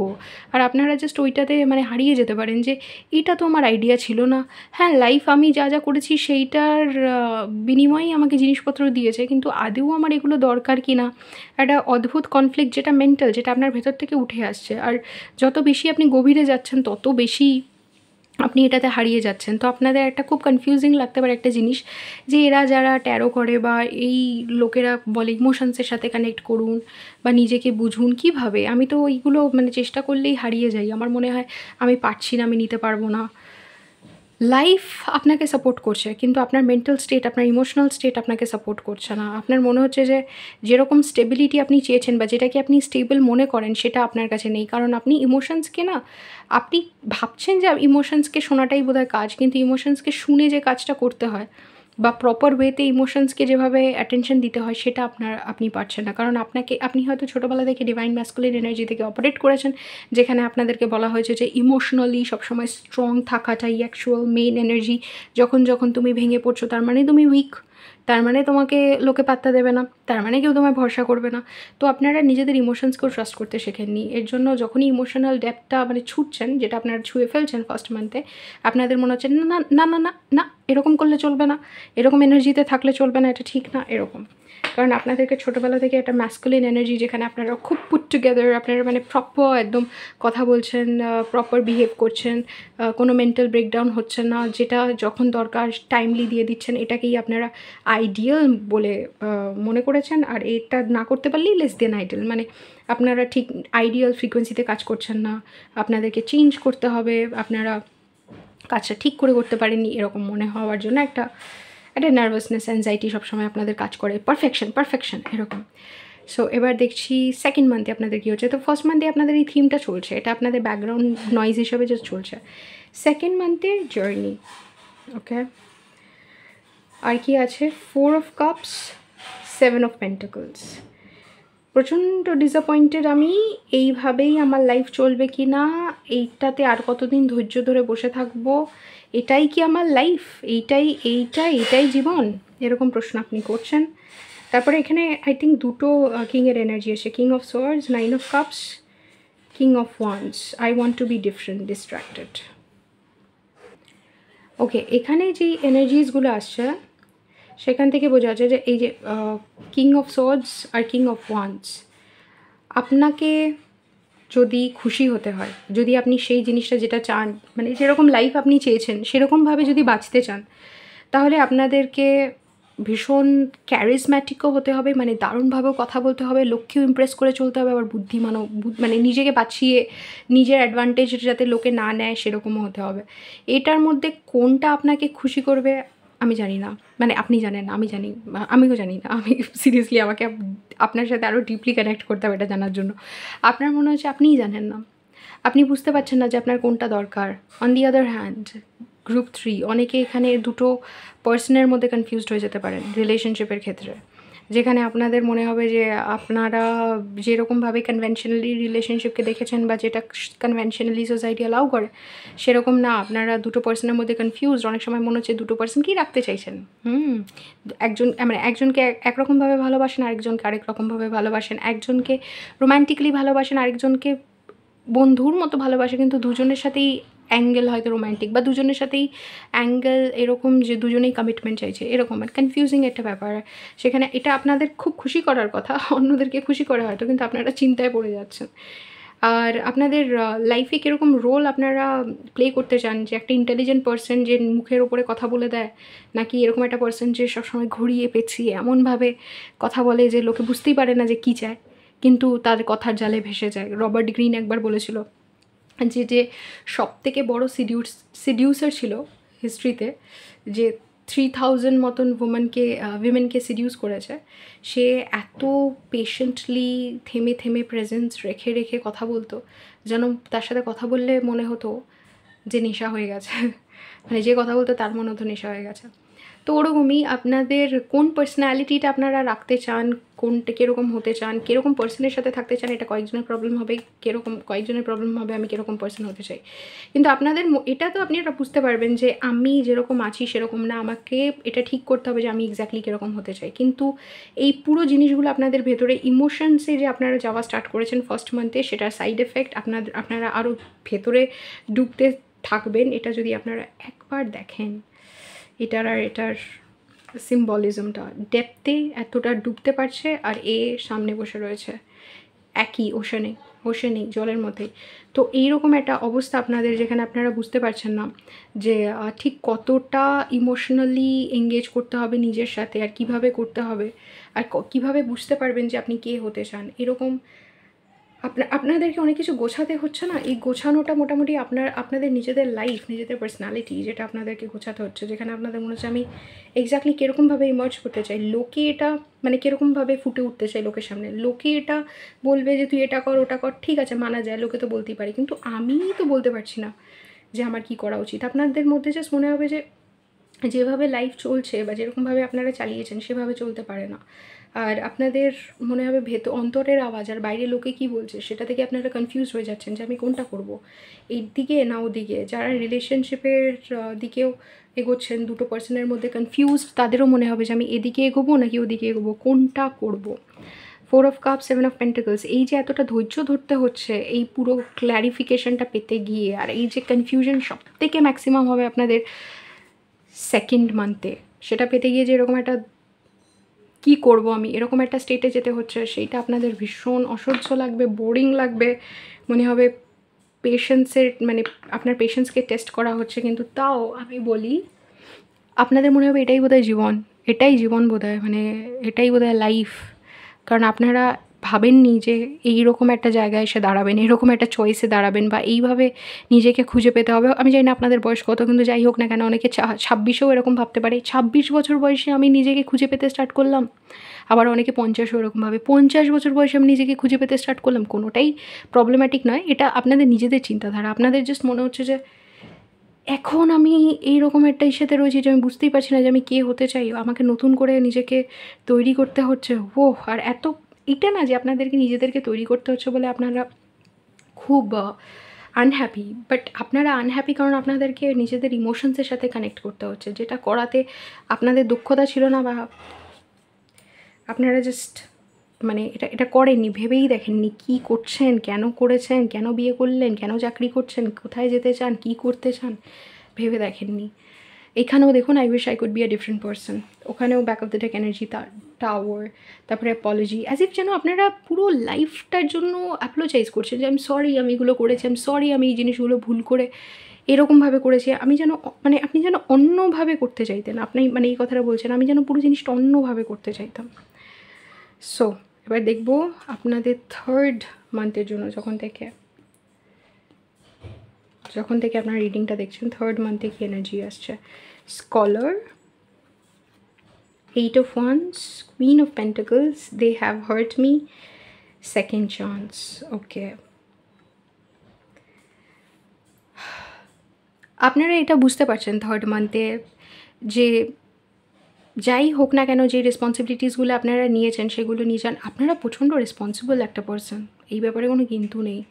আর আপনারা জাস্ট ওইটাতে মানে হারিয়ে যেতে পারেন যে এটা তো আমার আইডিয়া ছিল না। হ্যাঁ, লাইফ আমি যা করেছি সেইটার বিনিময়েই আমাকে জিনিসপত্র দিয়েছে, কিন্তু আদৌ আমার এগুলো দরকার কি না? একটা অদ্ভুত কনফ্লিক্ট, যেটা মেন্টাল, যেটা আপনার ভেতর থেকে উঠে আসছে। আর যত বেশি আপনি গভীরে যাচ্ছেন তত বেশি আপনি এটাতে হারিয়ে যাচ্ছেন। তো আপনাদের একটা খুব কনফিউজিং লাগতে পারে একটা জিনিস, যে এরা যারা ট্যারো করে বা এই লোকেরা বলে ইমোশনসের সাথে কানেক্ট করুন বা নিজেকে বুঝুন, কীভাবে? আমি তো এইগুলো মানে চেষ্টা করলেই হারিয়ে যাই, আমার মনে হয় আমি পারছি না, আমি নিতে পারবো না। লাইফ আপনাকে সাপোর্ট করছে, কিন্তু আপনার মেন্টাল স্টেট, আপনার ইমোশনাল স্টেট আপনাকে সাপোর্ট করছে না। আপনার মনে হচ্ছে যে যেরকম স্টেবিলিটি আপনি চেয়েছেন বা যেটাকে আপনি স্টেবল মনে করেন, সেটা আপনার কাছে নেই। কারণ আপনি ইমোশনসকে না, আপনি ভাবছেন যে ইমোশনসকে শোনাটাই বোধহয় কাজ, কিন্তু ইমোশনসকে শুনে যে কাজটা করতে হয় বা প্রপার ওয়েতে ইমোশনসকে যেভাবে অ্যাটেনশন দিতে হয়, সেটা আপনি পারছেন না। কারণ আপনি হয়তো ছোটোবেলা থেকে ডিভাইন ম্যাসকুলিন এনার্জি থেকে অপারেট করেছেন, যেখানে আপনাদেরকে বলা হয়েছে যে ইমোশনালি সবসময় স্ট্রং থাকাটাই অ্যাকচুয়াল মেইন এনার্জি। যখন তুমি ভেঙে পড়ছো, তার মানে তুমি উইক। তার মানে তোমাকে লোকে পাত্তা দেবে না, তার মানে কেউ তোমায় ভরসা করবে না। তো আপনারা নিজেদের ইমোশনসকেও ট্রাস্ট করতে শেখেননি। এর জন্য যখনই ইমোশনাল ডেপথটা মানে ছুটছেন, যেটা আপনারা ছুঁয়ে ফেলছেন ফার্স্ট মান্থে, আপনাদের মনে হচ্ছে না না না না না, এরকম করলে চলবে না, এরকম এনার্জিতে থাকলে চলবে না, এটা ঠিক না, এরকম। কারণ আপনাদেরকে ছোটোবেলা থেকে একটা ম্যাসকুলিন এনার্জি, যেখানে আপনারা খুব পুট টুগেদার, আপনারা মানে প্রপার একদম কথা বলছেন, প্রপার বিহেভ করছেন, কোনো মেন্টাল ব্রেকডাউন হচ্ছে না, যেটা যখন দরকার টাইমলি দিয়ে দিচ্ছেন, এটাকেই আপনারা আইডিয়াল বলে মনে করেছেন। আর এটা না করতে পারলেই লেস দেন আইডিয়াল, মানে আপনারা ঠিক আইডিয়াল ফ্রিকোয়েন্সিতে কাজ করছেন না, আপনাদেরকে চেঞ্জ করতে হবে, আপনারা কাজটা ঠিক করে করতে পারেননি, এরকম মনে হওয়ার জন্য একটা নার্ভাসনেস, অ্যাংজাইটি সবসময় আপনাদের কাজ করে, পারফেকশন এরকম। সো এবার দেখছি সেকেন্ড মান্থে আপনাদের কী হচ্ছে। তো ফার্স্ট মান্থে আপনাদের এই থিমটা চলছে, এটা আপনাদের ব্যাকগ্রাউন্ড নয়েজ হিসেবে যে চলছে। সেকেন্ড মান্থে জার্নি, ওকে। আর কি আছে, 4 অফ কাপস, 7 অফ পেন্টাকলস। প্রচণ্ড ডিসঅ্যাপয়েন্টেড আমি, এইভাবেই আমার লাইফ চলবে কি না, এইটাতে আর কতদিন ধৈর্য ধরে বসে থাকবো, এটাই কি আমার লাইফ, এইটাই জীবন, এরকম প্রশ্ন আপনি করছেন। তারপরে এখানে আই থিঙ্ক দুটো কিংয়ের এনার্জি এসে, king of swords, 9 of cups, king of wands. I want to be different, distracted. Okay, এখানে যেই এনার্জিসগুলো আসছে সেখান থেকে বোঝা যাচ্ছে যে এই যে কিং অফ সোয়ার্ডস আর কিং অফ ওয়ান্ডস, আপনাকে যদি খুশি হতে হয়, যদি আপনি সেই জিনিসটা যেটা চান, মানে যেরকম লাইফ আপনি চেয়েছেন সেরকমভাবে যদি বাঁচতে চান, তাহলে আপনাদেরকে ভীষণ ক্যারিজম্যাটিকও হতে হবে, মানে দারুণভাবেও কথা বলতে হবে, লোককেও ইমপ্রেস করে চলতে হবে, আবার বুদ্ধিমানও, মানে নিজেকে বাঁচিয়ে নিজের অ্যাডভান্টেজ যাতে লোকে না নেয় সেরকমও হতে হবে। এটার মধ্যে কোনটা আপনাকে খুশি করবে আমি জানি না, মানে আপনি জানেন না, আমিও জানি না। আমি সিরিয়াসলি, আমাকে আপনার সাথে আরও ডিপলি কানেক্ট করতে হবে এটা জানার জন্য। আপনার মনে হচ্ছে আপনিই জানেন না, আপনি বুঝতে পারছেন না যে আপনার কোনটা দরকার। On the other hand, group 3 অনেকে এখানে দুটো পার্সনের মধ্যে কনফিউজড হয়ে যেতে পারেন রিলেশনশিপের ক্ষেত্রে, যেখানে আপনাদের মনে হবে যে আপনারা যেরকমভাবে কনভেনশনালি রিলেশনশিপকে দেখেছেন বা যেটা কনভেনশনালি সোসাইটি অ্যালাউ করে সেরকম না, আপনারা দুটো পার্সনের মধ্যে কনফিউজড। অনেক সময় মনে হচ্ছে দুটো পার্সন কী রাখতে চাইছেন, মানে একজনকে একরকমভাবে ভালোবাসেন, আরেকজনকে আরেক রকমভাবে ভালোবাসেন, একজনকে রোম্যান্টিকলি ভালোবাসেন, আরেকজনকে বন্ধুর মতো ভালোবাসে, কিন্তু দুজনের সাথেই অ্যাঙ্গেল হয়তো রোম্যান্টিক, বা দুজনের সাথেই অ্যাঙ্গেল এরকম যে দুজনেই কমিটমেন্ট চাইছে, এরকম আর কনফিউজিং একটা ব্যাপার। সেখানে এটা আপনাদের খুব খুশি করার কথা, অন্যদেরকে খুশি করে হয়তো, কিন্তু আপনারা চিন্তায় পড়ে যাচ্ছেন। আর আপনাদের লাইফে কীরকম রোল আপনারা প্লে করতে চান, যে একটা ইন্টেলিজেন্ট পার্সন যে মুখের ওপরে কথা বলে দেয়, নাকি এরকম একটা পার্সন যে সবসময় ঘুরিয়ে পেঁচিয়ে এমনভাবে কথা বলে যে লোকে বুঝতেই পারে না যে কী চায়, কিন্তু তার কথার জালে ভেসে যায়। রবার্ট গ্রিন একবার বলেছিল যে সবথেকে বড় সিডিউসার ছিল হিস্ট্রিতে, যে 3000 মতন উইমেনকে সিডিউস করেছে, সে এত পেশেন্টলি থেমে থেমে প্রেজেন্স রেখে রেখে কথা বলতো, যেন তার সাথে কথা বললে মনে হতো যে নেশা হয়ে গেছে, মানে যে কথা বলতো তার মনে হতো নেশা হয়ে গেছে। তো ওরকমই আপনাদের কোন পার্সোনালিটিটা আপনারা রাখতে চান, কোনটা কীরকম হতে চান, কীরকম পার্সনের সাথে থাকতে চান, এটা কয়েকজনের প্রবলেম হবে, কয়েকজনের প্রবলেম হবে আমি কীরকম পার্সন হতে চাই। কিন্তু আপনাদের এটা তো আপনি এটা বুঝতে পারবেন যে আমি যেরকম আছি সেরকম না, আমাকে এটা ঠিক করতে হবে যে আমি এক্স্যাক্টলি কীরকম হতে চাই। কিন্তু এই পুরো জিনিসগুলো আপনাদের ভেতরে ইমোশনসে যে আপনারা যাওয়া স্টার্ট করেছেন ফার্স্ট মান্থে, সেটার সাইড এফেক্ট আপনারা আরও ভেতরে ডুবতে থাকবেন। এটা যদি আপনারা একবার দেখেন, এটার সিম্বলিজমটা, ডেপথে এতটা ডুবতে পারছে, আর সামনে বসে রয়েছে একই ওশেনে জলের মধ্যে। তো এইরকম একটা অবস্থা আপনাদের, যেখানে আপনারা বুঝতে পারছেন না যে ঠিক কতটা ইমোশনালি এঙ্গেজ করতে হবে নিজের সাথে, আর কিভাবে করতে হবে, আর কিভাবে বুঝতে পারবেন যে আপনি কে হতে চান। এরকম আপনাদেরকে অনেক কিছু গোছাতে হচ্ছে না, এই গোছানোটা মোটামুটি আপনাদের নিজেদের লাইফ, নিজেদের পার্সোনালিটি, যেটা আপনাদেরকে গোছাতে হচ্ছে, যেখানে আপনাদের মনে হচ্ছে আমি এক্স্যাক্টলি কীরকমভাবে ইমার্জ করতে চাই, লোকে এটা মানে কীরকমভাবে ফুটে উঠতে চাই লোকের সামনে, লোকে এটা বলবে যে তুই এটা কর ওটা কর, ঠিক আছে মানা যায়, লোকে তো বলতেই পারে, কিন্তু আমি তো বলতে পারছি না যে আমার কী করা উচিত। আপনাদের মধ্যে জাস্ট মনে হবে যে যেভাবে লাইফ চলছে বা যেরকমভাবে আপনারা চালিয়েছেন সেভাবে চলতে পারে না। আর আপনাদের মনে হবে অন্তরের আওয়াজ আর বাইরে লোকে কি বলছে সেটা থেকে আপনারা কনফিউজ হয়ে যাচ্ছেন যে আমি কোনটা করব, এই দিকে না ওদিকে। যারা রিলেশনশিপের দিকেও এগোচ্ছেন, দুটো পার্সনের মধ্যে কনফিউজড, তাদেরও মনে হবে যে আমি এদিকে এগোবো নাকি ওদিকে এগোবো, কোনটা করব। 4 অফ কাপ, 7 অফ পেন্টিকলস, এই যে এতটা ধৈর্য ধরতে হচ্ছে এই পুরো ক্ল্যারিফিকেশনটা পেতে গিয়ে, আর এই যে কনফিউশন সব থেকে ম্যাক্সিমাম হবে আপনাদের সেকেন্ড মান্থে, সেটা পেতে গিয়ে যে এরকম একটা কী করব আমি এরকম একটা স্টেটে যেতে হচ্ছে, সেইটা আপনাদের ভীষণ অসহ্য লাগবে, বোরিং লাগবে, মনে হবে পেশেন্সের মানে আপনার পেশেন্সকে টেস্ট করা হচ্ছে। কিন্তু তাও আমি বলি আপনাদের মনে হবে এটাই বোধহয় জীবন, এটাই জীবন বোধহয়, মানে এটাই বোধহয় লাইফ। কারণ আপনারা ভাবেননি যে এইরকম একটা জায়গায় এসে দাঁড়াবেন, এরকম একটা চয়েসে দাঁড়াবেন, বা এইভাবে নিজেকে খুঁজে পেতে হবে। আমি জানি না আপনাদের বয়স কত, কিন্তু যাই হোক না কেন, অনেকে 26-এও এরকম ভাবতে পারে 26 বছর বয়সে আমি নিজেকে খুঁজে পেতে স্টার্ট করলাম। আবার অনেকে 50-ও এরকমভাবে 50 বছর বয়সে আমি নিজেকে খুঁজে পেতে স্টার্ট করলাম। কোনোটাই প্রবলেম্যাটিক নয়, এটা আপনাদের নিজেদের চিন্তাধারা। আপনাদের জাস্ট মনে হচ্ছে যে এখন আমি এইরকম একটা ইস্যুতে রয়েছি যে আমি বুঝতেই পারছি না যে আমি কে হতে চাই, আমাকে নতুন করে নিজেকে তৈরি করতে হচ্ছে। আর এত এটা না যে আপনাদেরকে নিজেদেরকে তৈরি করতে হচ্ছে বলে আপনারা খুব আনহ্যাপি, বাট আপনারা আনহ্যাপি কারণ আপনাদেরকে নিজেদের ইমোশনসের সাথে কানেক্ট করতে হচ্ছে, যেটা করাতে আপনাদের দক্ষতা ছিল না, বা আপনারা জাস্ট মানে এটা করেননি, ভেবেই দেখেননি কী করছেন, কেন করেছেন, কেন বিয়ে করলেন, কেন চাকরি করছেন, কোথায় যেতে চান, কী করতে চান, ভেবে দেখেননি। এখানেও দেখুন I wish I could be a different person, ওখানেও back off the take energy, tower, তারপরে অ্যাপোলজি, অ্যাজ ইফ যেন আপনারা পুরো লাইফটার জন্য অ্যাপোলোজাইজ করছেন যে আমি সরি আমি এগুলো করেছি, আমি সরি আমি এই জিনিসগুলো ভুল করে এরকমভাবে করেছি, আমি যেন মানে আপনি যেন অন্যভাবে করতে চাইতেন, আপনি মানে এই কথাটা বলছেন আমি যেন পুরো জিনিসটা অন্যভাবে করতে চাইতাম। সো এবার দেখব আপনাদের থার্ড মান্থের জন্য, যখন থেকে আপনার রিডিংটা দেখছেন থার্ড মান্থে কি এনার্জি আসছে। Scholar, 8 of Wands, Queen of Pentacles, they have hurt me, second chance. Okay, আপনারা এটা বুঝতে পারছেন থার্ড মান্থে যে যাই হোক না কেন যে রেসপন্সিবিলিটিসগুলো আপনারা নিয়েছেন সেগুলো নিয়ে যান, আপনারা প্রচণ্ড রেসপন্সিবল একটা পারসন, এই ব্যাপারে কোনো কিন্তু নেই,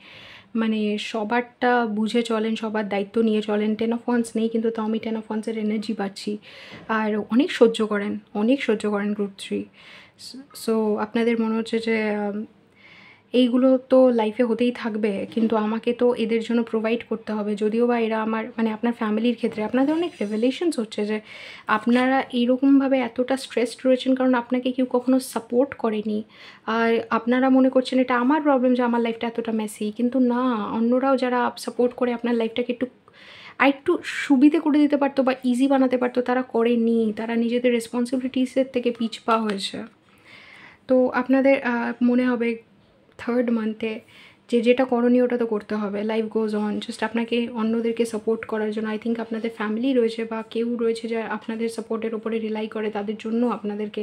মানে সবারটা বুঝে চলেন, সবার দায়িত্ব নিয়ে চলেন। 10 of Wands নেই, কিন্তু তাও আমি 10 of Wands-এর এনার্জি পাচ্ছি, আর অনেক সহ্য করেন গ্রুপ 3। সো আপনাদের মনে হচ্ছে যে এইগুলো তো লাইফে হতেই থাকবে, কিন্তু আমাকে তো এদের জন্য প্রোভাইড করতে হবে, যদিও বা এরা আমার মানে আপনার ফ্যামিলির ক্ষেত্রে আপনাদের অনেক রেভেলেশনস হচ্ছে যে আপনারা এইরকমভাবে এতটা স্ট্রেসড রয়েছেন কারণ আপনাকে কেউ কখনো সাপোর্ট করেনি, আর আপনারা মনে করছেন এটা আমার প্রবলেম যে আমার লাইফটা এতটা মেসি, কিন্তু না, অন্যরাও যারা সাপোর্ট করে আপনার লাইফটাকে একটু সুবিধে করে দিতে পারতো বা ইজি বানাতে পারতো, তারা করেনি, তারা নিজেদের রেসপন্সিবিলিটিসের থেকে পিছপা হয়েছে। তো আপনাদের মনে হবে থার্ড মান্থে যেটা করণীয় ওটা তো করতে হবে, লাইফ গোজ অন, জাস্ট আপনাকে অন্যদেরকে সাপোর্ট করার জন্য, আই থিঙ্ক আপনাদের ফ্যামিলি রয়েছে বা কেউ রয়েছে যা আপনাদের সাপোর্টের ওপরে রিলাই করে, তাদের জন্য আপনাদেরকে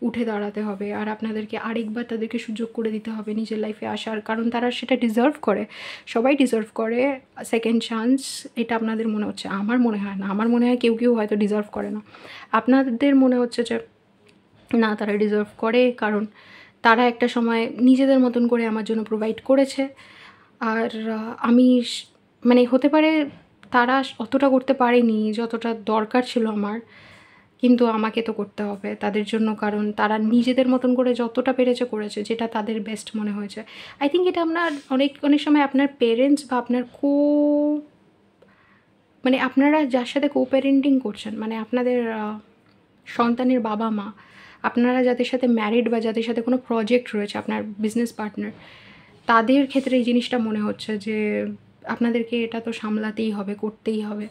উঠে দাঁড়াতে হবে, আর আপনাদেরকে আরেকবার তাদেরকে সুযোগ করে দিতে হবে নিজের লাইফে আসার, কারণ তারা সেটা ডিজার্ভ করে, সবাই ডিজার্ভ করে সেকেন্ড চান্স। এটা আপনাদের মনে হচ্ছে, আমার মনে হয় না, আমার মনে হয় কেউ হয়তো ডিজার্ভ করে না, আপনাদের মনে হচ্ছে যে না তারা ডিজার্ভ করে, কারণ তারা একটা সময় নিজেদের মতন করে আমার জন্য প্রোভাইড করেছে, আর আমি মানে হতে পারে তারা অতটা করতে পারেনি যতটা দরকার ছিল আমার, কিন্তু আমাকে তো করতে হবে তাদের জন্য, কারণ তারা নিজেদের মতন করে যতটা পেরেছে করেছে, যেটা তাদের বেস্ট মনে হয়েছে। আই থিঙ্ক এটা আপনার অনেক সময় আপনার পেরেন্টস বা আপনার মানে আপনারা যার সাথে প্যারেন্টিং করছেন, মানে আপনাদের সন্তানের বাবা মা, আপনারা যাদের সাথে ম্যারিড বা যাদের সাথে কোনো প্রজেক্ট রয়েছে, আপনার বিজনেস পার্টনার, তাদের ক্ষেত্রে এই জিনিসটা মনে হচ্ছে যে আপনাদেরকে এটা তো সামলাতেই হবে, করতেই হবে।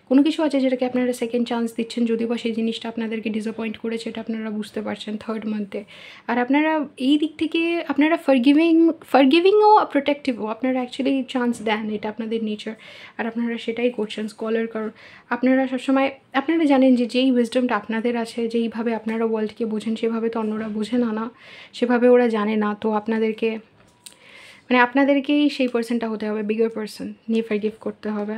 কোনো কিছু আছে যেটাকে আপনারা সেকেন্ড চান্স দিচ্ছেন, যদিও বা সেই জিনিসটা আপনাদেরকে ডিসঅ্যাপয়েন্ট করেছে, এটা আপনারা বুঝতে পারছেন থার্ড মান্থে। আর আপনারা এই দিক থেকে আপনারা ফরগিভিংও প্রোটেক্টিভও, আপনারা অ্যাকচুয়ালি চান্স দেন, এটা আপনাদের নেচার, আর আপনারা সেটাই করছেন স্কলার। কারণ আপনারা সবসময় আপনারা জানেন যে যেই উইজডমটা আপনাদের আছে, যেইভাবে আপনারা ওয়ার্ল্ডকে বোঝেন, সেভাবে তো অন্যরা বোঝে না, সেভাবে ওরা জানে না, তো আপনাদেরকে মানে আপনাদেরকেই সেই পার্সনটা হতে হবে, বিগার পার্সন নিয়ে ফরগিভ করতে হবে।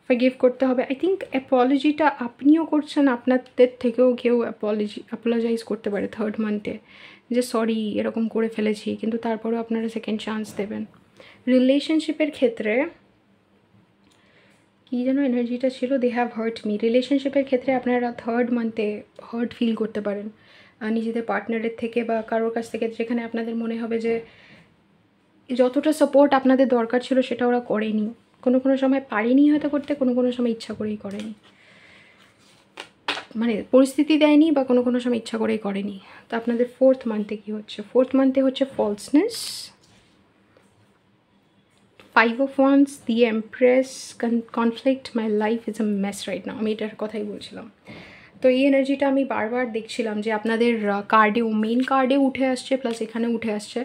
ফরগিভ করতে হবে। আই থিঙ্ক অ্যাপোলজিটা আপনিও করছেন, আপনাদের থেকেও কেউ অ্যাপোলোজাইজ করতে পারে থার্ড মান্থে যে সরি এরকম করে ফেলেছি, কিন্তু তারপরেও আপনারা সেকেন্ড চান্স দেবেন। রিলেশনশিপের ক্ষেত্রে কী যেন এনার্জিটা ছিল, দে হ্যাভ হার্ট মি। রিলেশনশিপের ক্ষেত্রে আপনারা থার্ড মান্থে হার্ট ফিল করতে পারেন নিজেদের পার্টনারের থেকে বা কারোর কাছ থেকে, যেখানে আপনাদের মনে হবে যে যতটা সাপোর্ট আপনাদের দরকার ছিল সেটা ওরা করেনি। কোনো কোনো সময় পারেনি হয়তো করতে, কোনো কোনো সময় ইচ্ছা করেই করেনি, মানে পরিস্থিতি দেয়নি, বা কোনো কোনো সময় ইচ্ছা করেই করেনি। তো আপনাদের ফোর্থ মান্থে কী হচ্ছে? ফোর্থ মান্থে হচ্ছে ফলসনেস, 5 of Wands, the Empress, conflict, my life is a mess right now. আমি এটার কথাই বলছিলাম। তো এই এনার্জিটা আমি বারবার দেখছিলাম যে আপনাদের কার্ডেও, মেইন কার্ডেও উঠে আসছে, প্লাস এখানে উঠে আসছে,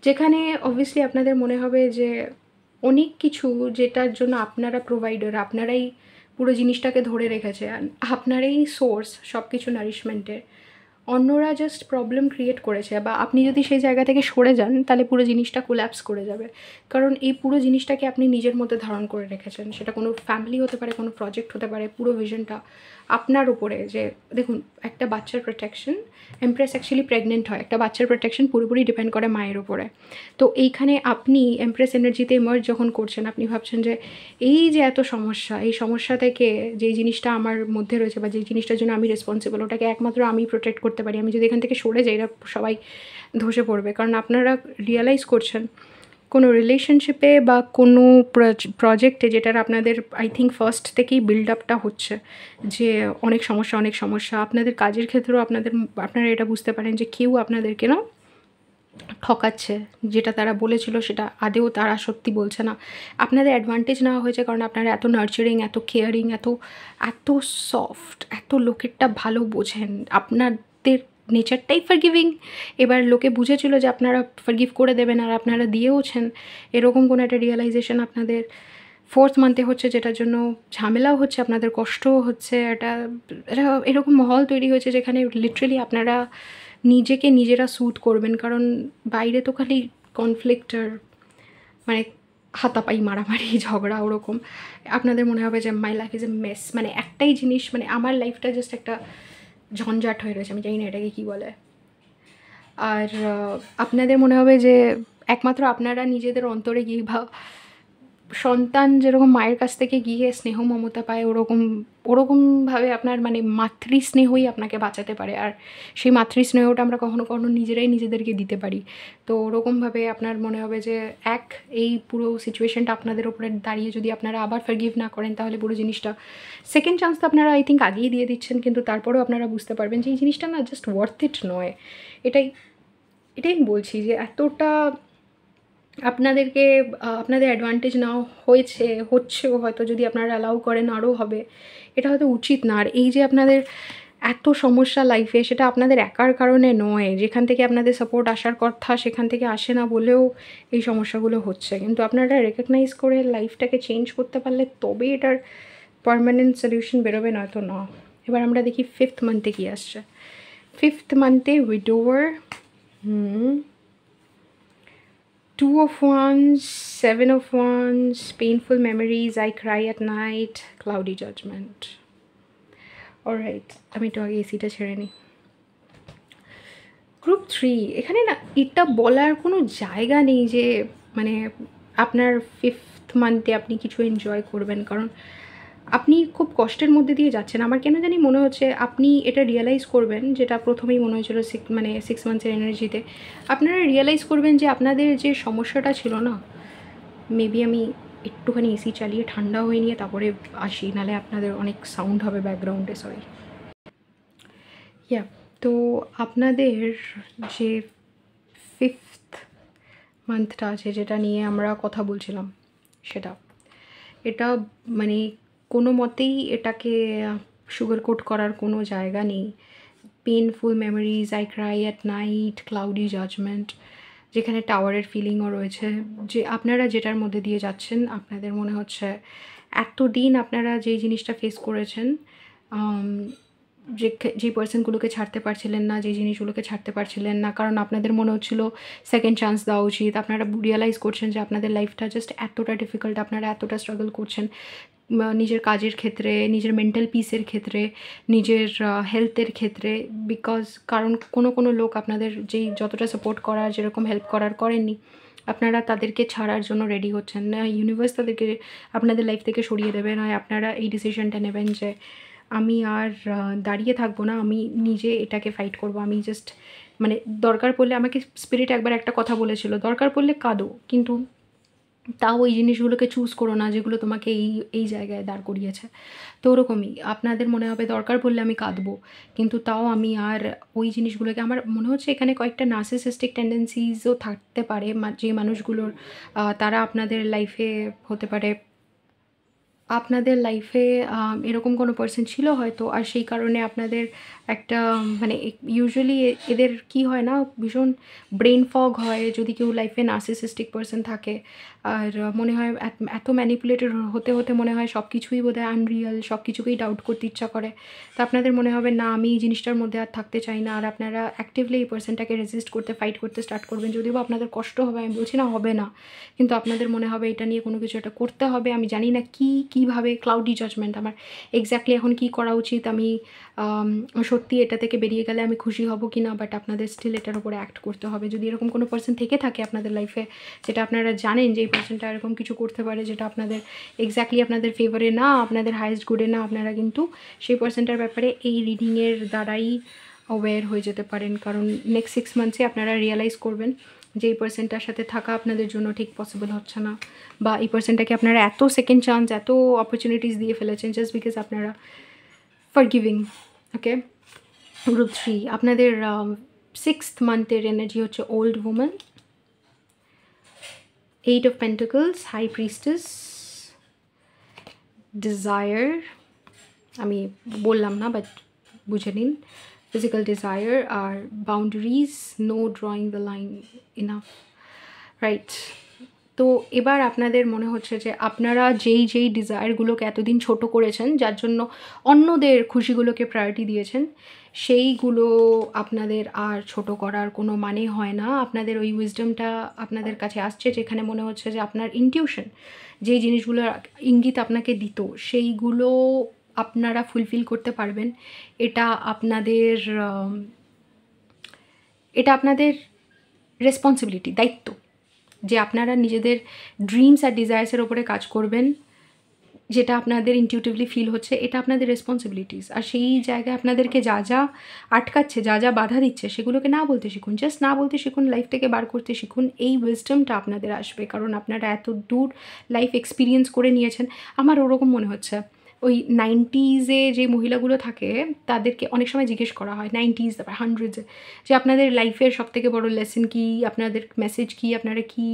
যেখানে অবভিয়াসলি আপনাদের মনে হবে যে অনেক কিছু যেটার জন্য আপনারা প্রোভাইডার, আপনারাই পুরো জিনিসটাকে ধরে রেখেছে, আপনারাই সোর্স সব কিছু নারিশমেন্টের, অন্যরা জাস্ট প্রবলেম ক্রিয়েট করেছে, বা আপনি যদি সেই জায়গা থেকে সরে যান তাহলে পুরো জিনিসটা কোল্যাপস করে যাবে। কারণ এই পুরো জিনিসটাকে আপনি নিজের মধ্যে ধারণ করে রেখেছেন, সেটা কোনো ফ্যামিলি হতে পারে, কোনো প্রজেক্ট হতে পারে, পুরো ভিশনটা আপনার উপরে। যে দেখুন, একটা বাচ্চার প্রোটেকশন, এমপ্রেস অ্যাকচুয়ালি প্রেগনেন্ট হয়, একটা বাচ্চার প্রোটেকশন পুরোপুরি ডিপেন্ড করে মায়ের উপরে। তো এইখানে আপনি এমপ্রেস এনার্জিতে ইমার্জ যখন করছেন, আপনি ভাবছেন যে এই যে এত সমস্যা, এই সমস্যা থেকে যেই জিনিসটা আমার মধ্যে রয়েছে বা যেই জিনিসটার জন্য আমি রেসপন্সিবল, ওটাকে একমাত্র আমি প্রোটেক্ট করতে পারি। আমি যদি এখান থেকে সরে যাই, এরা সবাই ধসে পড়বে। কারণ আপনারা রিয়েলাইজ করছেন কোনো রিলেশনশিপে বা কোনো প্রজেক্টে, যেটার আপনাদের আই থিঙ্ক ফার্স্ট থেকেই বিল্ড আপটা হচ্ছে যে অনেক সমস্যা আপনাদের কাজের ক্ষেত্রেও আপনারা এটা বুঝতে পারেন যে কেউ আপনাদেরকে না ঠকাচ্ছে, যেটা তারা বলেছিল সেটা আদেও তারা সত্যি বলছে না, আপনাদের অ্যাডভান্টেজ নেওয়া হয়েছে। কারণ আপনারা এত নার্চারিং, এত কেয়ারিং, এত সফট, এত লোকেরটা ভালো বোঝেন, আপনাদের নেচারটাই ফরগিভিং। এবার লোকে বুঝেছিল যে আপনারা ফরগিভ করে দেবেন, আর আপনারা দিয়েওছেন। এরকম কোনো একটা রিয়েলাইজেশন আপনাদের ফোর্থ মান্থে হচ্ছে, যেটার জন্য ঝামেলাও হচ্ছে, আপনাদের কষ্টও হচ্ছে। এটা এরকম মহল তৈরি হয়েছে যেখানে লিটারেলি আপনারা নিজেকে নিজেরা স্যুথ করবেন। কারণ বাইরে তো খালি কনফ্লিক্ট আর মানে হাতাপাই, মারামারি, ঝগড়া, ওরকম। আপনাদের মনে হবে যে my life is a mace, মানে একটাই জিনিস, মানে আমার লাইফটা জাস্ট একটা ঝঞ্ঝাট হয়ে রয়েছে, আমি জানি না এটাকে কী বলে। আর আপনাদের মনে হবে যে একমাত্র আপনারা নিজেদের অন্তরে গিয়ে, বা সন্তান যেরকম মায়ের কাছ থেকে গিয়ে স্নেহ মমতা পায়, ওরকমভাবে আপনার মানে মাতৃস্নেহই আপনাকে বাঁচাতে পারে। আর সেই মাতৃস্নেহটা আমরা কখনো কখনো নিজেরাই নিজেদেরকে দিতে পারি। তো ওরকমভাবে আপনার মনে হবে যে এই পুরো সিচুয়েশনটা আপনাদের ওপরে দাঁড়িয়ে যদি আপনারা আবার ফরগিভ না করেন, তাহলে পুরো জিনিসটা সেকেন্ড চান্স তো আপনারা আই থিঙ্ক আগেই দিয়ে দিচ্ছেন, কিন্তু তারপরেও আপনারা বুঝতে পারবেন যে এই জিনিসটা না জাস্ট ওয়ার্থ ইট নয়। এটাই আমি বলছি যে এতটা আপনাদেরকে আপনাদের অ্যাডভান্টেজ নেওয়া হচ্ছেও হয়তো, যদি আপনারা অ্যালাউ করেন আরও হবে। এটা হয়তো উচিত না। আর এই যে আপনাদের এত সমস্যা লাইফে, সেটা আপনাদের একার কারণে নয়। যেখান থেকে আপনাদের সাপোর্ট আসার কথা সেখান থেকে আসে না বলেও এই সমস্যাগুলো হচ্ছে। কিন্তু আপনারা রেকগনাইজ করে লাইফটাকে চেঞ্জ করতে পারলে তবে এটার পার্মানেন্ট সলিউশন বেরোবে, নয়তো না। এবার আমরা দেখি ফিফথ মান্থে কী আসছে। ফিফথ মান্থে উইডোয়ার, 2 of Wands, 7 of Wands, painful memories, I cry at night, cloudy judgment. Alright, আমি একটু আগে এসিটা ছেড়ে নিই। গ্রুপ 3, এখানে না এটা বলার কোনো জায়গা নেই যে মানে আপনার ফিফথ মান্থে আপনি কিছু এনজয় করবেন, কারণ আপনি খুব কষ্টের মধ্যে দিয়ে যাচ্ছেন। আমার কেন জানি মনে হচ্ছে আপনি এটা রিয়েলাইজ করবেন, যেটা প্রথমেই মনে হয়েছিল 6 মান্থসের এনার্জিতে। আপনারা রিয়েলাইজ করবেন যে আপনাদের যে সমস্যাটা ছিল না, মেবি আমি একটুখানি এসি চালিয়ে ঠান্ডা হয়ে নিয়ে তারপরে আসি, নাহলে আপনাদের অনেক সাউন্ড হবে ব্যাকগ্রাউন্ডে, সরি। তো আপনাদের যে ফিফথ মান্থটা আছে, যেটা নিয়ে আমরা কথা বলছিলাম, এটা মানে কোনো মতেই এটাকে সুগার কোট করার কোনো জায়গা নেই। Painful memories, I cry at night, cloudy judgment, যেখানে টাওয়ারের ফিলিংও রয়েছে। যে আপনারা যেটার মধ্যে দিয়ে যাচ্ছেন, আপনাদের মনে হচ্ছে এতদিন আপনারা যেই জিনিসটা ফেস করেছেন, যে পার্সনগুলোকে ছাড়তে পারছিলেন না, যে জিনিসগুলোকে ছাড়তে পারছিলেন না, কারণ আপনাদের মনে হচ্ছিল সেকেন্ড চান্স দেওয়া উচিত। আপনারা রিয়েলাইজ করছেন যে আপনাদের লাইফটা জাস্ট এতটা ডিফিকাল্ট, আপনারা এতটা স্ট্রাগল করছেন, নিজের কাজের ক্ষেত্রে, নিজের মেন্টাল পিসের ক্ষেত্রে, নিজের হেলথের ক্ষেত্রে। কারণ কোনো লোক আপনাদের যেই যতটা সাপোর্ট করার, যেরকম হেল্প করার করেননি, আপনারা তাদেরকে ছাড়ার জন্য রেডি হচ্ছেন না। ইউনিভার্স তাদেরকে আপনাদের লাইফ থেকে সরিয়ে দেবে, নয় আপনারা এই ডিসিশনটা নেবেন যে আমি আর দাঁড়িয়ে থাকবো না, আমি নিজে এটাকে ফাইট করব। আমি জাস্ট মানে দরকার পড়লে, আমাকে স্পিরিট একবার একটা কথা বলেছিল, দরকার পড়লে কাঁদো, কিন্তু তাও ওই জিনিসগুলোকে চুজ করো না যেগুলো তোমাকে এই জায়গায় দাঁড় করিয়েছে। তো ওরকমই আপনাদের মনে হবে দরকার পড়লে আমি কাঁদবো, কিন্তু তাও আমি আর ওই জিনিসগুলোকে, আমার মনে হচ্ছে এখানে কয়েকটা নার্সিসিস্টিক টেন্ডেন্সিসও থাকতে পারে, যে মানুষগুলোর তারা আপনাদের লাইফে হতে পারে, আপনাদের লাইফে এরকম কোনো পার্সন ছিল হয়তো, আর সেই কারণে আপনাদের একটা মানে ইউজুয়ালি এদের কি হয় না, ভীষণ ব্রেন ফগ হয় যদি কেউ লাইফে নার্সিসিস্টিক পার্সন থাকে। আর মনে হয় এত ম্যানিপুলেটেড হতে হতে মনে হয় সব কিছুই বোধহয় আনরিয়াল, সব কিছুকেই ডাউট করতে ইচ্ছা করে। তো আপনাদের মনে হবে না, আমি এই জিনিসটার মধ্যে আর থাকতে চাই না, আর আপনারা অ্যাক্টিভলি এই পার্সনটাকে রেজিস্ট করতে, ফাইট করতে স্টার্ট করবেন। যদিও আপনাদের কষ্ট হবে, আমি বলছি না হবে না, কিন্তু আপনাদের মনে হবে এটা নিয়ে কোনো কিছু একটা করতে হবে। আমি জানি না কীভাবে, ক্লাউডি জাজমেন্ট, আমার এক্স্যাক্টলি এখন কি করা উচিত, আমি সত্যি এটা থেকে বেরিয়ে গেলে আমি খুশি হব কি না, বাট আপনাদের স্টিল এটার উপরে অ্যাক্ট করতে হবে। যদি এরকম কোনো পার্সন থেকে থাকে আপনাদের লাইফে, যেটা আপনারা জানেন যে এই পার্সনটা এরকম কিছু করতে পারে, যেটা আপনাদের এক্স্যাক্টলি আপনাদের ফেভারে না, আপনাদের হাইয়েস্ট গুডে না, আপনারা কিন্তু সেই পার্সনটার ব্যাপারে এই রিডিংয়ের দ্বারাই অ্যাওয়্যার হয়ে যেতে পারেন। কারণ নেক্সট 6 মান্থসে আপনারা রিয়েলাইজ করবেন যে এই পার্সনটার সাথে থাকা আপনাদের জন্য ঠিক পসিবল হচ্ছে না, বা এই পার্সনটাকে আপনারা এত সেকেন্ড চান্স, এত অপরচুনিটিস দিয়ে ফেলেছেন জাস্ট বিকজ আপনারা ফরগিভিং। ওকে, গ্রুপ 3 আপনাদের 6th মান্থের এনার্জি হচ্ছে old woman, 8 of pentacles, high priestess, desire, আমি বললাম না বাট বুঝে নিন, ফিজিক্যাল ডিজায়ার, আর boundaries, no drawing the line enough, right. তো এবার আপনাদের মনে হচ্ছে যে আপনারা যেই ডিজায়ারগুলোকে এতদিন ছোট করেছেন, যার জন্য অন্যদের খুশিগুলোকে প্রায়োরিটি দিয়েছেন, সেইগুলো আপনাদের আর ছোট করার কোনো মানে হয় না। আপনাদের ওই উইজডমটা আপনাদের কাছে আসছে, যেখানে মনে হচ্ছে যে আপনার ইনটিউশন যেই জিনিসগুলোর ইঙ্গিত আপনাকে দিত, সেইগুলো আপনারা ফুলফিল করতে পারবেন। এটা আপনাদের রেসপন্সিবিলিটি, দায়িত্ব, যে আপনারা নিজেদের ড্রিমস আর ডিজায়ার্সের ওপরে কাজ করবেন, যেটা আপনাদের ইনটিউটিভলি ফিল হচ্ছে, এটা আপনাদের রেসপন্সিবিলিটিস। আর সেই জায়গায় আপনাদেরকে যা যা আটকাচ্ছে, যা যা বাধা দিচ্ছে, সেগুলোকে না বলতে শিখুন, জাস্ট না বলতে শিখুন, লাইফ থেকে বার করতে শিখুন। এই উইজডমটা আপনাদের আসবে, কারণ আপনারা এত দূর লাইফ এক্সপিরিয়েন্স করে নিয়েছেন। আমার ওরকম মনে হচ্ছে ওই 90s যে মহিলাগুলো থাকে, তাদেরকে অনেক সময় জিজ্ঞেস করা হয় 90s, তারপর 100s, যে আপনাদের লাইফের সবথেকে বড় লেসন কী, আপনাদের মেসেজ কী, আপনারা কী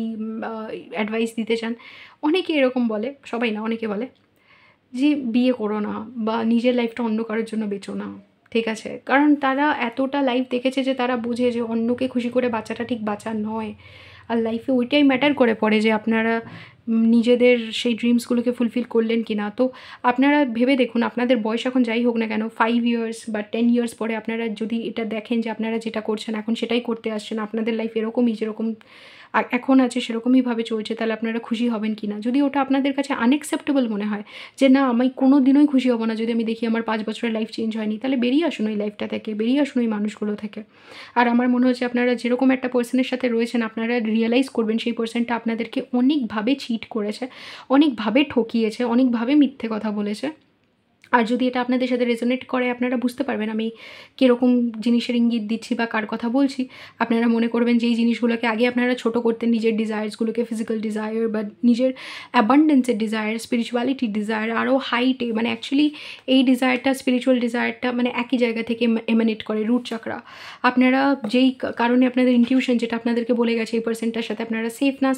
অ্যাডভাইস দিতে চান। অনেকে এরকম বলে, সবাই না, অনেকে বলে যে বিয়ে করো না, বা নিজের লাইফটা অন্য কারোর জন্য বেচো না, ঠিক আছে? কারণ তারা এতটা লাইফ দেখেছে যে তারা বুঝে যে অন্যকে খুশি করে বাঁচাটা ঠিক বাঁচা নয়। আর লাইফে ওইটাই ম্যাটার করে পড়ে যে আপনারা নিজেদের সেই ড্রিমসগুলোকে ফুলফিল করলেন কি না। তো আপনারা ভেবে দেখুন, আপনাদের বয়স এখন যাই হোক না কেন, 5 ইয়ার্স বা 10 ইয়ার্স পরে আপনারা যদি এটা দেখেন যে আপনারা যেটা করছেন এখন সেটাই করতে আসছেন, আপনাদের লাইফ এরকমই যেরকম এখন আছে সেরকমইভাবে চলছে, তাহলে আপনারা খুশি হবেন কি না? যদি ওটা আপনাদের কাছে আনএক্সেপ্টেবল মনে হয়, যে না আমি কোনো দিনই খুশি হব না যদি আমি দেখি আমার 5 বছরের লাইফ চেঞ্জ হয়নি, তাহলে বেরিয়ে আসুন ওই লাইফটা থেকে, বেরিয়ে আসুন ওই মানুষগুলো থেকে। আর আমার মনে হচ্ছে আপনারা যেরকম একটা পার্সনের সাথে রয়েছেন, আপনারা রিয়েলাইজ করবেন সেই পার্সনটা আপনাদেরকে অনেকভাবে চিট করেছে, অনেকভাবে ঠকিয়েছে, অনেকভাবে মিথ্যে কথা বলেছে। আর যদি এটা আপনাদের সাথে রেজোনেট করে, আপনারা বুঝতে পারবেন আমি কীরকম জিনিসের ইঙ্গিত দিচ্ছি বা কার কথা বলছি। আপনারা মনে করবেন যে এই জিনিসগুলোকে আগে আপনারা ছোট করতেন, নিজের ডিজায়ার্সগুলোকে, ফিজিক্যাল ডিজায়ার বা নিজের অ্যাবান্ডেন্সের ডিজায়ার, স্পিরিচুয়ালিটির ডিজায়ার আরও হাইটে, মানে অ্যাকচুয়ালি এই ডিজায়ারটা, স্পিরিচুয়াল ডিজায়ারটা মানে একই জায়গা থেকে এমানেট করে, রুট চক্রা। আপনারা যেই কারণে আপনাদের ইনটিউশন যেটা আপনাদেরকে বলে গেছে এই পার্সনটার সাথে আপনারা সেফ না,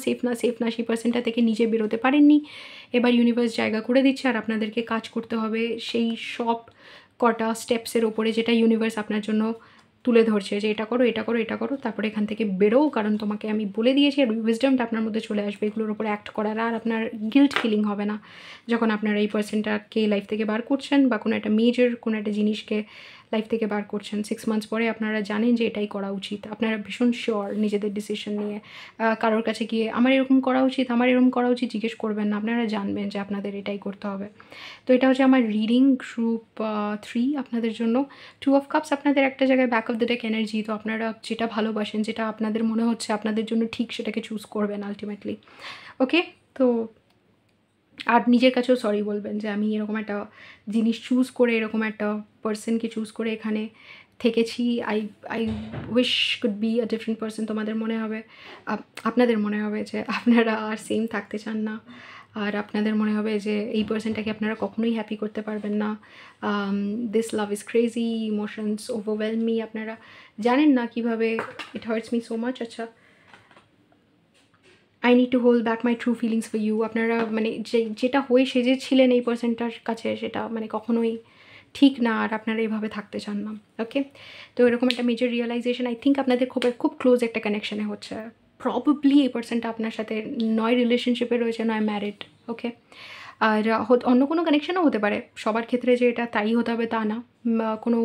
সেই পার্সনটা থেকে নিজে বেরোতে পারেননি। এবার ইউনিভার্স জায়গা করে দিচ্ছে, আর আপনাদেরকে কাজ করতে হবে সেই সব কটা স্টেপসের ওপরে, যেটা ইউনিভার্স আপনার জন্য তুলে ধরছে, যে এটা করো, এটা করো, এটা করো, তারপরে এখান থেকে বেরো, কারণ তোমাকে আমি বলে দিয়েছি। আর উইজডমটা আপনার মধ্যে চলে আসবে এগুলোর ওপরে অ্যাক্ট করার, আর আপনার গিল্ট ফিলিং হবে না যখন আপনারা এই পার্সনটাকে লাইফ থেকে বার করছেন, বা কোনো একটা মেজর কোনো একটা জিনিসকে লাইফ থেকে বার করছেন। 6 মান্থস পরে আপনারা জানেন যে এটাই করা উচিত, আপনারা ভীষণ শিওর নিজেদের ডিসিশন নিয়ে। কারোর কাছে গিয়ে আমার এরকম করা উচিত, আমার এরকম করা উচিত জিজ্ঞেস করবেন না, আপনারা জানবেন যে আপনাদের এটাই করতে হবে। তো এটা হচ্ছে আমার রিডিং গ্রুপ 3 আপনাদের জন্য। 2 অফ কাপস আপনাদের একটা জায়গায় back off the deck energy, তো আপনারা যেটা ভালোবাসেন, যেটা আপনাদের মনে হচ্ছে আপনাদের জন্য ঠিক, সেটাকে চুজ করবেন আলটিমেটলি। ওকে, তো আর নিজের কাছেও সরি বলবেন যে আমি এরকম একটা জিনিস চুজ করে, এরকম একটা পার্সনকে চুজ করে এখানে থেকেছি। I wish could be a different person. তোমাদের মনে হবে, আপনাদের মনে হবে যে আপনারা আর সেম থাকতে চান না, আর আপনাদের মনে হবে যে এই পার্সনটাকে আপনারা কখনোই হ্যাপি করতে পারবেন না। This love is crazy, emotions overwhelm me. আপনারা জানেন না কীভাবে it hurts me so much. আচ্ছা, I need to hold back my true feelings for you. আপনারা মানে যেটা হয়ে সেজেছিলেন এই পার্সনটার কাছে, সেটা মানে কখনোই ঠিক না, আর আপনারা এভাবে থাকতে চান না। ওকে, তো এরকম একটা মেজর রিয়েলাইজেশন আই থিঙ্ক আপনাদের খুব ক্লোজ একটা কানেকশানে হচ্ছে। প্রবাবলি এই পার্সনটা আপনার সাথে নয় রিলেশনশিপে রয়েছে, নয় ম্যারিড। ওকে, আর অন্য কোনো কানেকশানও হতে পারে, সবার ক্ষেত্রে যে এটা তাই হতে হবে তা না। কোনো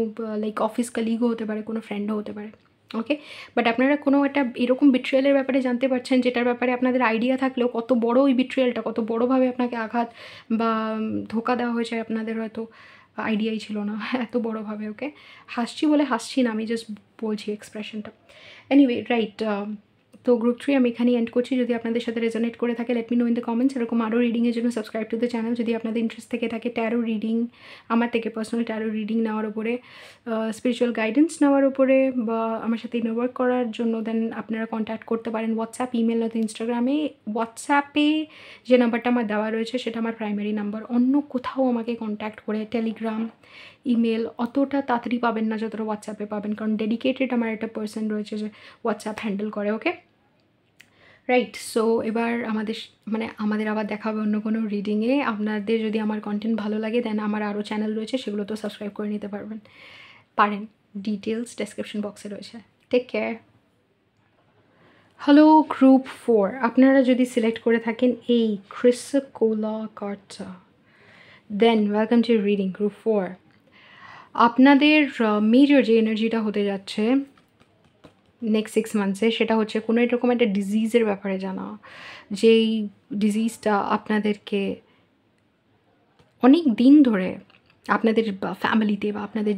লাইক অফিস কালিগও হতে পারে, কোনো ফ্রেন্ডও হতে পারে। ওকে, বাট আপনারা কোনো একটা এরকম বিট্রিয়ালের ব্যাপারে জানতে পারছেন, যেটার ব্যাপারে আপনাদের আইডিয়া থাকলেও কত বড় ওই বিট্রিয়ালটা, কত বড়োভাবে আপনাকে আঘাত বা ধোকা দেওয়া হয়েছে, আপনাদের হয়তো আইডিয়াই ছিল না এত বড়োভাবে। ওকে, হাসছি বলে হাসছি না, আমি জাস্ট বলছি এক্সপ্রেশনটা। এনিওয়ে, রাইট, তো গ্রুপ 3 আমি এখানেই এন্ড করছি। যদি আপনাদের সাথে রেজোনেট করে থাকে, let me no in the comments. এরকম আরও রিডিংয়ের জন্য সাবস্ক্রাইব টু দ্য চ্যানেল। যদি আপনাদের ইন্টারেস্ট থেকে থাকে ট্যারো রিডিং, আমার থেকে পার্সোনাল ট্যারো রিডিং নেওয়ার উপরে, স্পিরিচুয়াল গাইডেন্স নেওয়ার উপরে, বা আমার সাথে ইনওয়ার্ক করার জন্য, দেন আপনারা কন্ট্যাক্ট করতে পারেন হোয়াটসঅ্যাপ, ইমেল, নয়তো ইনস্টাগ্রামে। হোয়াটসঅ্যাপে যে নাম্বারটা আমার দেওয়া রয়েছে সেটা আমার প্রাইমারি নাম্বার। অন্য কোথাও আমাকে কন্ট্যাক্ট করে টেলিগ্রাম, ইমেল অতটা তাড়াতাড়ি পাবেন না যতটা হোয়াটসঅ্যাপে পাবেন, কারণ ডেডিকেটেড আমার একটা পার্সন রয়েছে যে হোয়াটসঅ্যাপ হ্যান্ডেল করে। ওকে, রাইট, সো এবার আমাদের আবার দেখা হবে অন্য কোনো রিডিংয়ে। আপনাদের যদি আমার কন্টেন্ট ভালো লাগে, দেন আমার আরও চ্যানেল রয়েছে, সেগুলো তো সাবস্ক্রাইব করে নিতে পারেন। ডিটেলস ডেসক্রিপশন বক্সে রয়েছে। Take care. হ্যালো গ্রুপ 4, আপনারা যদি সিলেক্ট করে থাকেন এই ক্রিসোকোলা কার্ডটা, দেন ওয়েলকাম টু রিডিং গ্রুপ 4। আপনাদের মেজর যে এনার্জিটা হতে যাচ্ছে নেক্সট 6 মান্থসে, সেটা হচ্ছে কোনো এরকম একটা ডিজিজের ব্যাপারে জানা, যেই ডিজিজটা আপনাদেরকে অনেক দিন ধরে আপনাদের ফ্যামিলিতে বা আপনাদের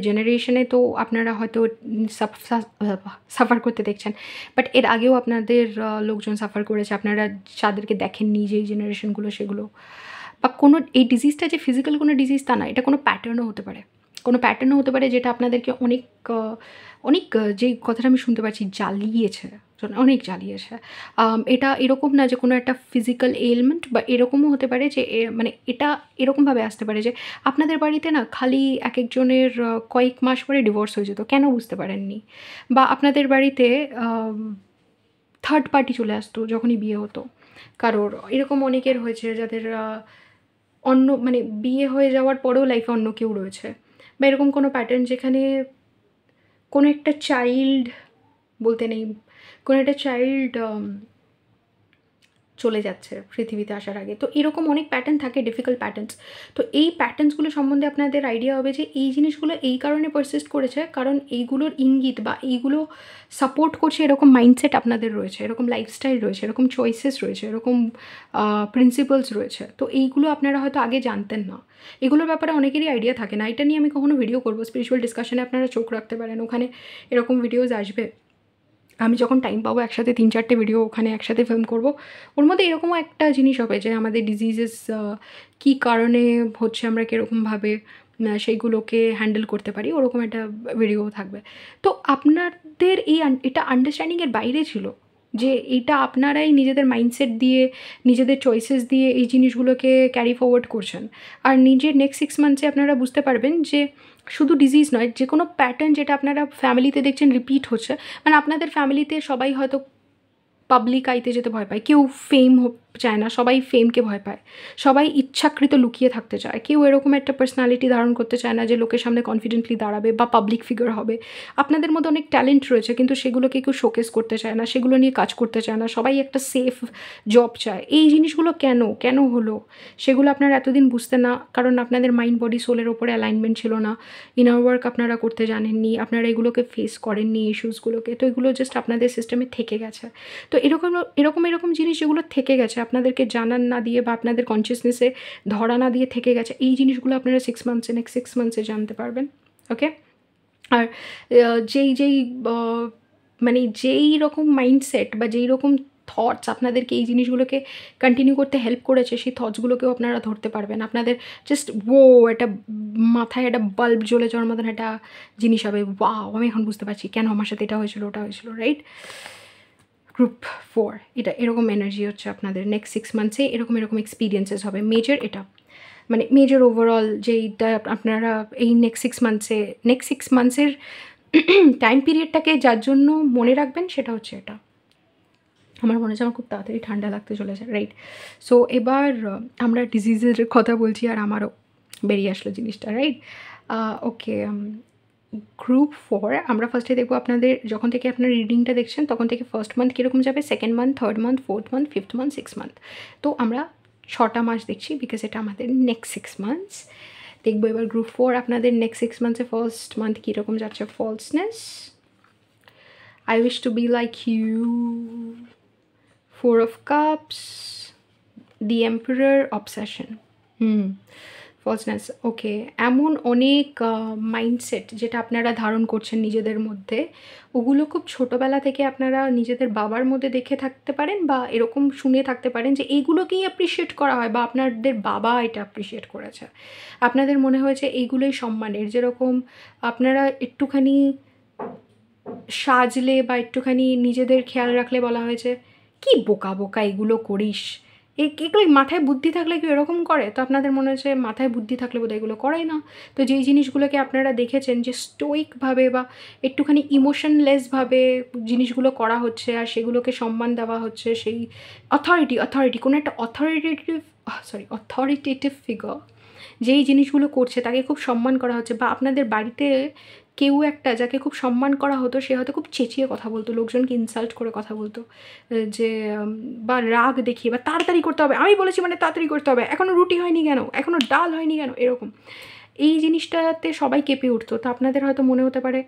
জেনারেশনে তো আপনারা হয়তো সাফার করতে দেখছেন, বাট এর আগেও আপনাদের লোকজন সাফার করেছে, আপনারা যাদেরকে দেখেননি যেই জেনারেশনগুলো, সেগুলো বা কোনো এই ডিজিজটা যে ফিজিক্যাল কোনো ডিজিজ তা না, এটা কোনো প্যাটার্নও হতে পারে, যেটা আপনাদেরকে অনেক যেই কথাটা আমি শুনতে পাচ্ছি, অনেক জ্বালিয়েছে। এটা এরকম না যে কোনো একটা ফিজিক্যাল এলমেন্ট, বা এরকমও হতে পারে যে মানে এটা এরকমভাবে আসতে পারে যে আপনাদের বাড়িতে না খালি এক একজনের কয়েক মাস পরে ডিভোর্স হয়ে যেত, কেন বুঝতে পারেননি, বা আপনাদের বাড়িতে থার্ড পার্টি চলে আসতো যখনই বিয়ে হতো কারোর। এরকম অনেকের হয়েছে যাদের অন্য মানে বিয়ে হয়ে যাওয়ার পরেও লাইফে অন্য কেউ রয়েছে, বা এরকম কোনো প্যাটার্ন যেখানে কোনো একটা চাইল্ড বলতে নেই, কোনো একটা চাইল্ড চলে যাচ্ছে পৃথিবীতে আসার আগে। তো এরকম অনেক প্যাটার্ন থাকে, ডিফিকাল্ট প্যাটার্নস। তো এই প্যাটার্নসগুলো সম্বন্ধে আপনাদের আইডিয়া হবে যে এই জিনিসগুলো এই কারণে পারসিস্ট করেছে, কারণ এইগুলোর ইঙ্গিত বা এইগুলো সাপোর্ট করছে এরকম মাইন্ডসেট আপনাদের রয়েছে, এরকম লাইফস্টাইল রয়েছে, এরকম চয়েসেস রয়েছে, এরকম প্রিন্সিপালস রয়েছে। তো এইগুলো আপনারা হয়তো আগে জানতেন না, এগুলোর ব্যাপারে অনেকেরই আইডিয়া থাকে না। এটা নিয়ে আমি কখনো ভিডিও করবো, স্পিরিচুয়াল ডিসকাশনে আপনারা চোখ রাখতে পারেন, ওখানে এরকম ভিডিওজ আসবে। আমি যখন টাইম পাবো একসাথে 3-4টে ভিডিও ওখানে একসাথে ফিল্ম করব। ওর মধ্যে এরকমও একটা জিনিস হবে যে আমাদের ডিজিজেস কী কারণে হচ্ছে, আমরা কীরকমভাবে সেইগুলোকে হ্যান্ডেল করতে পারি, ওরকম একটা ভিডিও থাকবে। তো আপনাদের এটা আন্ডারস্ট্যান্ডিংয়ের বাইরে ছিল যে এইটা আপনারাই নিজেদের মাইন্ডসেট দিয়ে, নিজেদের চয়েসেস দিয়ে এই জিনিসগুলোকে ক্যারি ফরওয়ার্ড করছেন। আর নিজের নেক্সট 6 মান্থসে আপনারা বুঝতে পারবেন যে শুধু ডিজিজ নয়, যে কোনো প্যাটার্ন যেটা আপনারা ফ্যামিলিতে দেখছেন রিপিট হচ্ছে, মানে আপনাদের ফ্যামিলিতে সবাই হয়তো পাবলিক আইতে যেতে ভয় পায়, কেউ ফেম চায় না, সবাই ফেমকে ভয় পায়, সবাই ইচ্ছাকৃত লুকিয়ে থাকতে চায়। কেউ এরকম একটা পার্সোনালিটি ধারণ করতে চায় না যে লোকের সামনে কনফিডেন্টলি দাঁড়াবে বা পাবলিক ফিগার হবে। আপনাদের মধ্যে অনেক ট্যালেন্ট রয়েছে, কিন্তু সেগুলোকে কেউ শোকেস করতে চায় না, সেগুলো নিয়ে কাজ করতে চায় না, সবাই একটা সেফ জব চায়। এই জিনিসগুলো কেন হলো সেগুলো আপনারা এতদিন বুঝতেন না, কারণ আপনাদের মাইন্ড বডি সোলের ওপরে অ্যালাইনমেন্ট ছিল না, ইনার ওয়ার্ক আপনারা করতে জানেননি, আপনারা এগুলোকে ফেস করেননি ইস্যুসগুলোকে। তো এগুলো জাস্ট আপনাদের সিস্টেমে থেকে গেছে। তো এরকম জিনিস যেগুলো থেকে গেছে আপনাদেরকে জানান না দিয়ে বা আপনাদের কনসিয়াসনেসে ধরা না দিয়ে থেকে গেছে, এই জিনিসগুলো আপনারা 6 মান্থসে, নেক্সট 6 মান্থসে জানতে পারবেন। ওকে? আর যেই মানে যেই রকম মাইন্ডসেট বা যেই রকম থটস আপনাদেরকে এই জিনিসগুলোকে কন্টিনিউ করতে হেল্প করেছে, সেই থটসগুলোকেও আপনারা ধরতে পারবেন। আপনাদের জাস্ট একটা মাথায় একটা বাল্ব জ্বলে যাওয়ার মতন একটা জিনিস হবে, ওয়াও আমি এখন বুঝতে পারছি কেন আমার সাথে এটা হয়েছিল, ওটা হয়েছিল, রাইট? গ্রুপ 4 এটা এরকম এনার্জি হচ্ছে আপনাদের নেক্সট 6 মান্থসে, এরকম এক্সপিরিয়েন্সেস হবে। মেজর এটা মানে মেজর ওভারঅল যেইটা আপনারা এই নেক্সট 6 মান্থসের টাইম পিরিয়ডটাকে যার জন্য মনে রাখবেন সেটা হচ্ছে এটা। আমার মনে হচ্ছে আমার খুব তাড়াতাড়ি ঠান্ডা লাগতে চলেছে, রাইট? সো এবার আমরা ডিজিজের কথা বলছি আর আমারও বেরিয়ে আসলো জিনিসটা, রাইট? ওকে, গ্রুপ 4 আমরা ফার্স্টে দেখবো আপনাদের যখন থেকে আপনার রিডিংটা দেখছেন তখন থেকে ফার্স্ট মান্থ কীরকম যাবে, second month, third month, fourth month, fifth month, 6 month. তো আমরা 6টা মাস দেখছি বিকজ এটা আমাদের নেক্সট 6 মান্থস। দেখবো এবার গ্রুপ 4 আপনাদের নেক্সট 6 মান্থসে ফার্স্ট মান্থ কীরকম যাচ্ছে। ফলসনেস, I wish to be like you, 4 of Cups, the Emperor, obsession, ফলসনেস। ওকে, এমন অনেক মাইন্ডসেট যেটা আপনারা ধারণ করছেন নিজেদের মধ্যে, ওগুলো খুব ছোটোবেলা থেকে আপনারা নিজেদের বাবার মধ্যে দেখে থাকতে পারেন বা এরকম শুনে থাকতে পারেন যে এইগুলোকেই অ্যাপ্রিসিয়েট করা হয় বা আপনাদের বাবা এটা অ্যাপ্রিসিয়েট করেছে। আপনাদের মনে হয়েছে এইগুলোই সম্মানের, যেরকম আপনারা একটুখানি সাজলে বা একটুখানি নিজেদের খেয়াল রাখলে বলা হয়েছে কি বোকা বোকা এগুলো করিস, এগুলো মাথায় বুদ্ধি থাকলে কি এরকম করে? তো আপনাদের মনে হচ্ছে মাথায় বুদ্ধি থাকলে বোধহয় এগুলো করাই না। তো যেই জিনিসগুলোকে আপনারা দেখেছেন যে স্টোইকভাবে বা একটুখানি ইমোশনলেসভাবে জিনিসগুলো করা হচ্ছে আর সেগুলোকে সম্মান দেওয়া হচ্ছে, সেই অথরিটি কোনো একটা অথরিটেটিভ ফিগার যেই জিনিসগুলো করছে তাকে খুব সম্মান করা হচ্ছে। বা আপনাদের বাড়িতে কেউ একটা যাকে খুব সম্মান করা হতো, সে হয়তো খুব চেঁচিয়ে কথা বলতো, লোকজনকে ইনসাল্ট করে কথা বলতো, যে বা রাগ দেখিয়ে বা তাড়াতাড়ি করতে হবে, আমি বলেছি মানে তাড়াতাড়ি করতে হবে, এখনও রুটি হয়নি কেন, এখনও ডাল হয়নি কেন, এরকম। এই জিনিসটাতে সবাই কেঁপে উঠতো। তো আপনাদের হয়তো মনে হতে পারে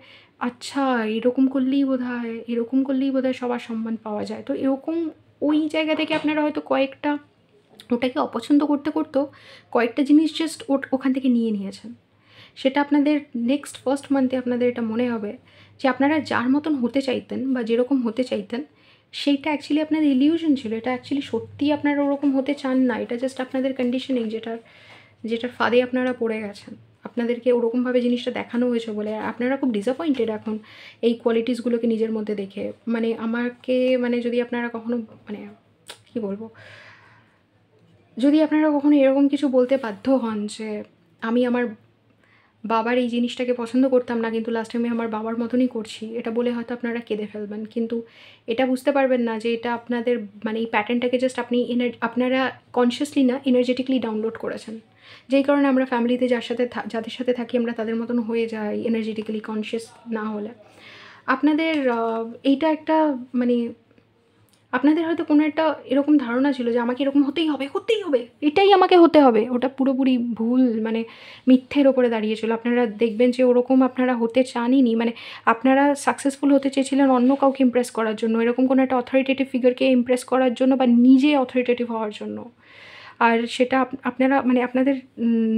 আচ্ছা এরকম করলেই বোধহয় সবার সম্মান পাওয়া যায়। তো এরকম ওই জায়গা থেকে আপনারা হয়তো ওটাকে অপছন্দ করতে কয়েকটা জিনিস জাস্ট ওখান থেকে নিয়েছেন। সেটা আপনাদের নেক্সট ফার্স্ট মান্থে আপনাদের এটা মনে হবে যে আপনারা যার মতন হতে চাইতেন বা যেরকম হতে চাইতেন সেইটা অ্যাকচুয়ালি আপনাদের ইলিউশন ছিল। এটা অ্যাকচুয়ালি সত্যি আপনারা ওরকম হতে চান না, এটা জাস্ট আপনাদের কন্ডিশনিং, যেটার ফাঁদে আপনারা পড়ে গেছেন। আপনাদেরকে ওরকমভাবে জিনিসটা দেখানো হয়েছে বলে আপনারা খুব ডিসঅ্যাপয়েন্টেড এখন এই কোয়ালিটিসগুলোকে নিজের মধ্যে দেখে। মানে আমাকে যদি আপনারা কখনো কী বলবো, যদি আপনারা কখনো এরকম কিছু বলতে বাধ্য হন যে আমি আমার বাবার এই জিনিসটাকে পছন্দ করতাম না কিন্তু লাস্ট টাইমে আমার বাবার মতনই করছি, এটা বলে হয়তো আপনারা কেঁদে ফেলবেন। কিন্তু এটা বুঝতে পারবেন না যে এটা আপনাদের এই প্যাটার্নটাকে জাস্ট আপনারা কনসিয়াসলি না এনার্জেটিকলি ডাউনলোড করেছেন, যেই কারণে আমরা ফ্যামিলিতে যাদের সাথে থাকি আমরা তাদের মতন হয়ে যাই এনার্জেটিক্যালি কনসিয়াস না হলে। আপনাদের এইটা একটা আপনাদের হয়তো কোনো একটা এরকম ধারণা ছিল যে আমাকে এরকম হতেই হবে, এটাই আমাকে হতে হবে। ওটা পুরোপুরি ভুল, মিথ্যের ওপরে দাঁড়িয়েছিল। আপনারা দেখবেন যে ওরকম আপনারা হতে চানইনি। আপনারা সাকসেসফুল হতে চেয়েছিলেন অন্য কাউকে ইমপ্রেস করার জন্য, এরকম কোনো একটা অথরিটেটিভ ফিগারকে ইমপ্রেস করার জন্য বা নিজে অথরিটেটিভ হওয়ার জন্য। আর সেটা আপনারা আপনাদের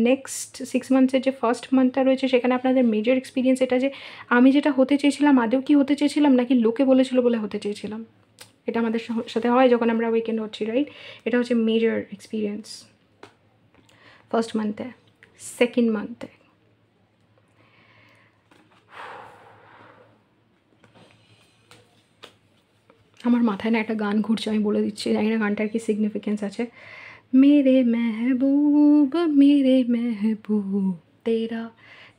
নেক্সট 6 মান্থসের যে ফার্স্ট মান্থটা রয়েছে সেখানে আপনাদের মেজর এক্সপিরিয়েন্স এটা যে আমি যেটা হতে চেয়েছিলাম আদৌ কি হতে চেয়েছিলাম নাকি লোকে বলেছিল বলে হতে চেয়েছিলাম। এটা আমাদের সাথে হয় যখন আমরা উইকেন্ড হচ্ছি, রাইট? এটা হচ্ছে মেজর এক্সপিরিয়েন্স ফার্স্ট মান্থে। সেকেন্ড মান্থে আমার মাথায় না একটা গান ঘুরছে, আমি বলে দিচ্ছি, জানি না গানটার কি সিগনিফিকেন্স আছে। মেরে মেহবুব তেরা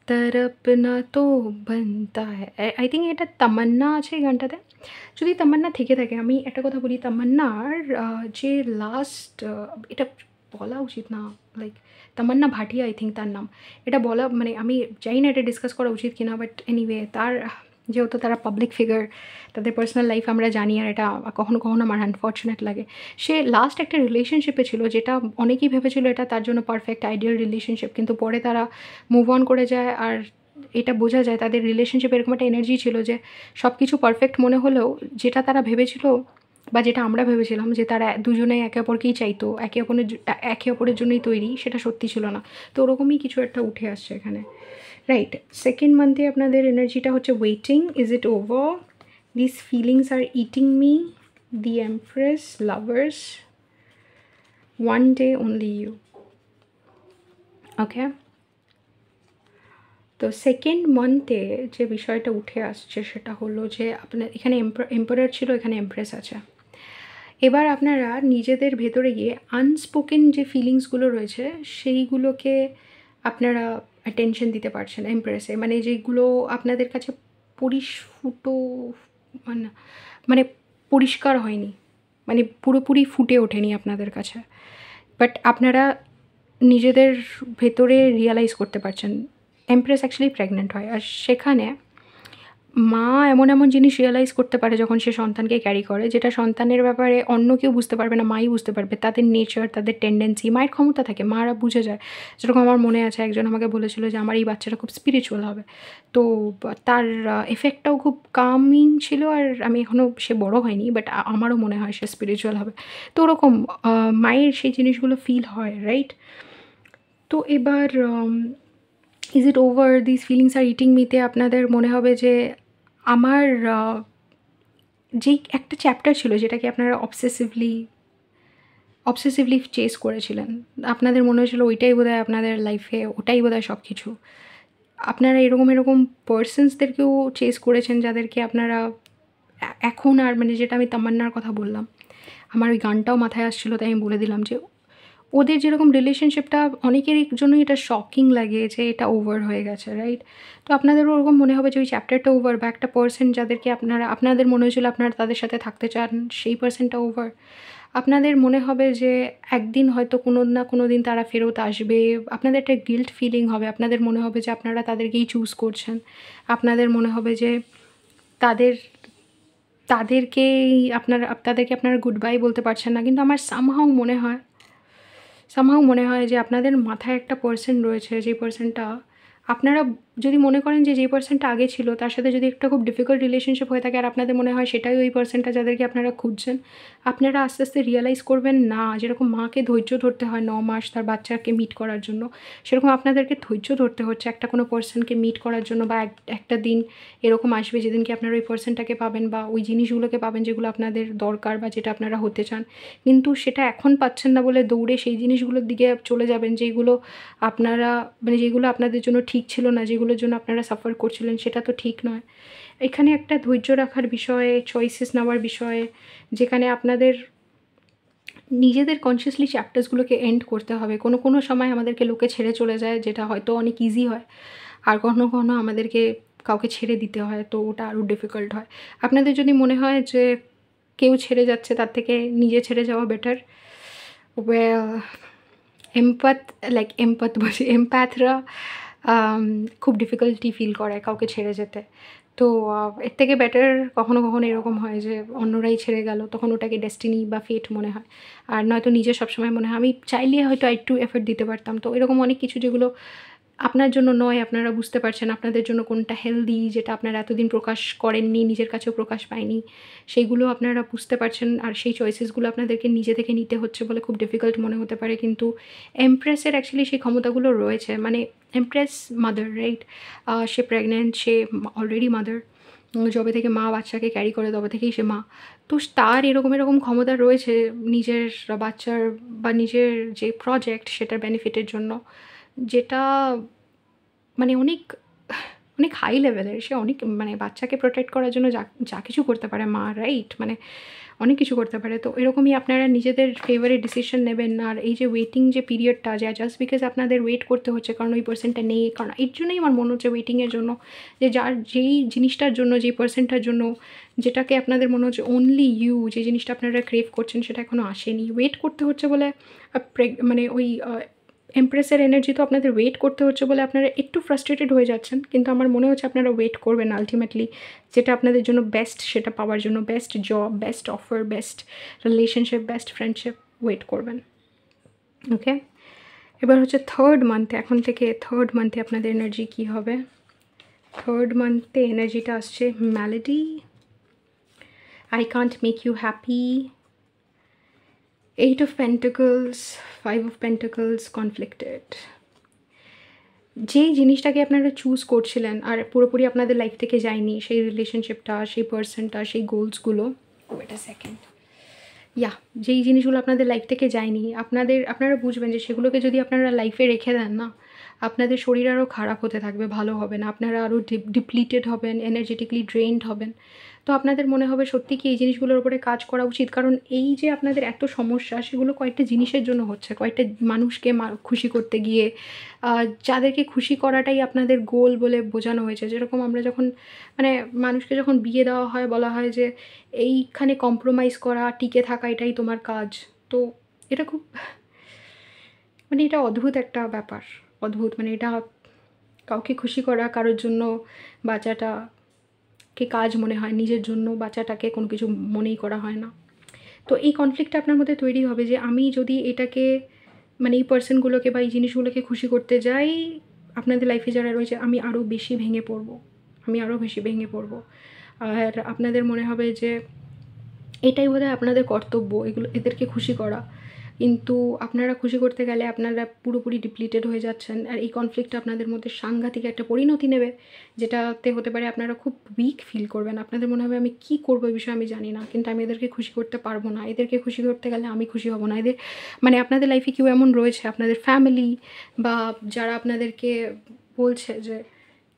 তরপনা তো বনতা হ্যায়, আই থিঙ্ক এটা তামান্না আছে এই গানটাতে। যদি তামান্না থেকে থাকে, আমি একটা কথা বলি, তামান্নার যে লাস্ট, এটা বলা উচিত না, like Tamannaah Bhatia I think তার নাম, এটা বলা মানে আমি জানি না এটা ডিসকাস করা উচিত কিনা, বাট এনিওয়ে তার যেহেতু তারা পাবলিক ফিগার, তাদের পার্সোনাল লাইফ আমরা জানি, আর এটা কখনো কখনো আমার আনফর্চুনেট লাগে। সে লাস্ট একটা রিলেশনশিপে ছিল যেটা অনেকেই ভেবেছিল এটা তার জন্য পারফেক্ট আইডিয়াল রিলেশনশিপ, কিন্তু পরে তারা মুভ অন করে যায়। আর এটা বোঝা যায় তাদের রিলেশনশিপে এরকম একটা এনার্জি ছিল যে সব কিছু পারফেক্ট মনে হলেও যেটা তারা ভেবেছিল বা যেটা আমরা ভেবেছিলাম যে তারা দুজনে একে অপরকেই চাইতো, একে অপরের জন্যই তৈরি, সেটা সত্যি ছিল না। তো ওরকমই কিছু একটা উঠে আসছে এখানে, রাইট? সেকেন্ড মান্থে আপনাদের এনার্জিটা হচ্ছে waiting, is it over, this feelings are eating me, the empress, lovers, one day only you. Okay, তো সেকেন্ড মান্থে যে বিষয়টা উঠে আসছে সেটা হলো যে আপনার এখানে এম্পারার ছিল, এখানে এমপ্রেস আছে। এবার আপনারা নিজেদের ভেতরে গিয়ে আনস্পোকেন যে ফিলিংসগুলো রয়েছে সেইগুলোকে আপনারা অ্যাটেনশন দিতে পারছেন এমপ্রেসে, মানে যেগুলো আপনাদের কাছে পরিস্ফুট, মানে মানে পরিষ্কার হয়নি, মানে পুরোপুরি ফুটে ওঠেনি আপনাদের কাছে, বাট আপনারা নিজেদের ভেতরে রিয়ালাইজ করতে পারছেন। এমপ্রেস অ্যাকচুয়ালি প্রেগনেন্ট হয়, আর সেখানে মা এমন এমন জিনিস রিয়ালাইজ করতে পারে যখন সে সন্তানকে ক্যারি করে, যেটা সন্তানের ব্যাপারে অন্য কেউ বুঝতে পারবে না, মাই বুঝতে পারবে। তাদের নেচার, তাদের টেন্ডেন্সি, মায়ের ক্ষমতা থাকে, মারা বুঝে যায়। যেরকম আমার মনে আছে একজন আমাকে বলেছিল যে আমার এই বাচ্চাটা খুব স্পিরিচুয়াল হবে, তো তার এফেক্টটাও খুব কামিং ছিল। আর আমি এখনও, সে বড় হয়নি, বাট আমারও মনে হয় সে স্পিরিচুয়াল হবে। তো ওরকম মায়ের সেই জিনিসগুলো ফিল হয়, রাইট? তো এবার is it over, this feelings are eating মিতে আপনাদের মনে হবে যে আমার যেই একটা চ্যাপ্টার ছিল যেটাকে আপনারা অবসেসিভলি চেস করেছিলেন, আপনাদের মনে হয়েছিল ওইটাই বোধহয় আপনাদের লাইফে, ওটাই বোধহয় সব কিছু। আপনারা এরকম পার্সনসদেরকেও চেস করেছেন যাদেরকে আপনারা এখন আর, মানে যেটা আমি তামান্নার কথা বললাম, আমার ওই গানটাও মাথায় আসছিলো তাই আমি বলে দিলাম যে ওদের যেরকম রিলেশনশিপটা অনেকেরই জন্যই এটা শকিং লাগে যে এটা ওভার হয়ে গেছে, রাইট? তো আপনাদেরও ওরকম মনে হবে যে ওই চ্যাপ্টারটা ওভার, বা একটা পার্সন যাদেরকে আপনাদের মনে হয়েছিল আপনারা তাদের সাথে থাকতে চান, সেই পার্সনটা ওভার। আপনাদের মনে হবে যে একদিন হয়তো কোনো না কোনো দিন তারা ফেরত আসবে, আপনাদের একটা গিল্ট ফিলিং হবে, আপনাদের মনে হবে যে আপনারা তাদেরকেই চুজ করছেন, আপনাদের মনে হবে যে তাদের তাদেরকেই তাদেরকে আপনারা গুড বাই বলতে পারছেন না। কিন্তু আমার সামহাউ মনে হয় যে আপনাদের মাথায় একটা পার্সন রয়েছে, যে পার্সনটা আপনারা যদি মনে করেন যে যেই পার্সনটা আগে ছিল তার সাথে যদি একটা খুব ডিফিকাল্ট রিলেশনশিপ হয়ে থাকে আর আপনাদের মনে হয় সেটাই ওই পার্সনটা যাদেরকে আপনারা খুঁজছেন, আপনারা আস্তে আস্তে রিয়ালাইজ করবেন না, যেরকম মাকে ধৈর্য ধরতে হয় 9 মাস তার বাচ্চাকে মিট করার জন্য, সেরকম আপনাদেরকে ধৈর্য ধরতে হচ্ছে একটা কোনো পার্সনকে মিট করার জন্য, বা একটা দিন এরকম আসবে যেদিনকে আপনারা ওই পার্সনটাকে পাবেন বা ওই জিনিসগুলোকে পাবেন যেগুলো আপনাদের দরকার বা যেটা আপনারা হতে চান। কিন্তু সেটা এখন পাচ্ছেন না বলে দৌড়ে সেই জিনিসগুলোর দিকে চলে যাবেন যেগুলো আপনারা, মানে যেগুলো আপনাদের জন্য ঠিক ছিল না, যেগুলোর জন্য আপনারা সাফার করছিলেন, সেটা তো ঠিক নয়। এখানে একটা ধৈর্য রাখার বিষয়ে, চয়েসেস নেওয়ার বিষয়ে, যেখানে আপনাদের নিজেদের কনসিয়াসলি চ্যাপ্টার্সগুলোকে এন্ড করতে হবে। কোনো সময় আমাদেরকে লোকে ছেড়ে চলে যায়, যেটা হয়তো অনেক ইজি হয়, আর কখনো কখনো আমাদেরকে কাউকে ছেড়ে দিতে হয়, তো ওটা আরও ডিফিকাল্ট হয়। আপনাদের যদি মনে হয় যে কেউ ছেড়ে যাচ্ছে তার থেকে নিজে ছেড়ে যাওয়া বেটার, ওয়েল, এমপ্যাথরা খুব ডিফিকাল্টি ফিল করে কাউকে ছেড়ে যেতে। তো এর থেকে বেটার কখনো কখনো এরকম হয় যে অন্যরাই ছেড়ে গেল, তখন ওটাকে ডেস্টিনি বা ফেট মনে হয়। আর নয়তো নিজের সবসময় মনে হয় আমি চাইলে হয়তো আরেকটু এফর্ট দিতে পারতাম। তো এরকম অনেক কিছু যেগুলো আপনার জন্য নয়, আপনারা বুঝতে পারছেন আপনাদের জন্য কোনটা হেলদি, যেটা আপনারা এতদিন প্রকাশ করেননি, নিজের কাছেও প্রকাশ পায়নি, সেইগুলো আপনারা বুঝতে পারছেন। আর সেই চয়েসেসগুলো আপনাদেরকে নিজে থেকে নিতে হচ্ছে বলে খুব ডিফিকাল্ট মনে হতে পারে, কিন্তু এমপ্রেসের অ্যাকচুয়ালি সেই ক্ষমতাগুলো রয়েছে। মানে এমপ্রেস মাদার, রাইট? সে প্রেগনেন্ট, সে অলরেডি মাদার, যবে থেকে মা বাচ্চাকে ক্যারি করে তবে থেকেই সে মা। তো তার এরকম ক্ষমতা রয়েছে নিজের বাচ্চার বা নিজের যে প্রজেক্ট সেটার বেনিফিটের জন্য, যেটা মানে অনেক অনেক হাই লেভেলের। সে অনেক, মানে বাচ্চাকে প্রোটেক্ট করার জন্য যা যা কিছু করতে পারে মা, রাইট? মানে অনেক কিছু করতে পারে। তো এরকমই আপনারা নিজেদের ফেভারে ডিসিশন নেবেন। আর এই যে ওয়েটিং যে পিরিয়ডটা, যা জাস্ট বিকজ আপনাদের ওয়েট করতে হচ্ছে কারণ ওই পার্সনটা নেই, কারণ এর জন্যই আমার মনে হচ্ছে ওয়েটিংয়ের জন্য, যে যেই জিনিসটার জন্য, যেই পার্সনটার জন্য, যেটাকে আপনাদের মনে হচ্ছে অনলি ইউ, যে জিনিসটা আপনারা ক্রেভ করছেন সেটা এখনও আসেনি, ওয়েট করতে হচ্ছে বলে মানে ওই এমপ্রেসের এনার্জি তো আপনাদের ওয়েট করতে হচ্ছে বলে আপনারা একটু ফ্রাস্ট্রেটেড হয়ে যাচ্ছেন, কিন্তু আমার মনে হচ্ছে আপনারা ওয়েট করবেন আলটিমেটলি যেটা আপনাদের জন্য বেস্ট সেটা পাওয়ার জন্য, best job, best offer, best relationship, best friendship, wait করবেন। ওকে, এবার হচ্ছে থার্ড মান্থে, এখন থেকে থার্ড মান্থে আপনাদের এনার্জি কী হবে। থার্ড মান্থে এনার্জিটা আসছে melody, I can't make you happy, 8 of Pentacles, 5 of Pentacles, conflicted। যেই জিনিসটাকে আপনারা চুজ করছিলেন আর পুরোপুরি আপনাদের লাইফ থেকে যায়নি, সেই রিলেশনশিপটা, সেই পার্সনটা, সেই গোলসগুলো, ওয়েট আ সেকেন্ড, যেই জিনিসগুলো আপনাদের লাইফ থেকে যায়নি, আপনারা বুঝবেন যে সেগুলোকে যদি আপনারা লাইফে রেখে দেন না, আপনাদের শরীর আরও খারাপ হতে থাকবে, ভালো হবে না, আপনারা আরও ডিপ্লিটেড হবেন, এনার্জেটিকলি ড্রেইনড হবেন। তো আপনাদের মনে হবে সত্যি কি এই জিনিসগুলোর উপরে কাজ করা উচিত, কারণ এই যে আপনাদের এত সমস্যা সেগুলো কয়েকটা জিনিসের জন্য হচ্ছে, কয়েকটা মানুষকে খুশি করতে গিয়ে, যাদেরকে খুশি করাটাই আপনাদের গোল বলে বোঝানো হয়েছে। যেরকম আমরা যখন মানে মানুষকে যখন বিয়ে দেওয়া হয়, বলা হয় যে এইখানে কম্প্রোমাইজ করা, টিকে থাকা, এটাই তোমার কাজ। তো এটা খুব মানে এটা অদ্ভুত একটা ব্যাপার, অদ্ভুত, মানে এটা কাউকে খুশি করা, কারোর জন্য বাঁচাটাকে কাজ মনে হয়, নিজের জন্য বাঁচাটাকে কোনো কিছু মনেই করা হয় না। তো এই কনফ্লিক্টটা আপনার মধ্যে তৈরি হবে যে আমি যদি এটাকে মানে এই পার্সনগুলোকে বা এই জিনিসগুলোকে খুশি করতে যাই, আপনাদের লাইফে যারা রয়েছে, আমি আরও বেশি ভেঙে পড়বো। আর আপনাদের মনে হবে যে এটাই বোধহয় আপনাদের কর্তব্য, এদেরকে খুশি করা, কিন্তু আপনারা খুশি করতে গেলে আপনারা পুরোপুরি ডিপ্লিটেড হয়ে যাচ্ছেন। আর এই কনফ্লিক্টটা আপনাদের মধ্যে সাংঘাতিক একটা পরিণতি নেবে, যেটাতে হতে পারে আপনারা খুব উইক ফিল করবেন। আপনাদের মনে হবে আমি কী করবো এই বিষয়ে আমি জানি না, কিন্তু আমি এদেরকে খুশি করতে পারবো না, এদেরকে খুশি করতে গেলে আমি খুশি হব না। এদের মানে আপনাদের লাইফে কেউ এমন রয়েছে, আপনাদের ফ্যামিলি বা যারা আপনাদেরকে বলছে যে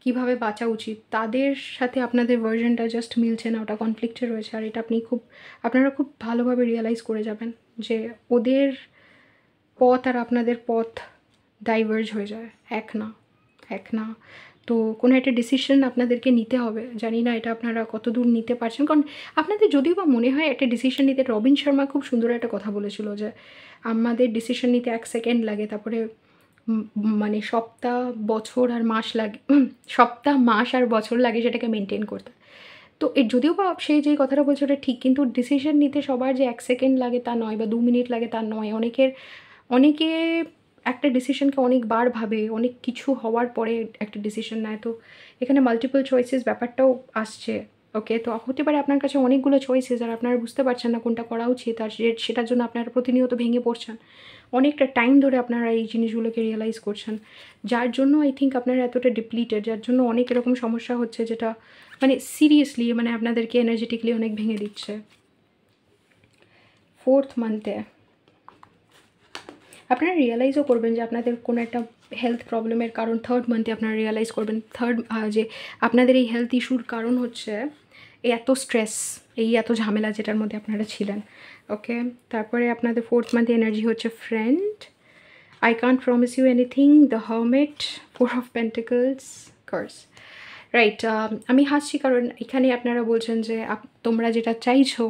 কীভাবে বাঁচা উচিত, তাদের সাথে আপনাদের ভার্জনটা জাস্ট মিলছে না, ওটা কনফ্লিক্টে রয়েছে। আর এটা আপনারা খুব ভালোভাবে রিয়েলাইজ করে যাবেন যে ওদের পথ আর আপনাদের পথ ডাইভার্জ হয়ে যায়, এক না। তো কোনো একটা ডিসিশন আপনাদেরকে নিতে হবে, জানি না এটা আপনারা কতদূর নিতে পারছেন, কারণ আপনাদের যদিও বা মনে হয় একটা ডিসিশন নিতে, রবিন শর্মা খুব সুন্দর একটা কথা বলেছিল যে আমাদের ডিসিশন নিতে 1 সেকেন্ড লাগে, তারপরে মানে সপ্তাহ, বছর আর মাস লাগে, সপ্তাহ, মাস আর বছর লাগে সেটাকে মেনটেন করতে। তো যদিও বা সে যেই কথাটা বলছে ওটা ঠিক, কিন্তু ডিসিশন নিতে সবার যে 1 সেকেন্ড লাগে তা নয়, বা 2 মিনিট লাগে তা নয়। অনেকে একটা ডিসিশনকে অনেকবার ভাবে, অনেক কিছু হওয়ার পরে একটা ডিসিশন নেয়। তো এখানে মাল্টিপল চয়েসেস ব্যাপারটাও আসছে। ওকে, তো হতে পারে আপনার কাছে অনেকগুলো চয়েসেস আর আপনারা বুঝতে পারছেন না কোনটা করা উচিত, আর সেটার জন্য আপনারা প্রতিনিয়ত ভেঙে পড়ছেন। অনেকটা টাইম ধরে আপনারা এই জিনিসগুলোকে রিয়েলাইজ করছেন, যার জন্য আই থিঙ্ক আপনারা এতটা ডিপ্লিটেড, যার জন্য অনেক এরকম সমস্যা হচ্ছে, যেটা মানে সিরিয়াসলি মানে আপনাদেরকে এনার্জেটিকলি অনেক ভেঙে দিচ্ছে। 4th মান্থে আপনারা রিয়েলাইজও করবেন যে আপনাদের কোনো একটা হেলথ প্রবলেমের কারণ 3rd মান্থে আপনারা রিয়েলাইজ করবেন যে আপনাদের এই হেলথ ইস্যুর কারণ হচ্ছে এই এত স্ট্রেস, এই এত ঝামেলা যেটার মধ্যে আপনারা ছিলেন। ওকে, তারপরে আপনাদের 4th মান্থে এনার্জি হচ্ছে friend, I can't promise you anything, the hermit, 4 of pentacles, curse. Right, আমি হাসছি কারণ এখানে আপনারা বলছেন যে তোমরা যেটা চাইছো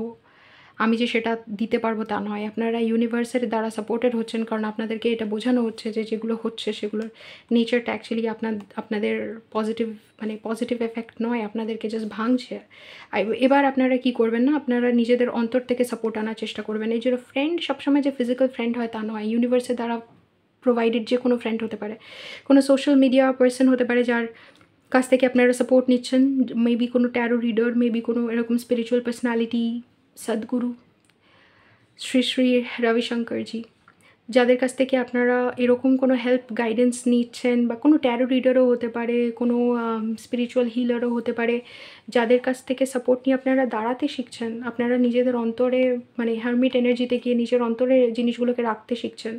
আমি যে সেটা দিতে পারবো তা নয়। আপনারা ইউনিভার্সের দ্বারা সাপোর্টেড হচ্ছেন, কারণ আপনাদেরকে এটা বোঝানো হচ্ছে যে যেগুলো হচ্ছে সেগুলোর নেচারটা অ্যাকচুয়ালি আপনাদের পজিটিভ এফেক্ট নয়, আপনাদেরকে জাস্ট ভাঙছে। এবার আপনারা কি করবেন না, আপনারা নিজেদের অন্তর থেকে সাপোর্ট আনার চেষ্টা করবেন। এই যে ফ্রেন্ড সবসময় যে ফিজিক্যাল ফ্রেন্ড হয় তা নয়, ইউনিভার্সের দ্বারা প্রোভাইডেড যে কোনো ফ্রেন্ড হতে পারে, কোনো সোশ্যাল মিডিয়া পার্সন হতে পারে যার কাছ থেকে আপনারা সাপোর্ট নিচ্ছেন, মেবি কোনো ট্যারো রিডার, মেবি কোনো এরকম স্পিরিচুয়াল পার্সোনালিটি, সদ্গুরু, শ্রী শ্রী রবিশঙ্করজি, যাদের কাছ থেকে আপনারা এরকম কোনো হেল্প গাইডেন্স নিচ্ছেন, বা কোনো ট্যারো রিডারও হতে পারে, কোনো স্পিরিচুয়াল হিলারও হতে পারে, যাদের কাছ থেকে সাপোর্ট নিয়ে আপনারা দাঁড়াতে শিখছেন, আপনারা নিজেদের অন্তরে মানে হারমিট এনার্জিতে গিয়ে নিজের অন্তরে জিনিসগুলোকে রাখতে শিখছেন।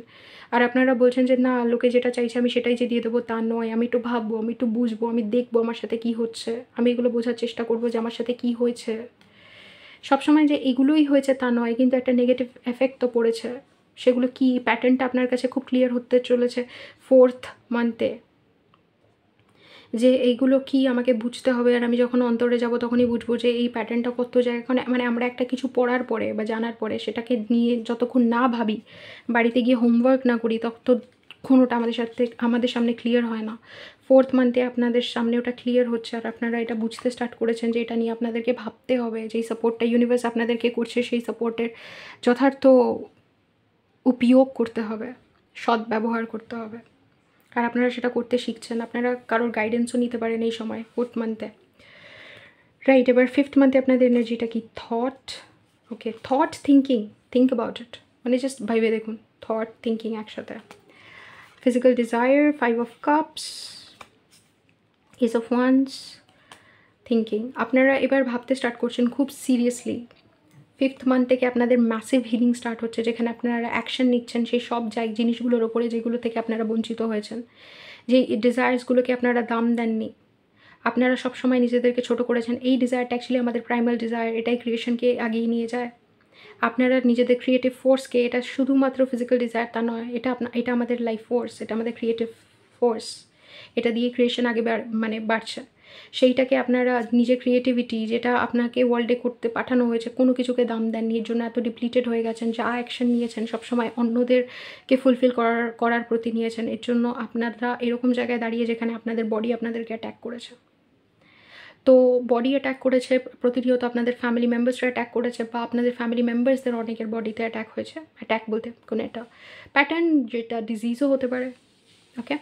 আর আপনারা বলছেন যে না, লোকে যেটা চাইছে আমি সেটাই যে দিয়ে দেবো তা নয়, আমি একটু ভাববো, আমি একটু বুঝবো, আমি দেখবো আমার সাথে কী হচ্ছে, আমি এগুলো বোঝার চেষ্টা করবো যে আমার সাথে কী হয়েছে। সবসময় যে এগুলোই হয়েছে তা নয়, কিন্তু একটা নেগেটিভ এফেক্ট তো পড়েছে। সেগুলো কি প্যাটার্নটা আপনার কাছে খুব ক্লিয়ার হতে চলেছে 4th মান্থে, যে এইগুলো কি আমাকে বুঝতে হবে। আর আমি যখন অন্তরে যাব তখনই বুঝবো যে এই প্যাটার্নটা কত জায়গায়, মানে আমরা একটা কিছু পড়ার পরে বা জানার পরে সেটাকে নিয়ে যতক্ষণ না ভাবি, বাড়িতে গিয়ে হোমওয়ার্ক না করি, ততক্ষণ ওটা আমাদের সামনে ক্লিয়ার হয় না। 4th মান্থে আপনাদের সামনে ওটা ক্লিয়ার হচ্ছে, আর আপনারা এটা বুঝতে স্টার্ট করেছেন যে এটা নিয়ে আপনাদেরকে ভাবতে হবে। যেই সাপোর্টটা ইউনিভার্স আপনাদেরকে করছে সেই সাপোর্টের যথার্থ উপয়োগ করতে হবে, সদ্ব্যবহার করতে হবে। আর আপনারা সেটা করতে শিখছেন। আপনারা কারোর গাইডেন্সও নিতে পারেন এই সময় 4th মান্থে, রাইট। এবার 5th মান্থে আপনাদের এনার্জিটা কি? Thought. Okay, thought, thinking, think about it, মানে জাস্ট ভাইবে দেখুন, থট থিঙ্কিং একসাথে। Physical desire, 5 of cups, S of once, thinking. আপনারা এবার ভাবতে স্টার্ট করছেন খুব সিরিয়াসলি। 5th মান্থ থেকে আপনাদের ম্যাসিভ হিলিং স্টার্ট হচ্ছে, যেখানে আপনারা অ্যাকশন নিচ্ছেন সেই সব জিনিসগুলোর ওপরে যেগুলো থেকে আপনারা বঞ্চিত হয়েছেন, যে ডিজায়ার্সগুলোকে আপনারা দাম দেননি, আপনারা সবসময় নিজেদেরকে ছোট করেছেন। এই ডিজায়ারটা অ্যাকচুয়ালি আমাদের প্রাইমাল ডিজায়ার, এটাই ক্রিয়েশনকে এগিয়ে নিয়ে যায়। আপনারা নিজেদের ক্রিয়েটিভ ফোর্সকে, এটা শুধুমাত্র ফিজিক্যাল ডিজায়ার তা নয়, এটা আমাদের লাইফ ফোর্স, এটা আমাদের ক্রিয়েটিভ ফোর্স, এটা দিয়ে ক্রিয়েশন আগে বাড়ছে। সেইটাকে আপনারা নিজের ক্রিয়েটিভিটি, যেটা আপনাকে ওয়ার্ল্ডে করতে পাঠানো হয়েছে, কোনো কিছুকে দাম দেননি। এর জন্য এত ডিপ্লিটেড হয়ে গেছেন। যা অ্যাকশন নিয়েছেন সবসময় অন্যদেরকে ফুলফিল করার প্রতি নিয়েছেন। এর জন্য আপনারা এরকম জায়গায় দাঁড়িয়ে যেখানে আপনাদের বডি আপনাদেরকে অ্যাট্যাক করেছে। তো বডি অ্যাট্যাক করেছে প্রতিনিয়ত, আপনাদের ফ্যামিলি মেম্বার্সরা অ্যাট্যাক করেছে, বা আপনাদের ফ্যামিলি মেম্বার্সদের অনেকের বডিতে অ্যাট্যাক হয়েছে। অ্যাট্যাক বলতে কোনো একটা প্যাটার্ন, যেটা ডিজিজও হতে পারে। ওকে,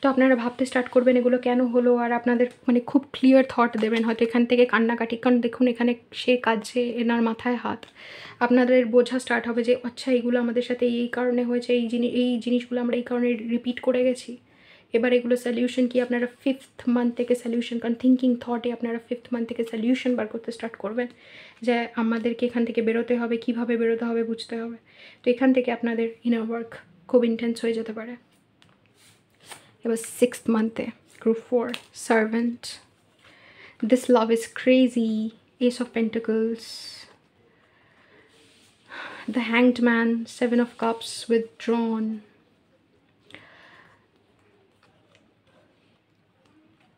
তো আপনারা ভাবতে স্টার্ট করবেন এগুলো কেন হলো, আর আপনাদের খুব ক্লিয়ার থট দেবেন। হয়তো এখান থেকে কান্নাকাটি, কারণ দেখুন এখানে সে কাজে এনার মাথায় হাত। আপনাদের বোঝা স্টার্ট হবে যে আচ্ছা এইগুলো আমাদের সাথে এই কারণে হয়েছে, এই জিনিসগুলো আমরা এই কারণে রিপিট করে গেছি। এবার এগুলো সলিউশন কি, আপনারা 5th মান্থ থেকে সলিউশন, কারণ থিঙ্কিং থটে আপনারা 5th মান্থ থেকে সলিউশন বার করতে স্টার্ট করবেন, যে আমাদেরকে এখান থেকে বেরোতে হবে, কীভাবে বেরোতে হবে বুঝতে হবে। তো এখান থেকে আপনাদের ইনার ওয়ার্ক খুব ইন্টেন্স হয়ে যেতে পারে। এবার 6th মান্থে group 4, servant, this love is crazy, ace of pentacles, the hanged man, 7 of cups withdrawn.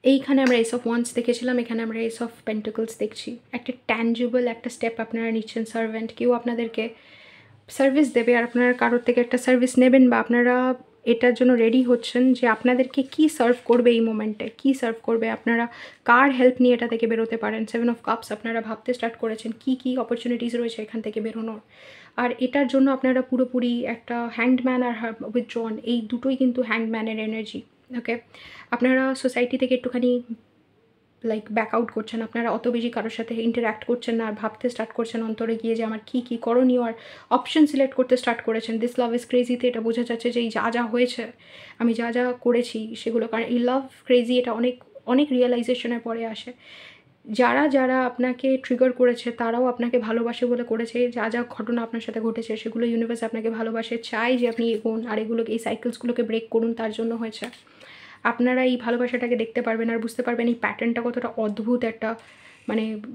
এইখানে আমরা এস অফ ওয়ান্স দেখেছিলাম, এখানে আমরা এস অফ পেন্টিকলস দেখছি। একটা ট্যাঞ্জিবল একটা স্টেপ আপনারা নিচ্ছেন। সার্ভেন্ট, কেউ আপনাদেরকে সার্ভিস দেবে, আর আপনারা কারোর থেকে একটা সার্ভিস নেবেন, বা আপনারা এটার জন্য রেডি হচ্ছেন যে আপনাদেরকে কি সার্ভ করবে এই মোমেন্টে, কি সার্ভ করবে, আপনারা কার হেল্প নিয়ে এটা থেকে বেরোতে পারেন। 7 অফ কাপস, আপনারা ভাবতে স্টার্ট করেছেন কি অপরচুনিটিস রয়েছে এখান থেকে বেরোনোর। আর এটার জন্য আপনারা পুরোপুরি একটা হ্যাংডম্যান আর উইথড্রন, এই দুটোই কিন্তু হ্যাংডম্যানের এনার্জি। ওকে, আপনারা সোসাইটি থেকে একটুখানি ব্যাক আউট করছেন, আপনারা অত বেশি কারোর সাথে ইন্টারাক্ট করছেন না, আর ভাবতে স্টার্ট করছেন অন্তরে গিয়ে যে আমার কী করণীয়, আর অপশন সিলেক্ট করতে স্টার্ট করেছেন। দিস লাভ ইজ ক্রেজিতে এটা বোঝা যাচ্ছে যে এই যা হয়েছে, আমি যা করেছি সেগুলো, কারণ এই লাভ ক্রেজি এটা অনেক রিয়েলাইজেশনের পরে আসে। যারা আপনাকে ট্রিগার করেছে তারাও আপনাকে ভালোবাসে বলে করেছে। যা ঘটনা আপনার সাথে ঘটেছে সেগুলো ইউনিভার্স আপনাকে ভালোবাসে, চাই যে আপনি এগোন, আর এই সাইকেলসগুলোকে ব্রেক করুন, তার জন্য হয়েছে। আপনারা এই ভালোবাসাটাকে দেখতে পারবেন আর বুঝতে পারবেন এই প্যাটার্নটা কতটা অদ্ভুত একটা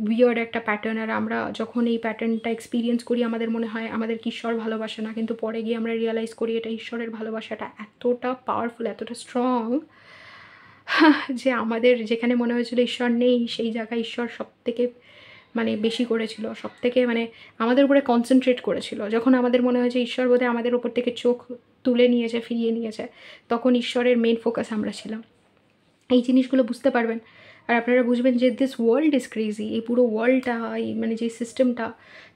উইয়ার্ড একটা প্যাটার্ন। আর আমরা যখন এই প্যাটার্নটা এক্সপিরিয়েন্স করি আমাদের মনে হয় আমাদেরকে ঈশ্বর ভালোবাসে না, কিন্তু পরে গিয়ে আমরা রিয়েলাইজ করি এটা ঈশ্বরের ভালোবাসাটা এতটা পাওয়ারফুল, এতটা স্ট্রং, যে আমাদের যেখানে মনে হয়েছিল ঈশ্বর নেই, সেই জায়গায় ঈশ্বর সবথেকে বেশি করেছিল, সবথেকে আমাদের উপরে কনসেন্ট্রেট করেছিল। যখন আমাদের মনে হয়েছে ঈশ্বর বোধহয় আমাদের ওপর থেকে চোখ তুলে নিয়েছে, ফিরিয়ে নিয়েছে, তখন ঈশ্বরের মেন ফোকাস আমরা ছিলাম। এই জিনিসগুলো বুঝতে পারবেন, আর আপনারা বুঝবেন যে দিস ওয়ার্ল্ড ইজ ক্রেজি। এই পুরো ওয়ার্ল্ডটা, এই যে সিস্টেমটা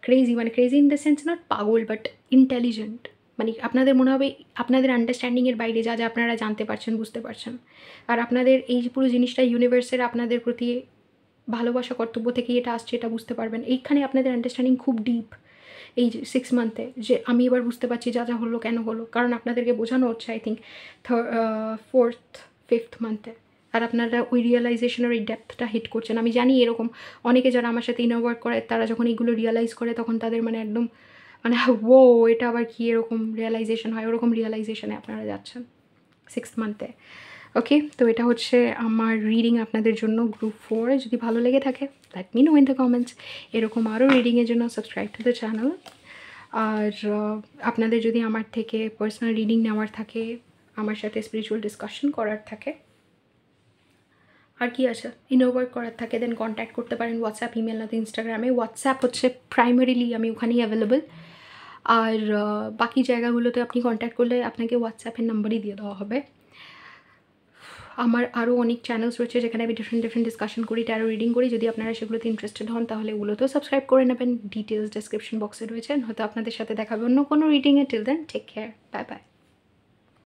crazy, crazy in the sense not পাগল, বাট ইন্টেলিজেন্ট। আপনাদের মনে হবে আপনাদের আন্ডারস্ট্যান্ডিংয়ের বাইরে যা আপনারা জানতে পারছেন, বুঝতে পারছেন। আর আপনাদের এই পুরো জিনিসটা ইউনিভার্সের আপনাদের প্রতি ভালোবাসা, কর্তব্য থেকেই এটা আসছে, এটা বুঝতে পারবেন। এইখানে আপনাদের আন্ডারস্ট্যান্ডিং খুব ডিপ এই 6 মান্থে, যে আমি এবার বুঝতে পারছি যা হলো কেন হলো, কারণ আপনাদেরকে বোঝানো হচ্ছে আই থিঙ্ক 4th 5th মান্থে। আর আপনারা ওই রিয়েলাইজেশনের ওই ডেপথটা হিট করছেন। আমি জানি এরকম অনেকে যারা আমার সাথে ইনার ওয়ার্ক করে, তারা যখন এইগুলো রিয়েলাইজ করে তখন তাদের একদম ও এটা আবার কি এরকম রিয়েলাইজেশন হয়, ওরকম রিয়েলাইজেশনে আপনারা যাচ্ছেন 6th মান্থে। ওকে, তো এটা হচ্ছে আমার রিডিং আপনাদের জন্য গ্রুপ 4। যদি ভালো লেগে থাকে let me no in the comments. এরকম আরও রিডিংয়ের জন্য সাবস্ক্রাইব টু দ্য চ্যানেল। আর আপনাদের যদি আমার থেকে পার্সোনাল রিডিং নেওয়ার থাকে, আমার সাথে স্পিরিচুয়াল ডিসকাশন করার থাকে, আর কি আছে, ইনার ওয়ার্ক করার থাকে, দেন কন্ট্যাক্ট করতে পারেন হোয়াটসঅ্যাপ, ইমেল, না তো ইনস্টাগ্রামে। হোয়াটসঅ্যাপ হচ্ছে প্রাইমারিলি আমি ওখানেই অ্যাভেলেবল। আর বাকি জায়গাগুলোতে আপনি কন্ট্যাক্ট করলে আপনাকে হোয়াটসঅ্যাপের নাম্বারই দিয়ে দেওয়া হবে। আমার আরও অনেক চ্যানেলস রয়েছে যেখানে আমি ডিফারেন্ট ডিসকাশন করি, ট্যারো রিডিং করি। যদি আপনারা সেগুলোতে ইন্টারেস্টেড হন তাহলে ওগুলোতেও সাবস্ক্রাইব করে নেবেন। ডিটেলস ডেসক্রিপশন বক্সে রয়েছে। হয়তো আপনাদের সাথে দেখাবে অন্য কোনো রিডিংয়ে। Till then take care, bye by.